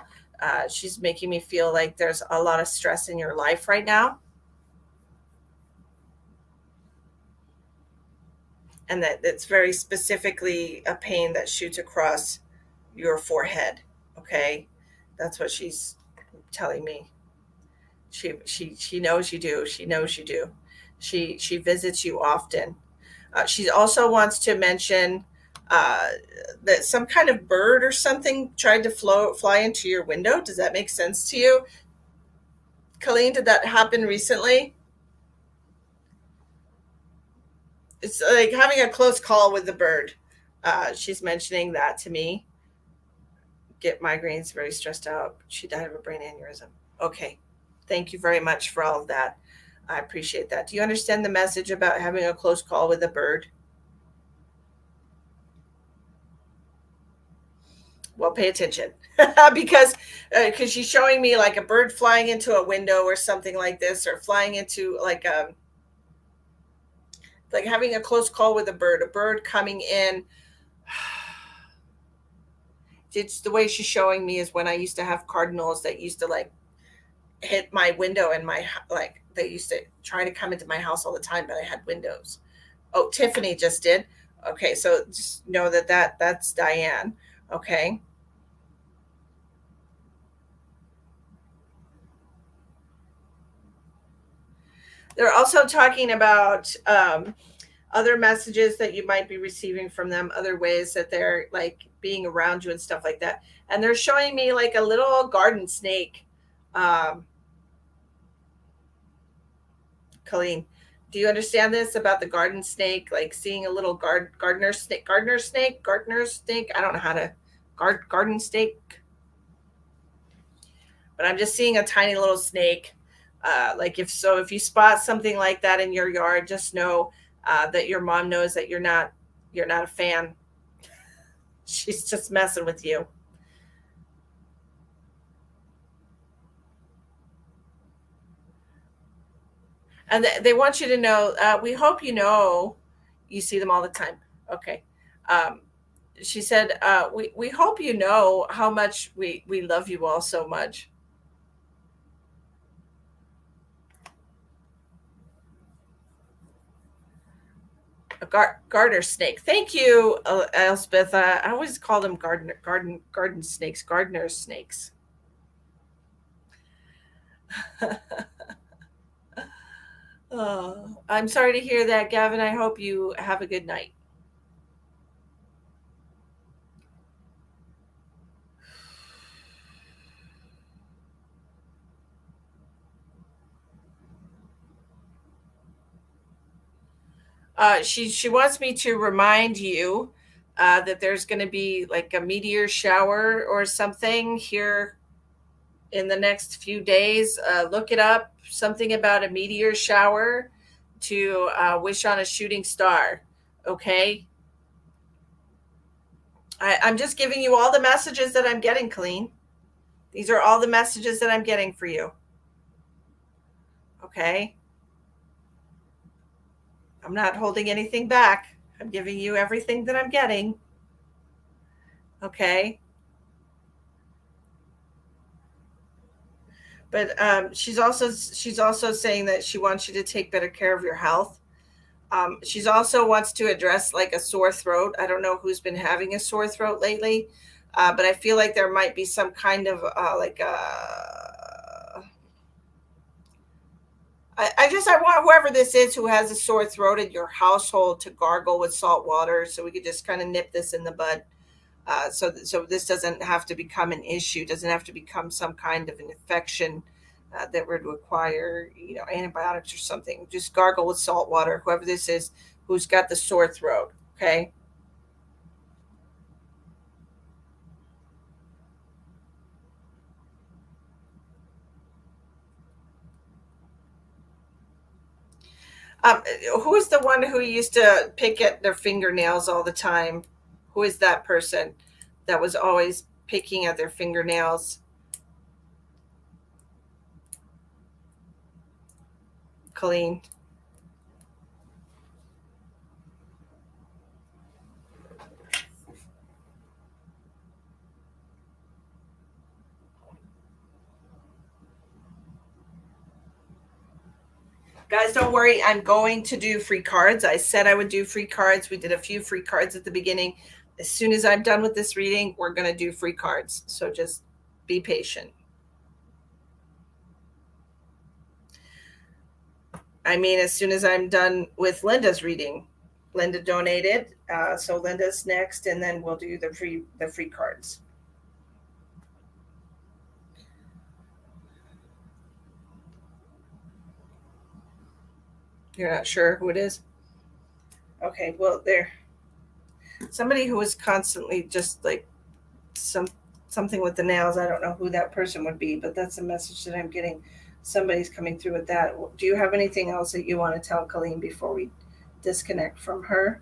[SPEAKER 1] She's making me feel like there's a lot of stress in your life right now, and that it's very specifically a pain that shoots across your forehead. Okay, that's what she's telling me. She knows you do. She knows you do. She visits you often. She also wants to mention uh, that some kind of bird or something tried to fly into your window. Does that make sense to you, Colleen? Did that happen recently? It's like having a close call with the bird. She's mentioning that to me. Get migraines, very stressed out. She died of a brain aneurysm. Okay. Thank you very much for all of that. I appreciate that. Do you understand the message about having a close call with a bird? Well, pay attention because she's showing me like a bird flying into a window or something like this, or flying into like having a close call with a bird coming in. It's the way she's showing me is when I used to have cardinals that used to like hit my window, and my like they used to try to come into my house all the time, but I had windows. Oh, Tiffany just did. Okay, so just know that's Diane. Okay. They're also talking about other messages that you might be receiving from them, other ways that they're like being around you and stuff like that. And they're showing me like a little garden snake. Um, Colleen, do you understand this about the garden snake? Like seeing a little gardener snake. I don't know how to garden snake, but I'm just seeing a tiny little snake. Like if you spot something like that in your yard, just know that your mom knows that you're not a fan. She's just messing with you. And they want you to know, we hope you know you see them all the time. Okay. Um, she said, we hope you know how much we love you all so much. A garter snake. Thank you, Elspeth. I always call them garden snakes, gardener snakes. Oh, I'm sorry to hear that, Gavin. I hope you have a good night. She wants me to remind you that there's going to be like a meteor shower or something here in the next few days. Look it up. Something about a meteor shower to wish on a shooting star. Okay. I'm just giving you all the messages that I'm getting, Colleen. These are all the messages that I'm getting for you. Okay? I'm not holding anything back. I'm giving you everything that I'm getting. Okay? But she's also saying that she wants you to take better care of your health. She's also wants to address like a sore throat. I don't know who's been having a sore throat lately, but I feel like there might be some kind of I want whoever this is who has a sore throat in your household to gargle with salt water, so we could just kind of nip this in the bud. So this doesn't have to become an issue. Doesn't have to become some kind of an infection that would require antibiotics or something. Just gargle with salt water. Whoever this is who's got the sore throat. Okay. Who is the one who used to pick at their fingernails all the time? Who is that person that was always picking at their fingernails? Colleen. Guys, don't worry. I'm going to do free cards. I said I would do free cards. We did a few free cards at the beginning. As soon as I'm done with this reading, we're going to do free cards. So just be patient. I mean, as soon as I'm done with Linda's reading. Linda donated, so Linda's next, and then we'll do the free cards. You're not sure who it is? Okay, well, there. Somebody who was constantly just like something with the nails. I don't know who that person would be, but that's a message that I'm getting. Somebody's coming through with that. Do you have anything else that you want to tell Colleen before we disconnect from her?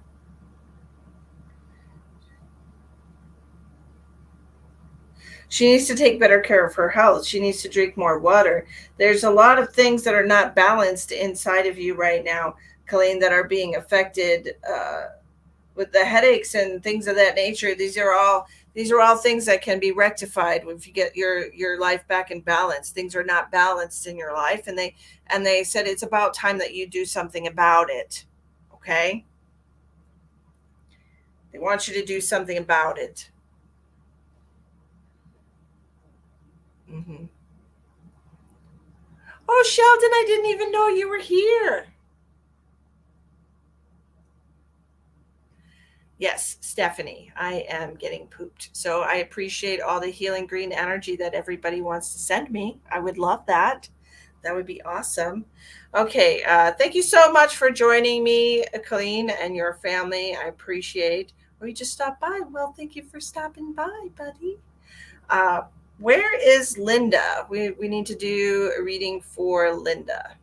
[SPEAKER 1] She needs to take better care of her health. She needs to drink more water. There's a lot of things that are not balanced inside of you right now, Colleen, that are being affected with the headaches and things of that nature. These are all things that can be rectified if you get your life back in balance. Things are not balanced in your life, and they said it's about time that you do something about it. Okay, they want you to do something about it. Hmm. Oh, Sheldon, I didn't even know you were here. Yes, Stephanie, I am getting pooped. So I appreciate all the healing green energy that everybody wants to send me. I would love that. That would be awesome. Okay, thank you so much for joining me, Colleen, and your family. I appreciate. Or you just stopped by. Well, thank you for stopping by, buddy. Uh, where is Linda? We need to do a reading for Linda.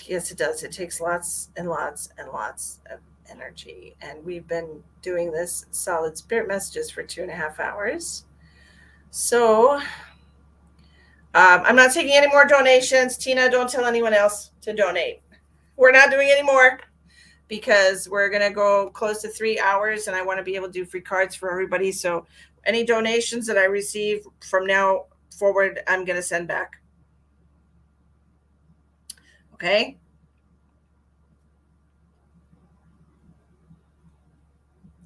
[SPEAKER 1] Yes, it does. It takes lots and lots and lots of energy. And we've been doing this solid spirit messages for 2.5 hours. So I'm not taking any more donations. Tina, don't tell anyone else to donate. We're not doing any more because we're going to go close to 3 hours and I want to be able to do free cards for everybody. So any donations that I receive from now forward, I'm going to send back. Okay.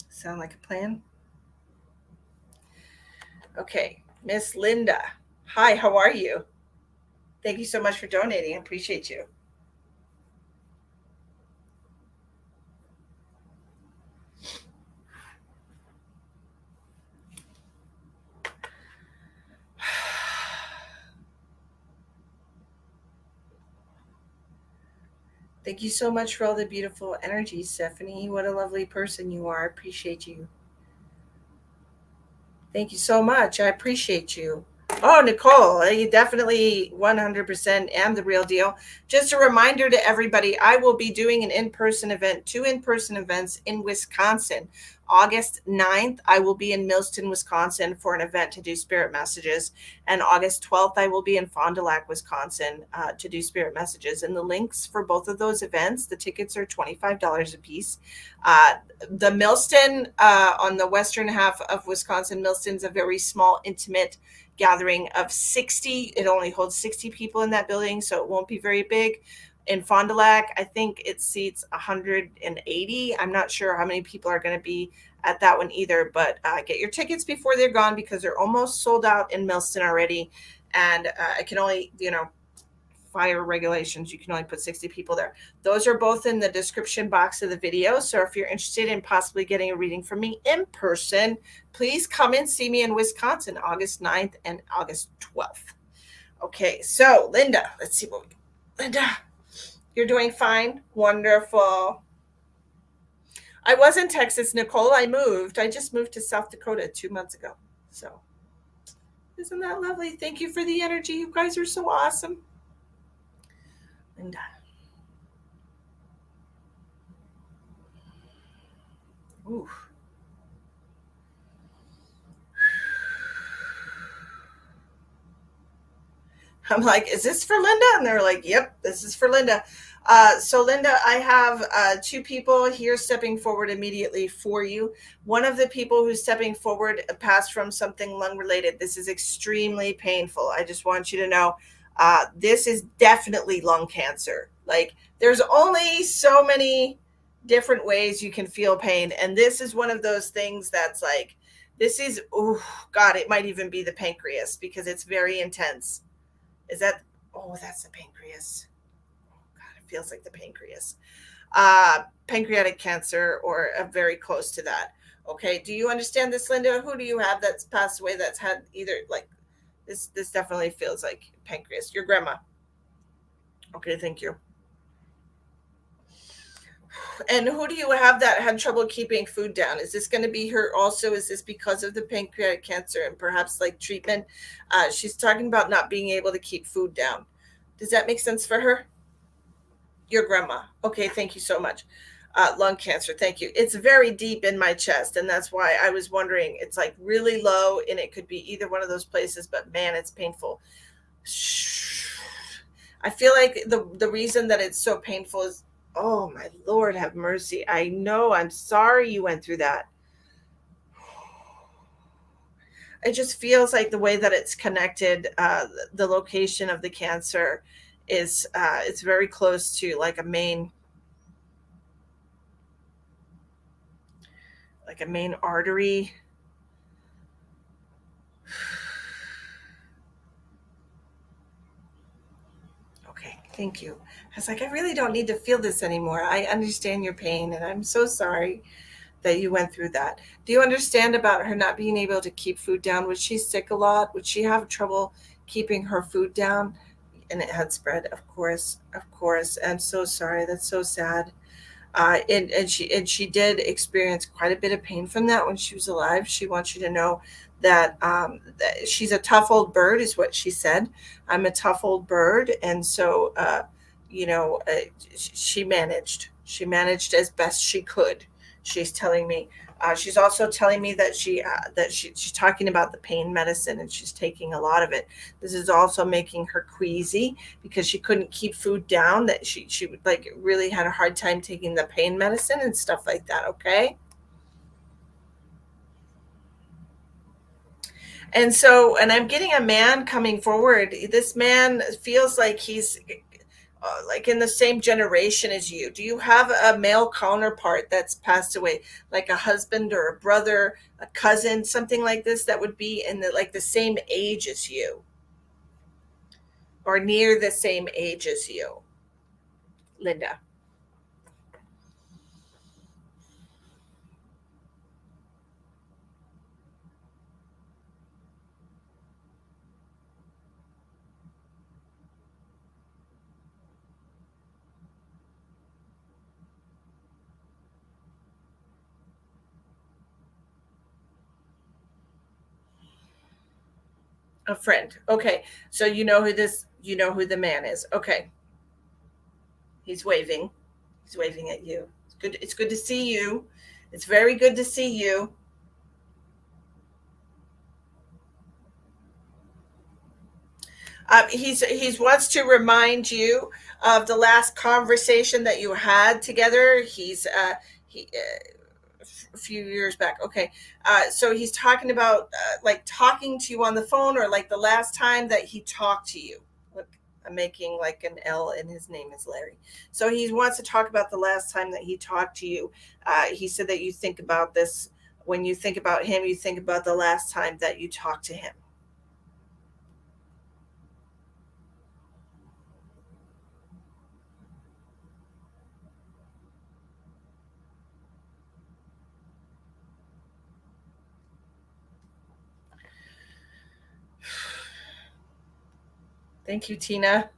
[SPEAKER 1] Sound like a plan? Okay. Miss Linda. Hi, how are you? Thank you so much for donating. I appreciate you. Thank you so much for all the beautiful energy, Stephanie. What a lovely person you are. I appreciate you. Thank you so much. I appreciate you. Oh, Nicole, you definitely 100% am the real deal. Just a reminder to everybody, I will be doing an in-person event, 2 in-person events in Wisconsin. August 9th, I will be in Millston, Wisconsin for an event to do spirit messages. And August 12th, I will be in Fond du Lac, Wisconsin to do spirit messages. And the links for both of those events, the tickets are $25 a piece. Uh, the Millston on the western half of Wisconsin, Millston's a very small, intimate gathering of 60. It only holds 60 people in that building, so it won't be very big. In Fond du Lac, I think it seats 180. I'm not sure how many people are going to be at that one either, but get your tickets before they're gone because they're almost sold out in Millston already. And I can only, fire regulations, you can only put 60 people there. Those are both in the description box of the video. So if you're interested in possibly getting a reading from me in person, please come and see me in Wisconsin, August 9th and August 12th. Okay, so Linda, let's see what we Linda, you're doing fine. Wonderful. I was in Texas, Nicole. I just moved to South Dakota 2 months ago. So isn't that lovely? Thank you for the energy. You guys are so awesome. Linda. Ooh. I'm like, is this for Linda? And they're like, yep, this is for Linda. So, Linda, I have 2 people here stepping forward immediately for you. One of the people who's stepping forward passed from something lung related. This is extremely painful. I just want you to know this is definitely lung cancer. Like, there's only so many different ways you can feel pain. And this is one of those things that's like, this is, oh, God, it might even be the pancreas because it's very intense. Is that? Oh, that's the pancreas. Oh, God, it feels like the pancreas. Pancreatic cancer or very close to that. Okay. Do you understand this, Linda? Who do you have that's passed away that's had either like this? This definitely feels like pancreas. Your grandma. Okay. Thank you. And who do you have that had trouble keeping food down? Is this going to be her also? Is this because of the pancreatic cancer and perhaps like treatment? She's talking about not being able to keep food down. Does that make sense for her? Your grandma. Okay, thank you so much. Lung cancer, thank you. It's very deep in my chest, and that's why I was wondering. It's like really low, and it could be either one of those places, but man, it's painful. I feel like the reason that it's so painful is, oh my Lord, have mercy. I know, I'm sorry you went through that. It just feels like the way that it's connected, the location of the cancer is it's very close to like a main artery. Okay, thank you. I was like, I really don't need to feel this anymore. I understand your pain, and I'm so sorry that you went through that. Do you understand about her not being able to keep food down? Was she sick a lot? Would she have trouble keeping her food down? And it had spread, of course, of course. I'm so sorry. That's so sad. And she did experience quite a bit of pain from that when she was alive. She wants you to know that she's a tough old bird, is what she said. I'm a tough old bird, and so you know, uh, she managed. She managed as best she could. She's telling me. She's also telling me that she's talking about the pain medicine and she's taking a lot of it. This is also making her queasy because she couldn't keep food down, that she would like really had a hard time taking the pain medicine and stuff like that. Okay. And so, and I'm getting a man coming forward. This man feels like he's like in the same generation as you. Do you have a male counterpart that's passed away, like a husband or a brother, a cousin, something like this that would be in the same age as you or near the same age as you, Linda? A friend. Okay. So you know who the man is. Okay. He's waving. He's waving at you. It's good to see you. It's very good to see you. He's wants to remind you of the last conversation that you had together. He a few years back. Okay, so he's talking about like talking to you on the phone, or like the last time that he talked to you. Look, I'm making like an L, and his name is Larry. So he wants to talk about the last time that he talked to you. He said that you think about this when you think about him. You think about the last time that you talked to him. Thank you, Tina.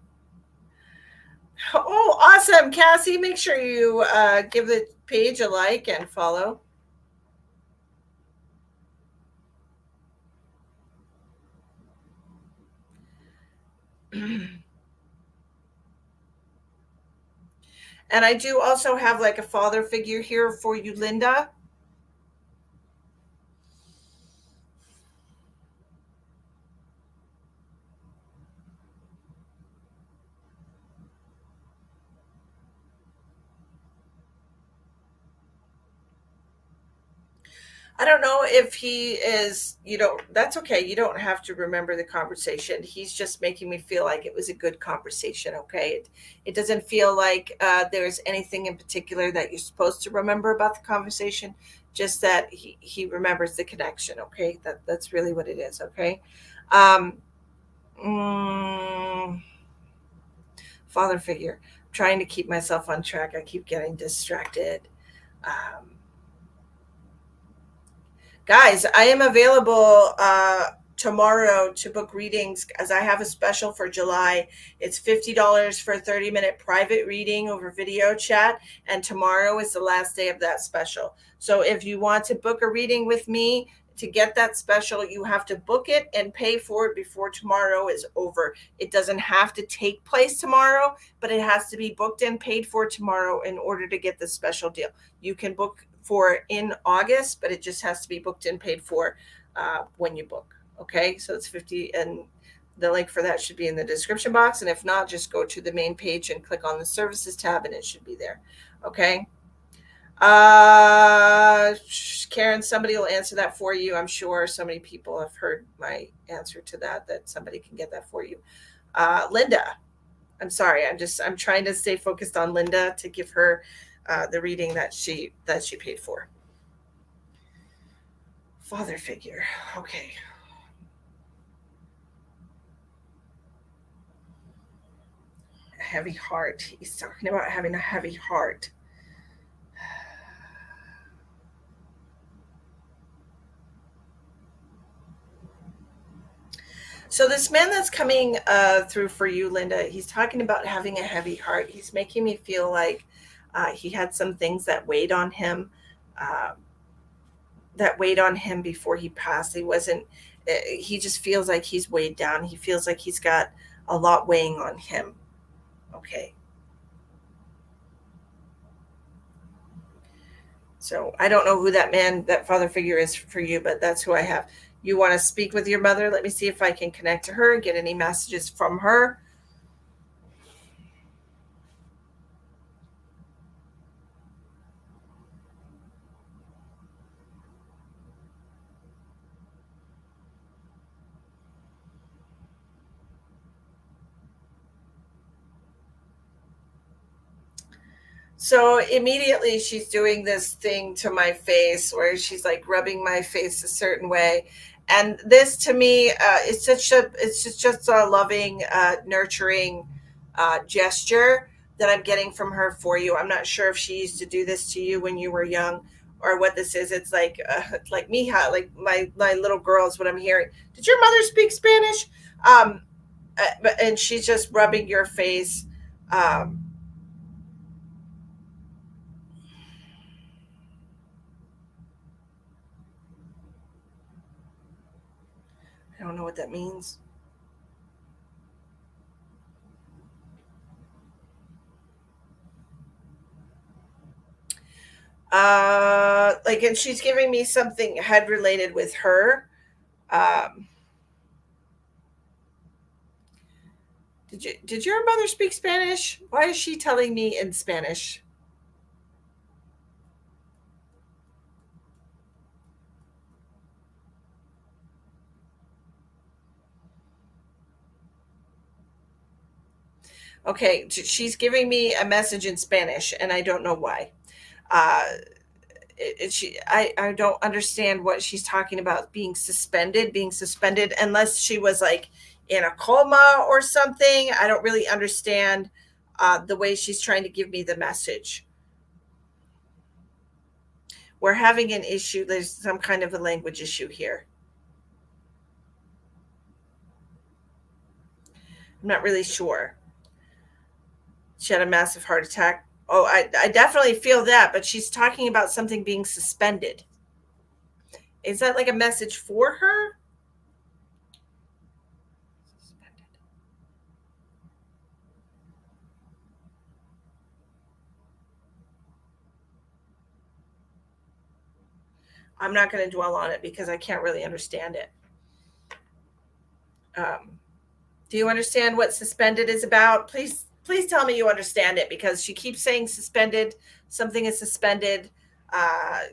[SPEAKER 1] Oh, awesome, Cassie. Make sure you give the page a like and follow. And I do also have like a father figure here for you, Linda. I don't know if he is, that's okay. You don't have to remember the conversation. He's just making me feel like it was a good conversation. Okay. It doesn't feel like there's anything in particular that you're supposed to remember about the conversation, just that he remembers the connection. Okay. That's really what it is. Okay. Um, mm, Father figure. I'm trying to keep myself on track. I keep getting distracted. Um, Guys, I am available tomorrow to book readings as I have a special for July. It's $50 for a 30-minute private reading over video chat, and tomorrow is the last day of that special. So if you want to book a reading with me to get that special, you have to book it and pay for it before tomorrow is over. It doesn't have to take place tomorrow, but it has to be booked and paid for tomorrow in order to get the special deal. You can book for in August, but it just has to be booked and paid for when you book. Okay, so it's 50, and the link for that should be in the description box. And if not, just go to the main page and click on the services tab, and it should be there. Okay. Uh, Karen, somebody will answer that for you. I'm sure so many people have heard my answer to that somebody can get that for you. Linda, I'm sorry. I'm trying to stay focused on Linda to give her the reading that she paid for. Father figure. Okay. A heavy heart. He's talking about having a heavy heart. So this man that's coming through for you, Linda, he's talking about having a heavy heart. He's making me feel like he had some things uh, that weighed on him before he passed. He wasn't. He just feels like he's weighed down. He feels like he's got a lot weighing on him. Okay. So I don't know who that father figure is for you, but that's who I have. You want to speak with your mother? Let me see if I can connect to her and get any messages from her. So immediately she's doing this thing to my face where she's like rubbing my face a certain way. And this to me, it's just a loving, nurturing gesture that I'm getting from her for you. I'm not sure if she used to do this to you when you were young or what this is. It's like Mija, like my little girl is what I'm hearing. Did your mother speak Spanish? Um, and she's just rubbing your face. Um, don't know what that means. Like, and she's giving me something head related with her. Um, did your mother speak Spanish? Why is she telling me in Spanish? Okay, she's giving me a message in Spanish, and I don't know why. Uh, I don't understand what she's talking about being suspended, unless she was like in a coma or something. I don't really understand the way she's trying to give me the message. We're having an issue. There's some kind of a language issue here. I'm not really sure. She had a massive heart attack. Oh, I definitely feel that, but she's talking about something being suspended. Is that like a message for her? I'm not going to dwell on it because I can't really understand it. Um, do you understand what suspended is about? Please tell me you understand it, because she keeps saying suspended. Something is suspended. I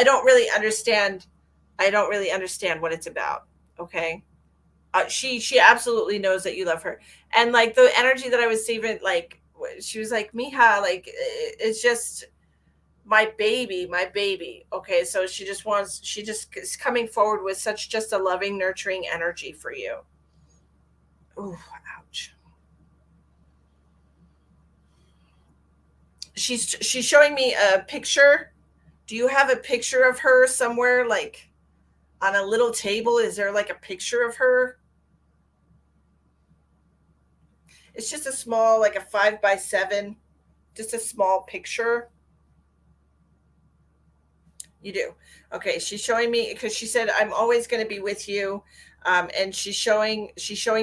[SPEAKER 1] don't really understand. I don't really understand what it's about. Okay. She absolutely knows that you love her, and like the energy that I was saving, like she was like, Mija, like it's just my baby. Okay, so she just is coming forward with such just a loving, nurturing energy for you. Ooh, ouch. She's showing me a picture. Do you have a picture of her somewhere, like on a little table? Is there like a picture of her? It's just a small, like a 5 by 7, just a small picture. You do. Okay, she's showing me because she said I'm always going to be with you, and she's showing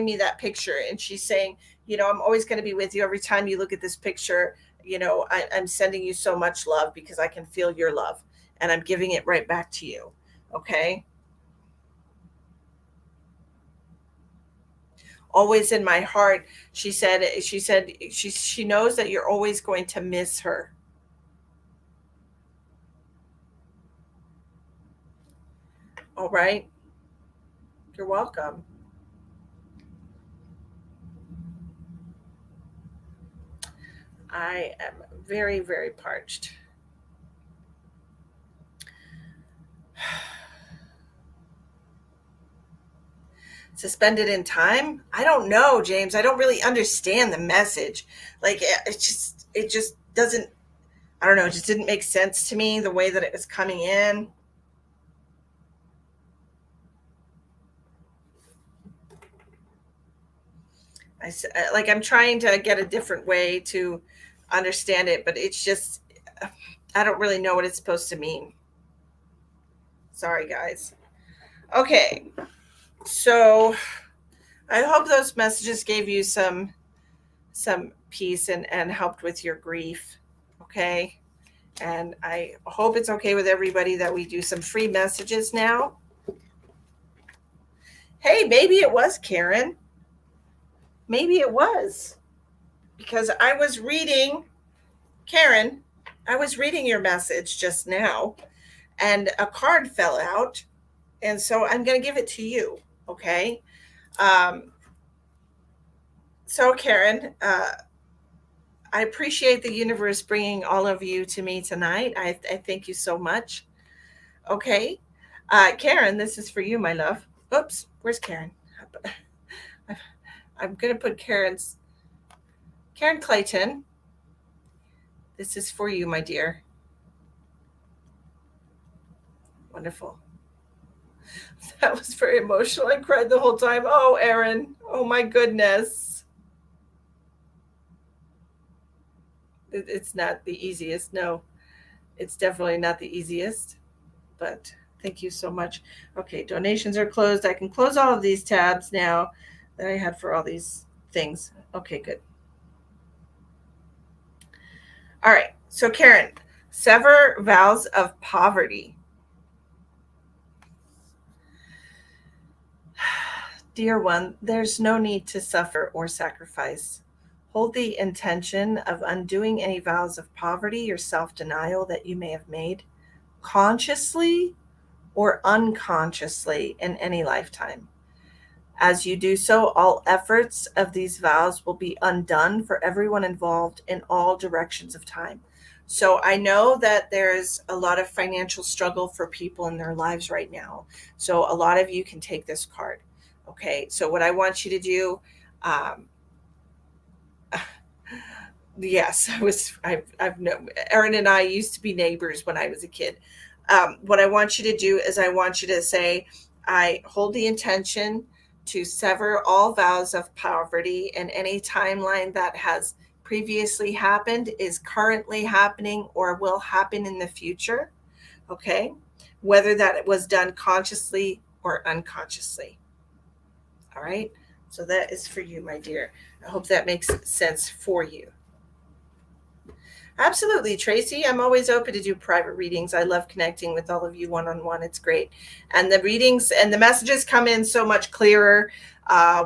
[SPEAKER 1] me that picture, and she's saying, I'm always going to be with you. Every time you look at this picture, I'm sending you so much love because I can feel your love, and I'm giving it right back to you. Okay, always in my heart. She knows that you're always going to miss her. All right, you're welcome. I am very, very parched. Suspended in time? I don't know, James. I don't really understand the message. Like it just doesn't, I don't know, it just didn't make sense to me the way that it was coming in. Like I'm trying to get a different way to understand it, but it's just I don't really know what it's supposed to mean. Sorry, guys. Okay. So, I hope those messages gave you some peace and helped with your grief. Okay? And I hope it's okay with everybody that we do some free messages now. Hey, maybe it was Karen. Maybe it was, because I was reading, Karen, I was reading your message just now, and a card fell out. And so I'm going to give it to you. Okay. Um, so, Karen, I appreciate the universe bringing all of you to me tonight. I thank you so much. Okay. Karen, this is for you, my love. Oops, where's Karen? I'm going to put Karen Clayton. This is for you, my dear. Wonderful. That was very emotional. I cried the whole time. Oh, Erin. Oh, my goodness. It's not the easiest. No, it's definitely not the easiest, but Thank you so much. Okay, donations are closed. I can close all of these tabs now that I had for all these things. Okay, good. All right. So, Karen, sever vows of poverty. Dear one, there's no need to suffer or sacrifice. Hold the intention of undoing any vows of poverty or self denial that you may have made, consciously or unconsciously, in any lifetime. As you do so, all efforts of these vows will be undone for everyone involved in all directions of time. So I know that there's a lot of financial struggle for people in their lives right now. So a lot of you can take this card. Okay. So what I want you to do, um, yes, I've known, Erin and I used to be neighbors when I was a kid. What I want you to do is I want you to say, I hold the intention to sever all vows of poverty and any timeline that has previously happened, is currently happening, or will happen in the future. Okay. Whether that was done consciously or unconsciously. All right. So that is for you, my dear. I hope that makes sense for you. Absolutely, Tracy. I'm always open to do private readings. I love connecting with all of you one on one. It's great. And the readings and the messages come in so much clearer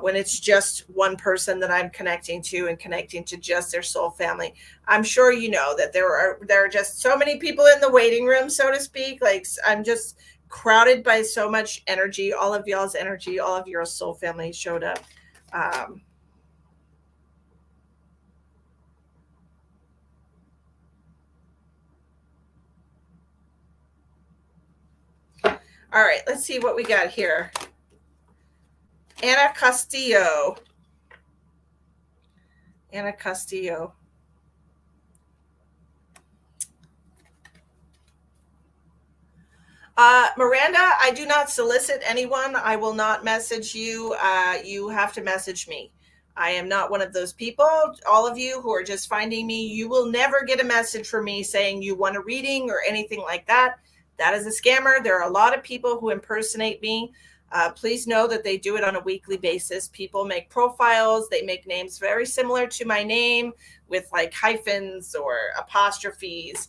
[SPEAKER 1] when it's just one person that I'm connecting to and connecting to just their soul family. I'm sure you know that there are just so many people in the waiting room, so to speak. Like I'm just crowded by so much energy. All of y'all's energy, all of your soul family showed up. Um, all right, let's see what we got here. Anna Castillo. Anna Castillo. Miranda, I do not solicit anyone. I will not message you. You have to message me. I am not one of those people. All of you who are just finding me, you will never get a message from me saying you want a reading or anything like that. That is a scammer. There are a lot of people who impersonate me. Please know that they do it on a weekly basis. People make profiles, they make names very similar to my name with like hyphens or apostrophes.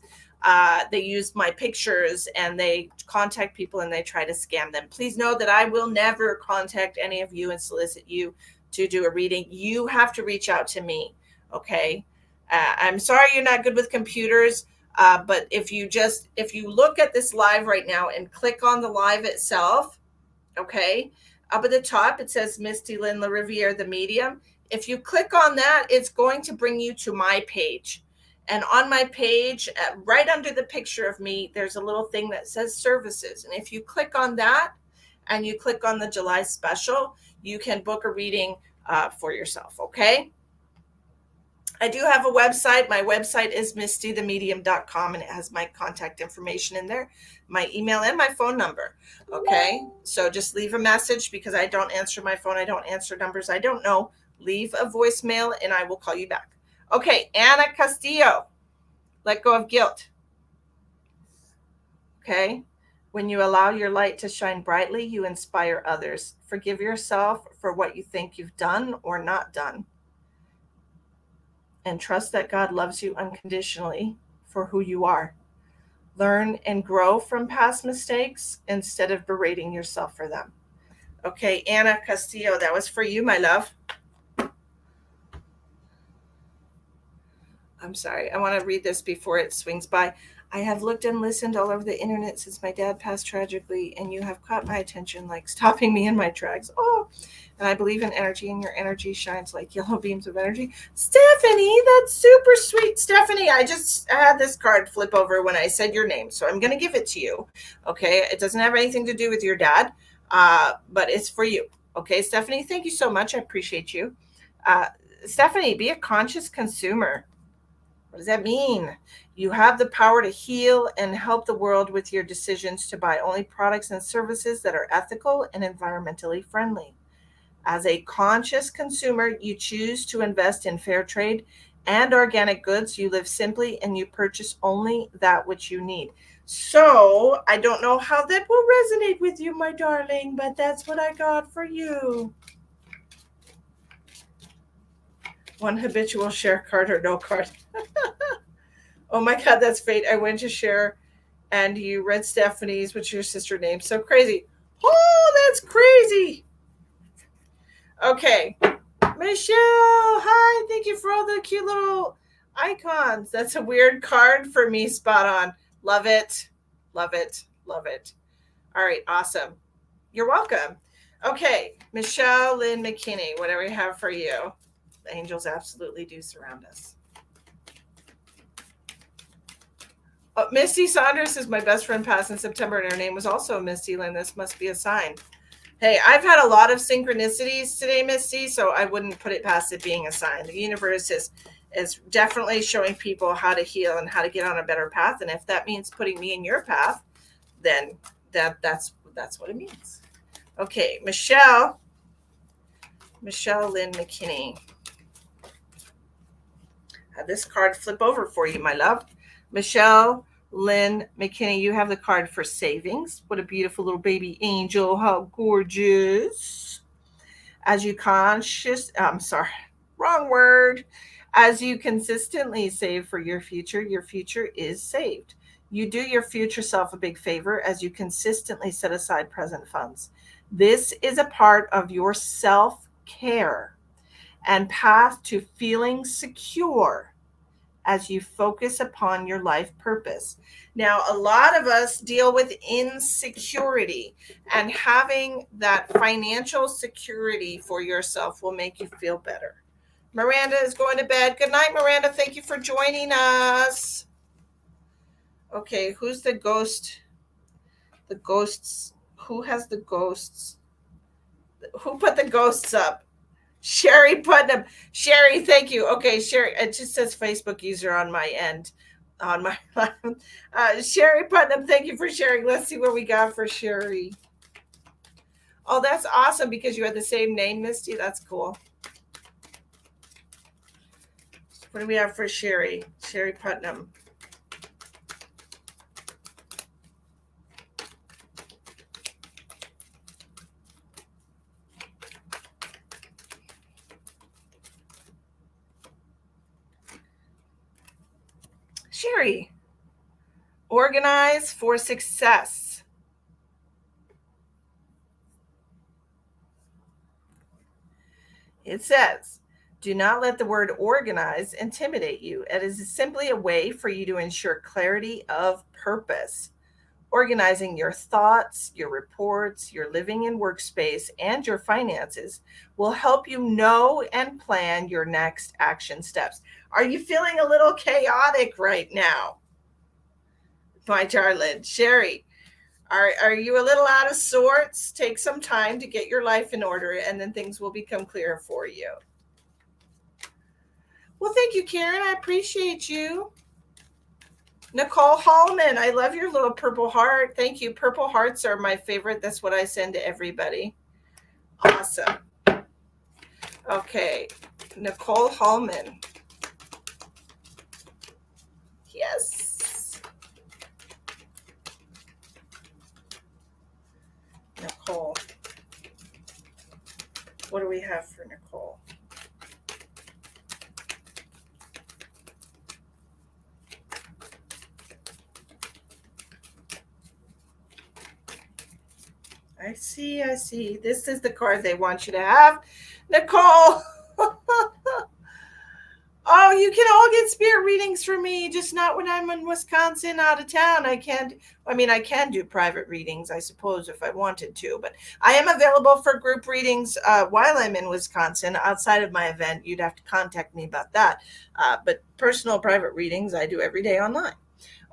[SPEAKER 1] They use my pictures and they contact people and they try to scam them. Please know that I will never contact any of you and solicit you to do a reading. You have to reach out to me. Okay. I'm sorry you're not good with computers. But if you look at this live right now and click on the live itself, okay, up at the top, it says Misty Lynn LaRiviere, the medium. If you click on that, it's going to bring you to my page. And on my page, right under the picture of me, there's a little thing that says services. And if you click on that and you click on the July special, you can book a reading for yourself. Okay. I do have a website. My website is mistythemedium.com and it has my contact information in there, my email and my phone number. Okay. So just leave a message because I don't answer my phone. I don't answer numbers I don't know. Leave a voicemail and I will call you back. Okay. Anna Castillo, let go of guilt. Okay. When you allow your light to shine brightly, you inspire others. Forgive yourself for what you think you've done or not done. And trust that God loves you unconditionally for who you are. Learn and grow from past mistakes instead of berating yourself for them. Okay, Anna Castillo, that was for you, my love. I'm sorry. I want to read this before it swings by. I have looked and listened all over the internet since my dad passed tragically, and you have caught my attention like stopping me in my tracks. Oh, and I believe in energy, and your energy shines like yellow beams of energy. Stephanie, that's super sweet. Stephanie, I just had this card flip over when I said your name, so I'm going to give it to you. Okay, it doesn't have anything to do with your dad, but it's for you. Okay, Stephanie, thank you so much. I appreciate you. Stephanie, be a conscious consumer. What does that mean? You have the power to heal and help the world with your decisions to buy only products and services that are ethical and environmentally friendly. As a conscious consumer, you choose to invest in fair trade and organic goods. You live simply and you purchase only that which you need. So I don't know how that will resonate with you, my darling, but that's what I got for you. One habitual share card or no card. Oh my God, that's fate. I went to share and you read Stephanie's, which your sister name. So crazy. Oh, that's crazy. Okay. Michelle, hi. Thank you for all the cute little icons. That's a weird card for me. Spot on. Love it. Love it. Love it. All right. Awesome. You're welcome. Okay. Michelle Lynn McKinney, what do we have for you? The angels absolutely do surround us. Oh, Misty Saunders is my best friend passed in September, and her name was also Misty Lynn. This must be a sign. Hey, I've had a lot of synchronicities today, Misty, so I wouldn't put it past it being a sign. The universe is definitely showing people how to heal and how to get on a better path. And if that means putting me in your path, then that's what it means. Okay, Michelle Lynn McKinney. Have this card flip over for you, my love. Michelle Lynn McKinney, you have the card for savings. What a beautiful little baby angel. How gorgeous. As you wrong word. As you consistently save for your future is saved. You do your future self a big favor as you consistently set aside present funds. This is a part of your self-care and path to feeling secure as you focus upon your life purpose. Now, a lot of us deal with insecurity, and having that financial security for yourself will make you feel better. Miranda is going to bed. Good night, Miranda. Thank you for joining us. Okay, who's the ghost? The ghosts. Who has the ghosts? Who put the ghosts up? Sherry Putnam. Sherry, thank you. Okay, Sherry, it just says Facebook user on my end. On my Sherry Putnam, thank you for sharing. Let's see what we got for Sherry. Oh, that's awesome because you had the same name, Misty. That's cool. What do we have for Sherry? Sherry Putnam. Sherry, organize for success. It says, do not let the word organize intimidate you. It is simply a way for you to ensure clarity of purpose. Organizing your thoughts, your reports, your living and workspace, and your finances will help you know and plan your next action steps. Are you feeling a little chaotic right now, my darling? Sherry, are you a little out of sorts? Take some time to get your life in order, and then things will become clearer for you. Well, thank you, Karen. I appreciate you. Nicole Hallman, I love your little purple heart. Thank you. Purple hearts are my favorite. That's what I send to everybody. Awesome. Okay. Nicole Hallman. Yes. Nicole. What do we have for Nicole? I see. This is the card they want you to have. Nicole. Oh, you can all get spirit readings from me, just not when I'm in Wisconsin, out of town. I can do private readings, I suppose, if I wanted to, but I am available for group readings while I'm in Wisconsin. Outside of my event, you'd have to contact me about that. But personal private readings, I do every day online.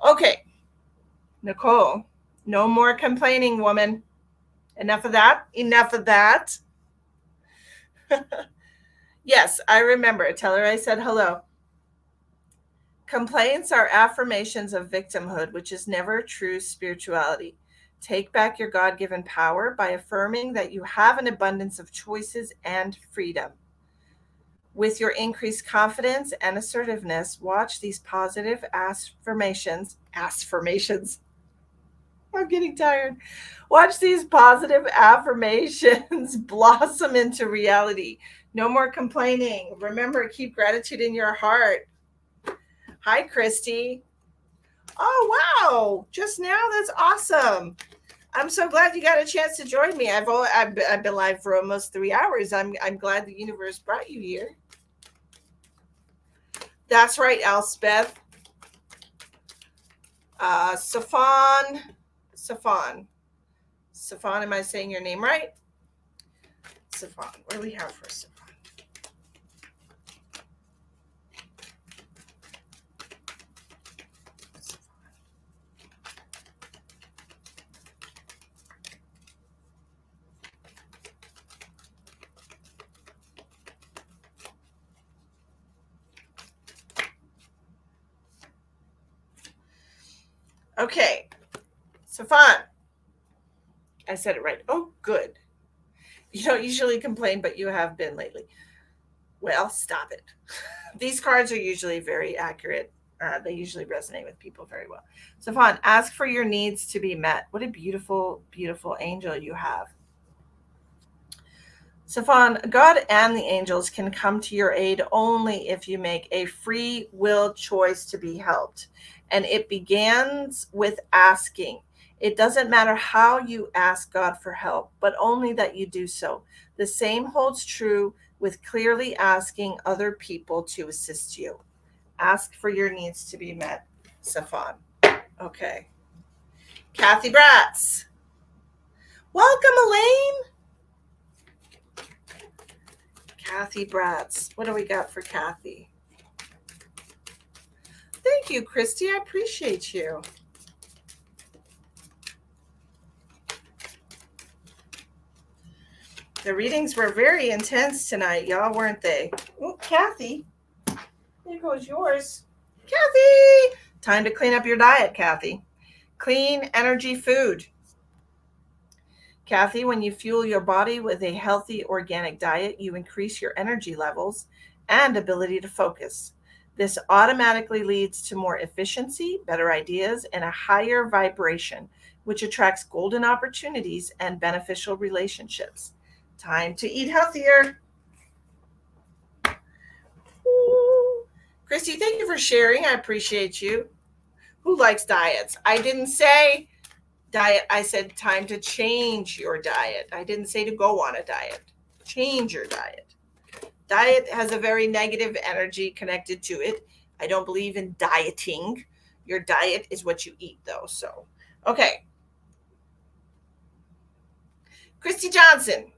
[SPEAKER 1] Okay, Nicole, no more complaining, woman. Enough of that. Yes, I remember. Tell her I said hello. Complaints are affirmations of victimhood, which is never true spirituality. Take back your God given power by affirming that you have an abundance of choices and freedom. With your increased confidence and assertiveness, watch these positive affirmations I'm getting tired. Watch these positive affirmations blossom into reality. No more complaining. Remember, keep gratitude in your heart. Hi, Christy. Oh, wow. Just now? That's awesome. I'm so glad you got a chance to join me. I've been live for almost 3 hours. I'm glad the universe brought you here. That's right, Elspeth. Safan. Safan, am I saying your name right? Safan. What do we have for Safan? Okay. Safan. I said it right. Oh, good. You don't usually complain, but you have been lately. Well, stop it. These cards are usually very accurate. They usually resonate with people very well. Safan, ask for your needs to be met. What a beautiful, beautiful angel you have. Safan, God and the angels can come to your aid only if you make a free will choice to be helped. And it begins with asking. It doesn't matter how you ask God for help, but only that you do so. The same holds true with clearly asking other people to assist you. Ask for your needs to be met, Safan. Okay. Kathy Bratz. Welcome, Elaine. Kathy Bratz. What do we got for Kathy? Thank you, Christy. I appreciate you. The readings were very intense tonight, y'all, weren't they? Oh, Kathy. There goes yours. Kathy! Time to clean up your diet, Kathy. Clean energy food. Kathy, when you fuel your body with a healthy organic diet, you increase your energy levels and ability to focus. This automatically leads to more efficiency, better ideas, and a higher vibration, which attracts golden opportunities and beneficial relationships. Time to eat healthier. Ooh. Christy, thank you for sharing. I appreciate you. Who likes diets? I didn't say diet. I said time to change your diet. I didn't say to go on a diet. Change your diet. Diet has a very negative energy connected to it. I don't believe in dieting. Your diet is what you eat, though. So, okay. Christy Johnson.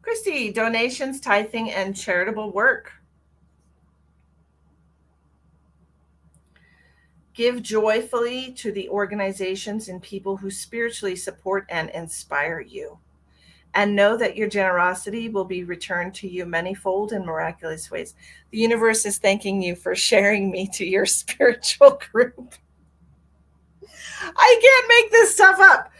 [SPEAKER 1] Christy, donations, tithing, and charitable work. Give joyfully to the organizations and people who spiritually support and inspire you. And know that your generosity will be returned to you manyfold in miraculous ways. The universe is thanking you for sharing me to your spiritual group. I can't make this stuff up.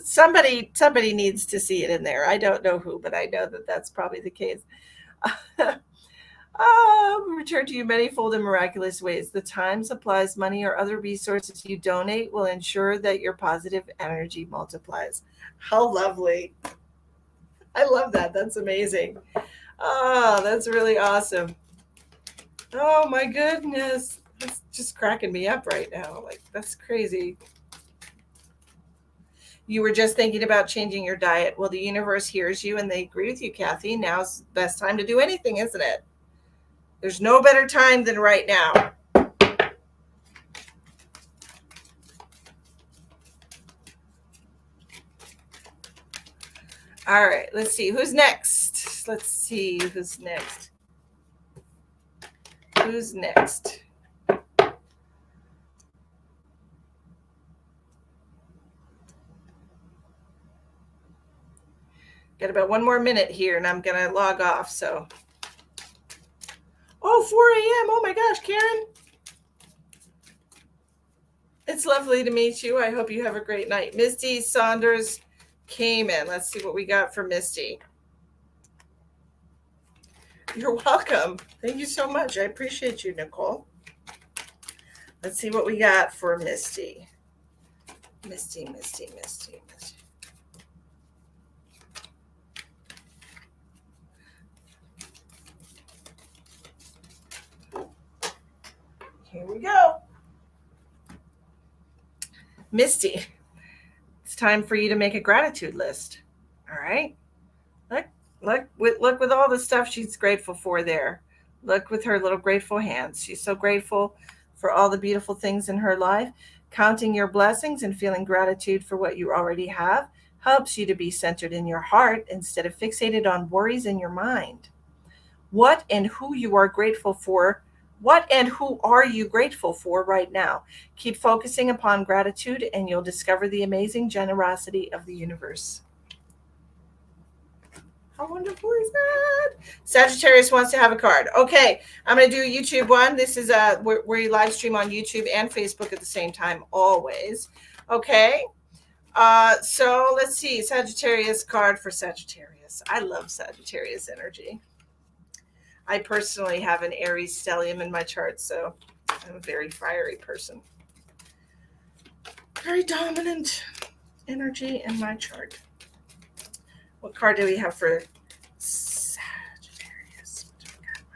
[SPEAKER 1] Somebody needs to see it in there. I don't know who, but I know that that's probably the case. Return to you manyfold in miraculous ways. The time, supplies, money, or other resources you donate will ensure that your positive energy multiplies. How lovely. I love that. That's amazing. Oh, that's really awesome. Oh my goodness. That's just cracking me up right now. Like, that's crazy. You were just thinking about changing your diet. Well, the universe hears you and they agree with you, Kathy. Now's the best time to do anything, isn't it? There's no better time than right now. All right, let's see. Who's next? Let's see who's next. Who's next? Got about one more minute here and I'm going to log off. So, oh, 4 a.m. Oh my gosh, Karen. It's lovely to meet you. I hope you have a great night. Misty Saunders came in. Let's see what we got for Misty. You're welcome. Thank you so much. I appreciate you, Nicole. Let's see what we got for Misty. Misty. Here we go. Misty, it's time for you to make a gratitude list. All right. Look with all the stuff she's grateful for there. Look with her little grateful hands. She's so grateful for all the beautiful things in her life. Counting your blessings and feeling gratitude for what you already have helps you to be centered in your heart instead of fixated on worries in your mind. What and who you are grateful for? What and who are you grateful for right now? Keep focusing upon gratitude and you'll discover the amazing generosity of the universe. How wonderful is that? Sagittarius wants to have a card. Okay, I'm going to do a YouTube one. This is where you live stream on YouTube and Facebook at the same time, always. Okay, so let's see. Sagittarius card for Sagittarius. I love Sagittarius energy. I personally have an Aries stellium in my chart, so I'm a very fiery person. Very dominant energy in my chart. What card do we have for Sagittarius? What do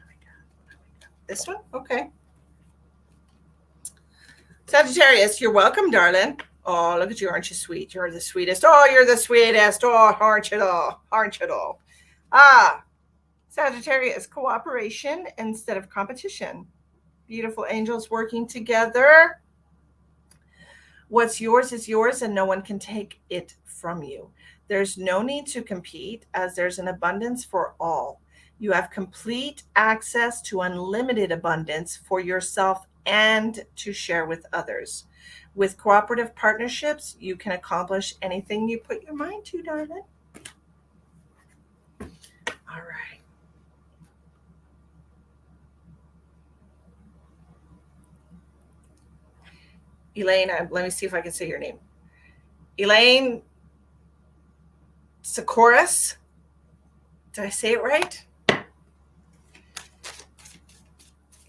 [SPEAKER 1] we got? This one? Okay. Sagittarius, you're welcome, darling. Oh, look at you. Aren't you sweet? You're the sweetest. Oh, you're the sweetest. Oh, aren't you all? Aren't you all? Sagittarius, cooperation instead of competition. Beautiful angels working together. What's yours is yours and no one can take it from you. There's no need to compete as there's an abundance for all. You have complete access to unlimited abundance for yourself and to share with others. With cooperative partnerships, you can accomplish anything you put your mind to, darling. All right. Elaine, let me see if I can say your name. Elaine Sikoris. Did I say it right?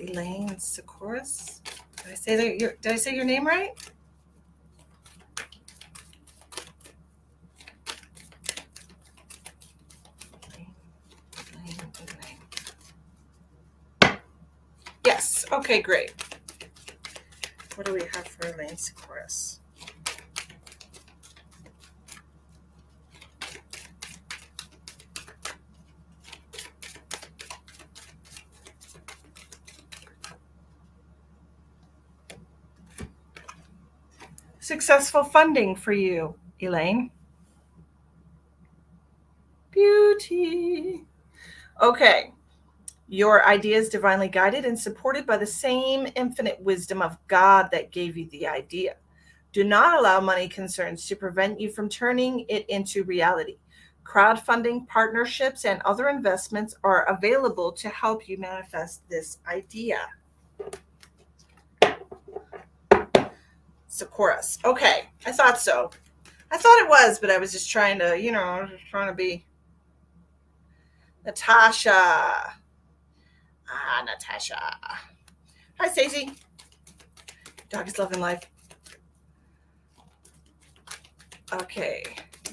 [SPEAKER 1] Elaine Sikoris. Did I say your name right? Elaine. Yes. Okay, great. What do we have for Elaine Sikoris? Successful funding for you, Elaine. Beauty. Okay. Your idea is divinely guided and supported by the same infinite wisdom of God that gave you the idea. Do not allow money concerns to prevent you from turning it into reality. Crowdfunding, partnerships, and other investments are available to help you manifest this idea. Sikoris. Okay, I thought so. I thought it was, but I was just trying to, be. Natasha. Natasha. Hi, Stacey. Dog is loving life. Okay,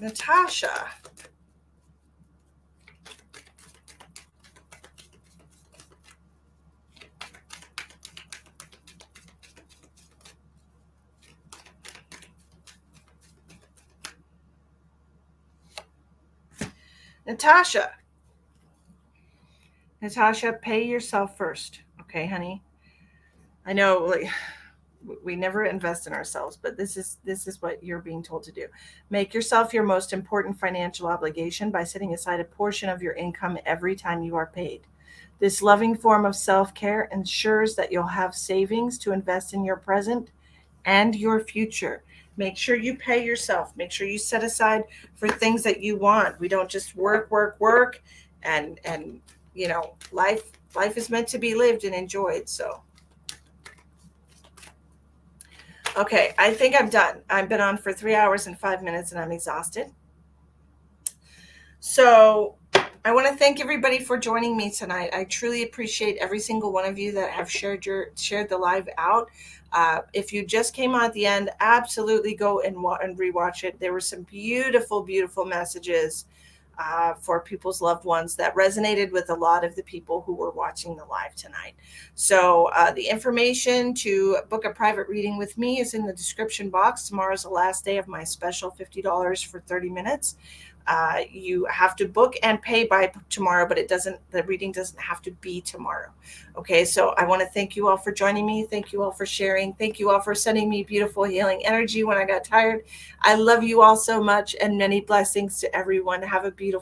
[SPEAKER 1] Natasha. Natasha, pay yourself first. Okay, honey. I know we never invest in ourselves, but this is what you're being told to do. Make yourself your most important financial obligation by setting aside a portion of your income every time you are paid. This loving form of self-care ensures that you'll have savings to invest in your present and your future. Make sure you pay yourself. Make sure you set aside for things that you want. We don't just work, and life is meant to be lived and enjoyed. So, okay, I think I'm done. I've been on for 3 hours and 5 minutes and I'm exhausted. So I want to thank everybody for joining me tonight. I truly appreciate every single one of you that have shared the live out. If you just came on at the end, absolutely go and rewatch it. There were some beautiful, beautiful messages for people's loved ones that resonated with a lot of the people who were watching the live tonight. So the information to book a private reading with me is in the description box. Tomorrow's the last day of my special $50 for 30 minutes. You have to book and pay by tomorrow, but the reading doesn't have to be tomorrow. Okay, so I want to thank you all for joining me. Thank you all for sharing. Thank you all for sending me beautiful healing energy when I got tired. I love you all so much, and many blessings to everyone. Have a beautiful